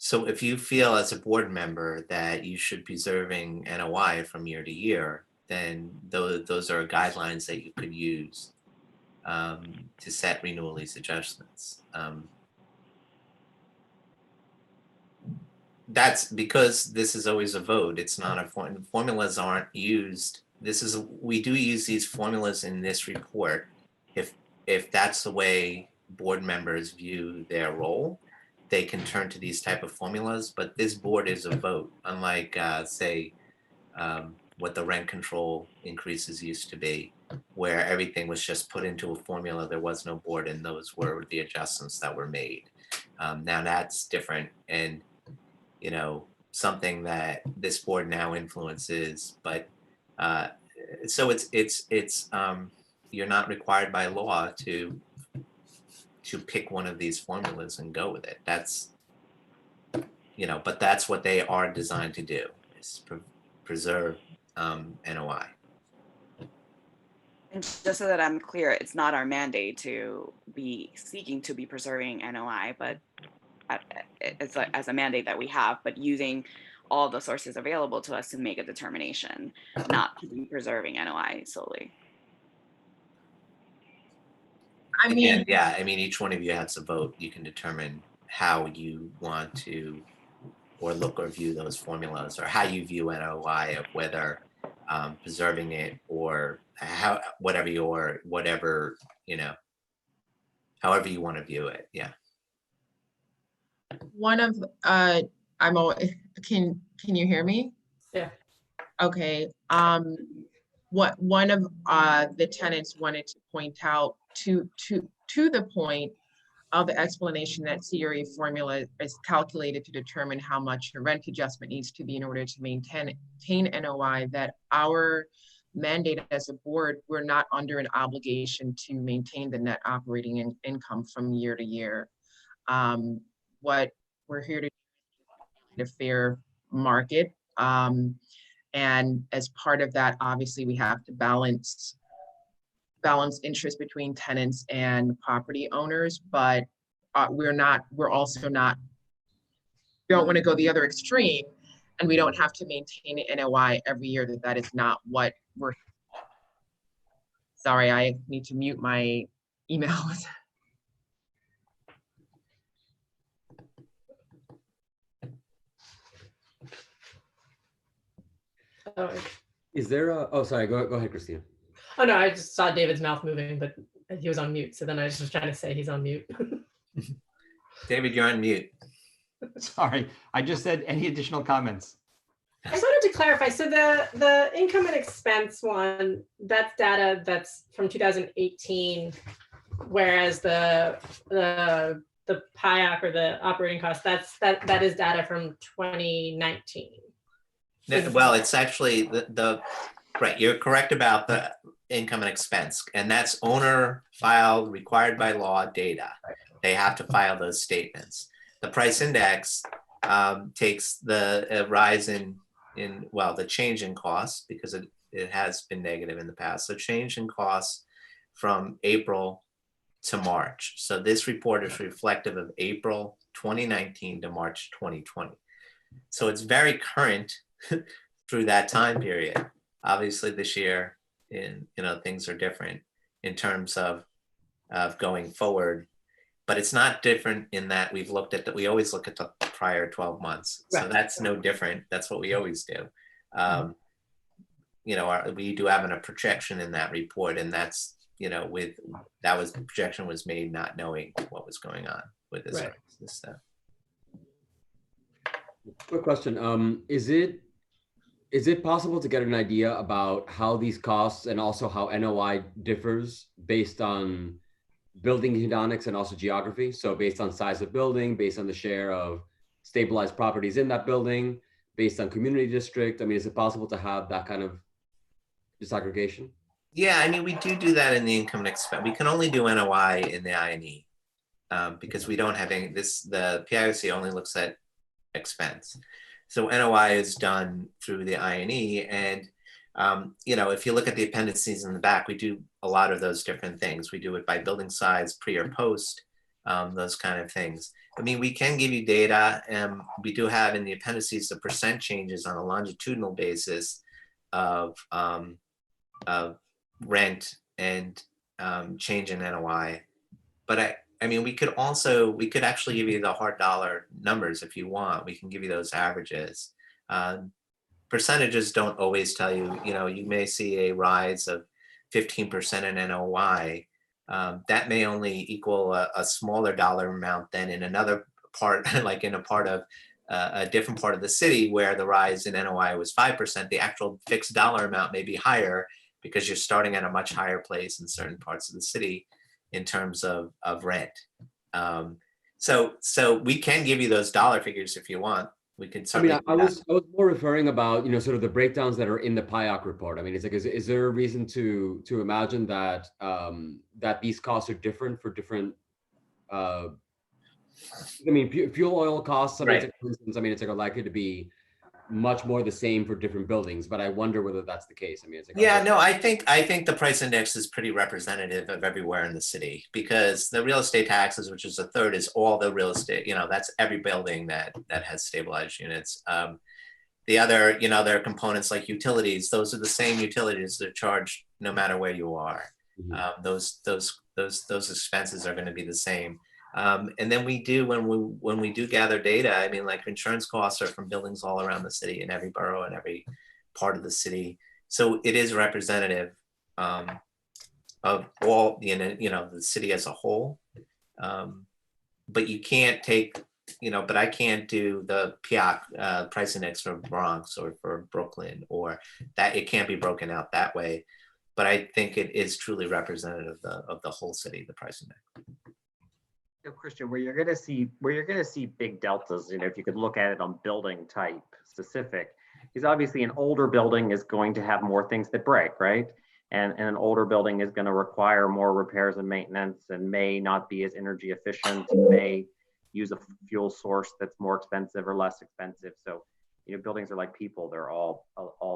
So if you feel as a board member that you should be preserving NOI from year to year, then those are guidelines that you could use to set renewal lease adjustments. That's because this is always a vote. It's not a formulas aren't used. We do use these formulas in this report if that's the way board members view their role. They can turn to these type of formulas, but this board is a vote, unlike say what the rent control increases used to be, where everything was just put into a formula. There was no board, and those were the adjustments that were made. Now that's different, and something that this board now influences. But so it's you're not required by law to pick one of these formulas and go with it. That's, but that's what they are designed to do, is preserve NOI. And just so that I'm clear, it's not our mandate to be seeking to be preserving NOI, but it's as a mandate that we have, but using all the sources available to us to make a determination, not to be preserving NOI solely. I mean, Again, yeah, I mean, each one of you has a vote. You can determine how you want to, or look or view those formulas, or how you view NOI, of whether preserving it or how, whatever, you know, however you want to view it. Yeah. one of, I'm always, can you hear me? Yeah. Okay, one of the tenants wanted to point out to the point of the explanation that CRE formula is calculated to determine how much a rent adjustment needs to be in order to maintain NOI, that our mandate as a board, we're not under an obligation to maintain the net operating income from year to year. What we're here to do is a fair market. And as part of that, obviously we have to balance interest between tenants and property owners, but we're also not, don't want to go the other extreme, and we don't have to maintain an NOI every year. That is not what we're, sorry, I need to mute my emails. Oh, Is there a, oh, sorry, go ahead, Christina. oh no, I just saw David's mouth moving, but he was on mute. So then I just was trying to say he's on mute. David, you're on mute. Sorry, I just said any additional comments. I just wanted to clarify. So the income and expense one, that's data that's from 2018, whereas the PIAC or the operating cost, that is data from 2019. Well, it's actually right, you're correct about the income and expense, and that's owner filed, required by law data. They have to file those statements. The price index takes the rise in well, the change in costs, because it has been negative in the past. So change in costs from April to March. So this report is reflective of April 2019 to March 2020. So it's very current through that time period. Obviously this year, things are different in terms of going forward, but it's not different in that we always look at the prior 12 months. So that's no different. That's what we always do. We do have a projection in that report, and that's, projection was made not knowing what was going on with this stuff. Quick question. Is it possible to get an idea about how these costs and also how NOI differs based on building hedonics and also geography? So based on size of building, based on the share of stabilized properties in that building, based on community district? I mean, is it possible to have that kind of disaggregation? Yeah, I mean, we do that in the income and expense. We can only do NOI in the I&E because we don't have any, the PIOC only looks at expense. So NOI is done through the I&E, and if you look at the appendices in the back, we do a lot of those different things. We do it by building size, pre or post, those kind of things. I mean, we can give you data, and we do have in the appendices the percent changes on a longitudinal basis of rent and change in NOI. But I mean, we could actually give you the hard dollar numbers if you want. We can give you those averages. Percentages don't always tell you, you may see a rise of 15% in NOI. That may only equal a smaller dollar amount than in another part, like in a part of a different part of the city where the rise in NOI was 5%. The actual fixed dollar amount may be higher because you're starting at a much higher place in certain parts of the city in terms of rent. So we can give you those dollar figures if you want. We can certainly. I was more referring about, sort of the breakdowns that are in the PIAC report. I mean, it's like, is there a reason to imagine that that these costs are different for different, fuel oil costs, for instance, it's like are likely to be much more the same for different buildings, but I wonder whether that's the case. I mean, it's like, I think the price index is pretty representative of everywhere in the city, because the real estate taxes, which is a third, is all the real estate. That's every building that has stabilized units. the other, there are components like utilities. Those are the same utilities that are charged no matter where you are. Those expenses are going to be the same. And then we do, when we do gather data, I mean, like insurance costs are from buildings all around the city, in every borough and every part of the city. So it is representative of all, the city as a whole. But you can't take, but I can't do the PIAC price index for Bronx or for Brooklyn, or that it can't be broken out that way. But I think it is truly representative of the whole city, the price index. So Christian, where you're going to see big deltas, if you could look at it on building type specific, is obviously an older building is going to have more things that break, right? And an older building is going to require more repairs and maintenance, and may not be as energy efficient, may use a fuel source that's more expensive or less expensive. So, buildings are like people; they're all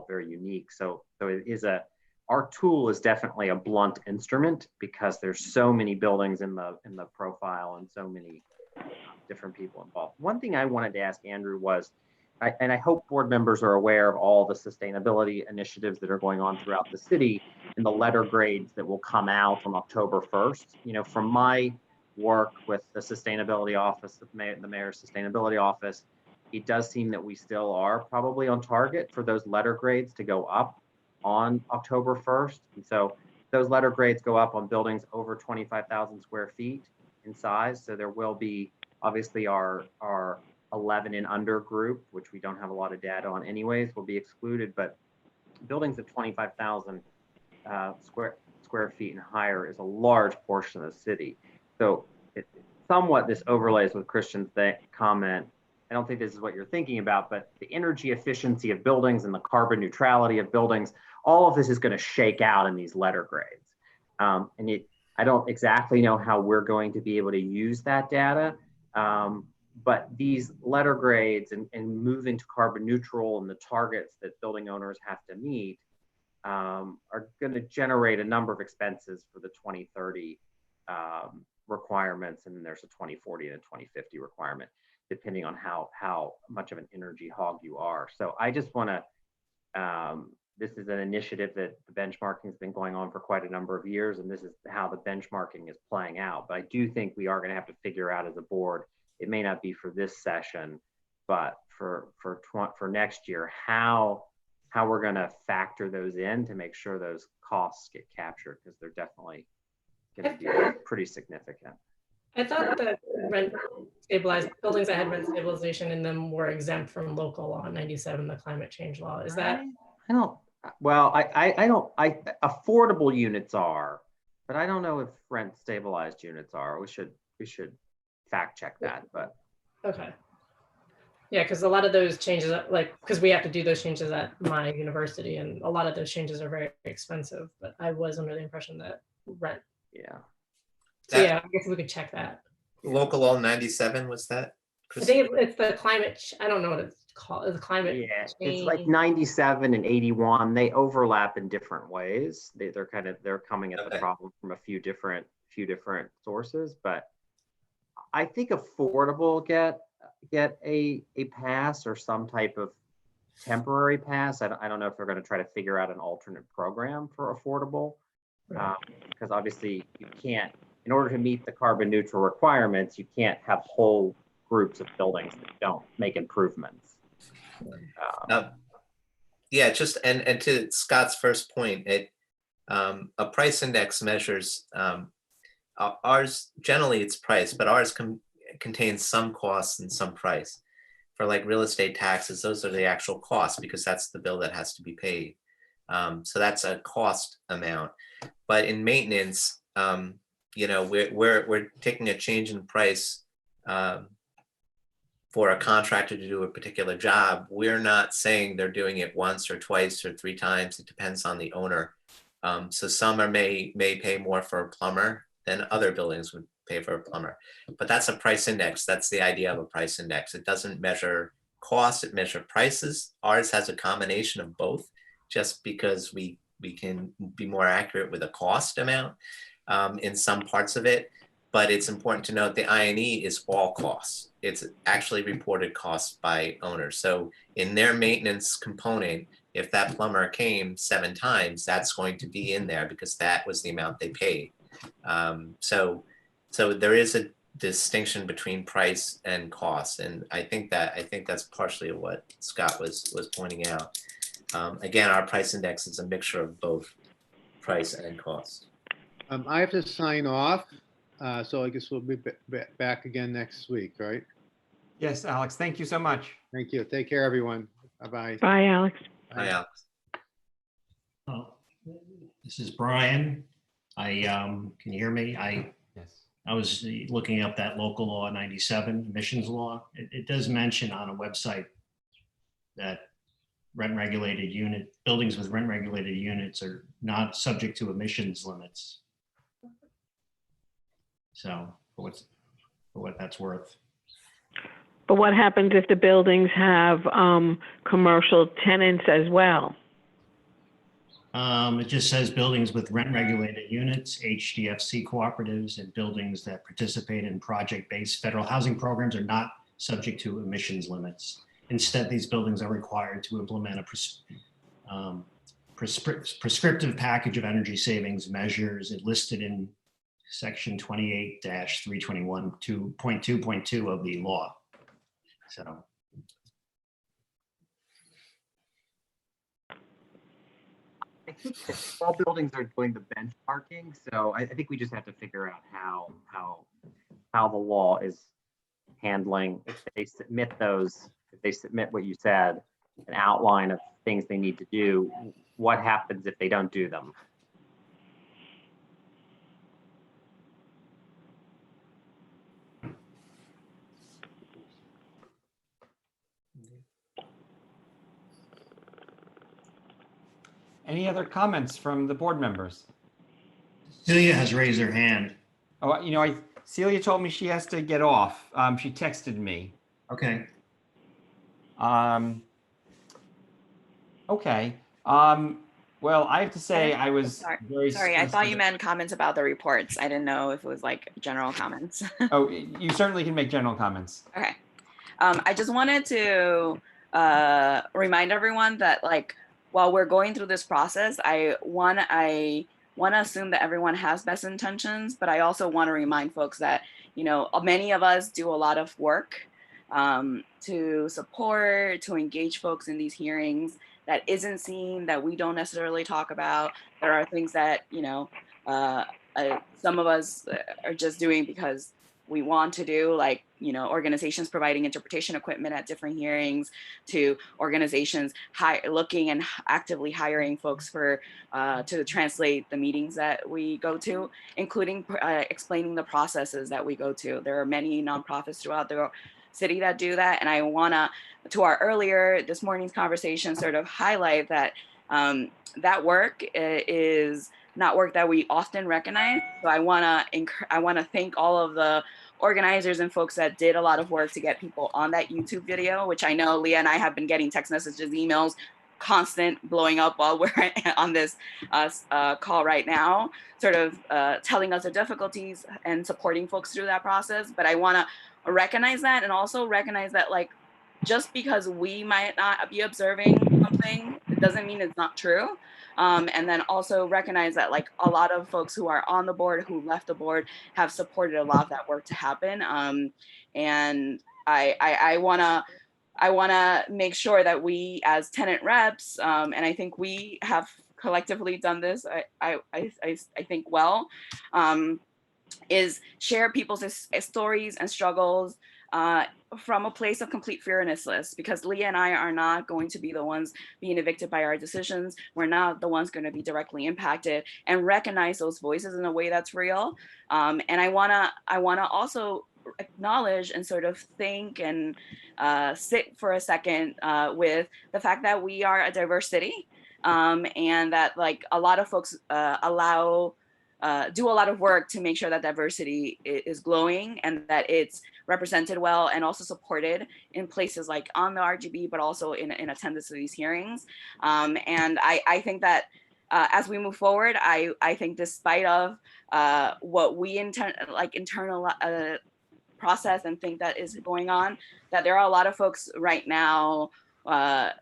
very unique. So it is our tool is definitely a blunt instrument, because there's so many buildings in the profile and so many different people involved. One thing I wanted to ask Andrew was, and I hope board members are aware of all the sustainability initiatives that are going on throughout the city and the letter grades that will come out on October 1st. From my work with the sustainability office, the mayor's sustainability office, it does seem that we still are probably on target for those letter grades to go up on October 1st. And so those letter grades go up on buildings over 25,000 square feet in size. So there will be obviously our 11 and under group, which we don't have a lot of data on anyways, will be excluded, but buildings of 25,000 square feet and higher is a large portion of the city. So somewhat this overlays with Christian's comment. I don't think this is what you're thinking about, but the energy efficiency of buildings and the carbon neutrality of buildings, all of this is going to shake out in these letter grades. I don't exactly know how we're going to be able to use that data, but these letter grades and moving to carbon neutral and the targets that building owners have to meet are going to generate a number of expenses for the 2030 requirements, and then there's a 2040 and a 2050 requirement, depending on how much of an energy hog you are. So I just want to, this is an initiative that the benchmarking has been going on for quite a number of years, and this is how the benchmarking is playing out. But I do think we are going to have to figure out as a board, it may not be for this session, but for next year, how we're going to factor those in to make sure those costs get captured, because they're definitely going to be pretty significant. I thought that rent stabilized buildings that had rent stabilization in them were exempt from local law 97, the climate change law. Is that? I don't. Well, I don't. Affordable units are, but I don't know if rent stabilized units are. We should fact check that. But okay. Yeah, because a lot of those changes, because we have to do those changes at my university, and a lot of those changes are very expensive. But I was under the impression that rent. Yeah. So yeah, I guess we could check that. Local law 97 was that? I think it's the climate. I don't know what it's called. The climate. Yeah, change. it's like 97 and 81. They overlap in different ways. They're coming at the problem from a few different sources. But I think affordable get a pass or some type of temporary pass. I don't know if they're going to try to figure out an alternate program for affordable, because obviously you can't. In order to meet the carbon neutral requirements, you can't have whole groups of buildings that don't make improvements. Yeah, just and to Scott's first point, a price index measures ours. Generally, it's price, but ours contains some costs and some price. For like real estate taxes, those are the actual costs, because that's the bill that has to be paid. So that's a cost amount. But in maintenance, we're taking a change in price for a contractor to do a particular job. We're not saying they're doing it once or twice or 3 times. It depends on the owner. So some may pay more for a plumber than other buildings would pay for a plumber. But that's a price index. That's the idea of a price index. It doesn't measure costs, it measures prices. Ours has a combination of both, just because we can be more accurate with a cost amount in some parts of it. But it's important to note the I&E is all costs. It's actually reported costs by owners. So in their maintenance component, if that plumber came 7 times, that's going to be in there because that was the amount they paid. So there is a distinction between price and cost, and I think that's partially what Scott was pointing out. Again, our price index is a mixture of both price and cost. I have to sign off, so I guess we'll be back again next week, right? Yes, Alex, thank you so much. Thank you. Take care, everyone. Bye-bye. Bye, Alex. Hi, Alex. Oh, this is Brian. Can you hear me? Yes. I was looking up that local law 97 emissions law. It does mention on a website that buildings with rent regulated units are not subject to emissions limits. So for what that's worth. But what happens if the buildings have commercial tenants as well? It just says buildings with rent regulated units, HDFC cooperatives, and buildings that participate in project-based federal housing programs are not subject to emissions limits. Instead, these buildings are required to implement a prescriptive package of energy savings measures listed in section 28-321.2.2 of the law. So. I think all buildings are doing the benchmarking, so I think we just have to figure out how the law is handling if they submit what you said, an outline of things they need to do. What happens if they don't do them? Any other comments from the board members? Celia has raised her hand. Oh, Celia told me she has to get off. She texted me. Okay. Okay. Well, I have to say I was Sorry, I thought you meant comments about the reports. I didn't know if it was like general comments. Oh, you certainly can make general comments. Okay. I just wanted to remind everyone that while we're going through this process, I want to assume that everyone has best intentions, but I also want to remind folks that, many of us do a lot of work to support, to engage folks in these hearings that isn't seen, that we don't necessarily talk about. There are things that, some of us are just doing because we want to do, like, organizations providing interpretation equipment at different hearings, to organizations looking and actively hiring folks to translate the meetings that we go to, including explaining the processes that we go to. There are many nonprofits throughout the city that do that. And I wanna, to our earlier, this morning's conversation, sort of highlight that that work is not work that we often recognize. So I wanna thank all of the organizers and folks that did a lot of work to get people on that YouTube video, which I know Leah and I have been getting text messages, emails, constant blowing up while we're on this call right now, sort of telling us the difficulties and supporting folks through that process. But I wanna recognize that, and also recognize that, like, just because we might not be observing something, it doesn't mean it's not true. And then also recognize that, like, a lot of folks who are on the board, who left the board, have supported a lot of that work to happen. And I wanna make sure that we, as tenant reps, and I think we have collectively done this, I think well, is share people's stories and struggles from a place of complete fearlessness, because Leah and I are not going to be the ones being evicted by our decisions. We're not the ones going to be directly impacted, and recognize those voices in a way that's real. And I wanna also acknowledge and sort of think and sit for a second with the fact that we are a diverse city, and that, like, a lot of folks do a lot of work to make sure that diversity is glowing and that it's represented well and also supported in places like on the RGB, but also in attendance to these hearings. And I think that as we move forward, I think despite of what we internal process and think that is going on, that there are a lot of folks right now,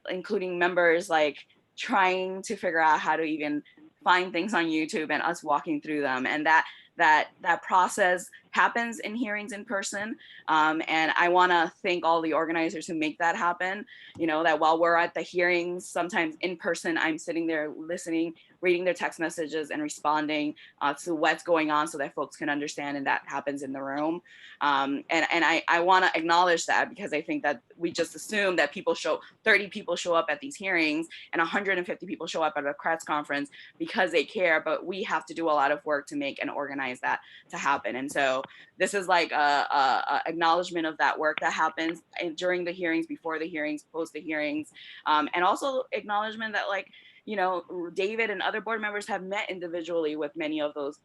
including members, like trying to figure out how to even find things on YouTube and us walking through them. And that process happens in hearings in person. And I want to thank all the organizers who make that happen. You know, that while we're at the hearings, sometimes in person, I'm sitting there listening, reading their text messages and responding to what's going on so that folks can understand, and that happens in the room. And I want to acknowledge that, because I think that we just assume that 30 people show up at these hearings and 150 people show up at a press conference because they care, but we have to do a lot of work to make and organize that to happen. And so this is like a acknowledgement of that work that happens during the hearings, before the hearings, post the hearings, and also acknowledgement that, like, you know, David and other board members have met individually with many of those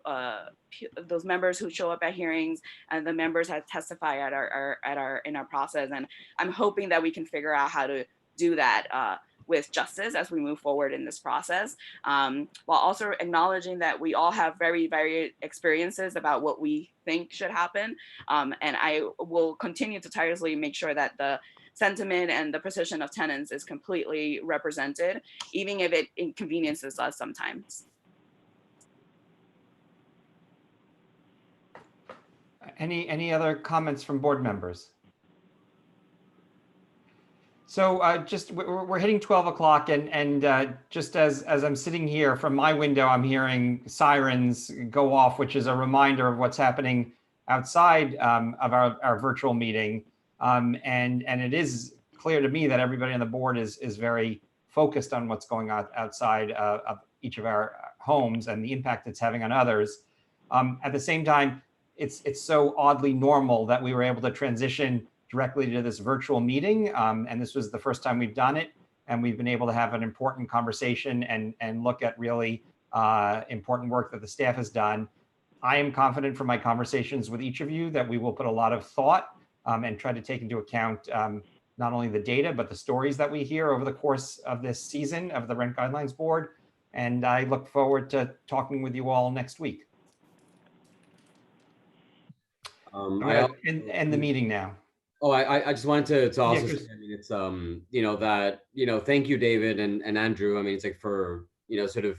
members who show up at hearings, and the members have testified in our process. And I'm hoping that we can figure out how to do that with justice as we move forward in this process, while also acknowledging that we all have very varied experiences about what we think should happen. And I will continue to tirelessly make sure that the sentiment and the position of tenants is completely represented, even if it inconveniences us sometimes. Any other comments from board members? So just we're hitting 12 o'clock, and just as I'm sitting here from my window, I'm hearing sirens go off, which is a reminder of what's happening outside of our virtual meeting. And it is clear to me that everybody on the board is very focused on what's going on outside of each of our homes and the impact it's having on others. At the same time, it's so oddly normal that we were able to transition directly to this virtual meeting. And this was the first time we've done it. And we've been able to have an important conversation and look at really important work that the staff has done. I am confident from my conversations with each of you that we will put a lot of thought and try to take into account not only the data, but the stories that we hear over the course of this season of the Rent Guidelines Board. And I look forward to talking with you all next week. End the meeting now. Oh, I just wanted to also Yeah, say, I mean, it's, you know, that, you know, thank you, David and Andrew. I mean, it's like for, you know, sort of,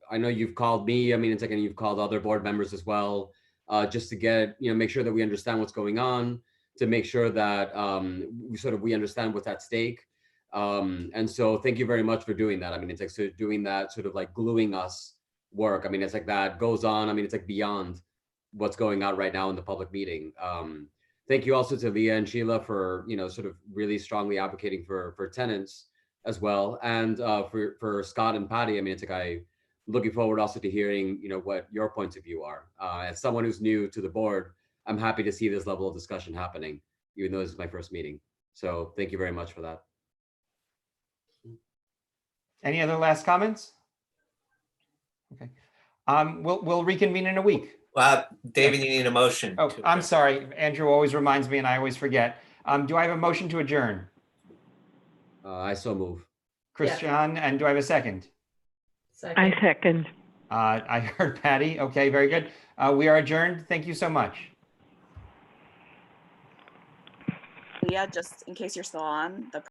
I know you've called me, I mean, it's like, and you've called other board members as well, just to get, you know, make sure that we understand what's going on, to make sure that we understand what's at stake. And so thank you very much for doing that. I mean, it's like, so doing that sort of like gluing us work. I mean, it's like that goes on. I mean, it's like beyond what's going on right now in the public meeting. Thank you also to Leah and Sheila for, you know, sort of really strongly advocating for tenants as well. And for Scott and Patty, I mean, it's like I'm looking forward also to hearing, you know, what your points of view are. As someone who's new to the board, I'm happy to see this level of discussion happening, even though this is my first meeting. So thank you very much for that. Any other last comments? Okay. We'll reconvene in a week. David, you need a motion. Oh, I'm sorry. Andrew always reminds me and I always forget. Do I have a motion to adjourn? I so move. Christian, and do I have a second? I second. I heard Patty. Okay, very good. We are adjourned. Thank you so much. Yeah, just in case you're still on, the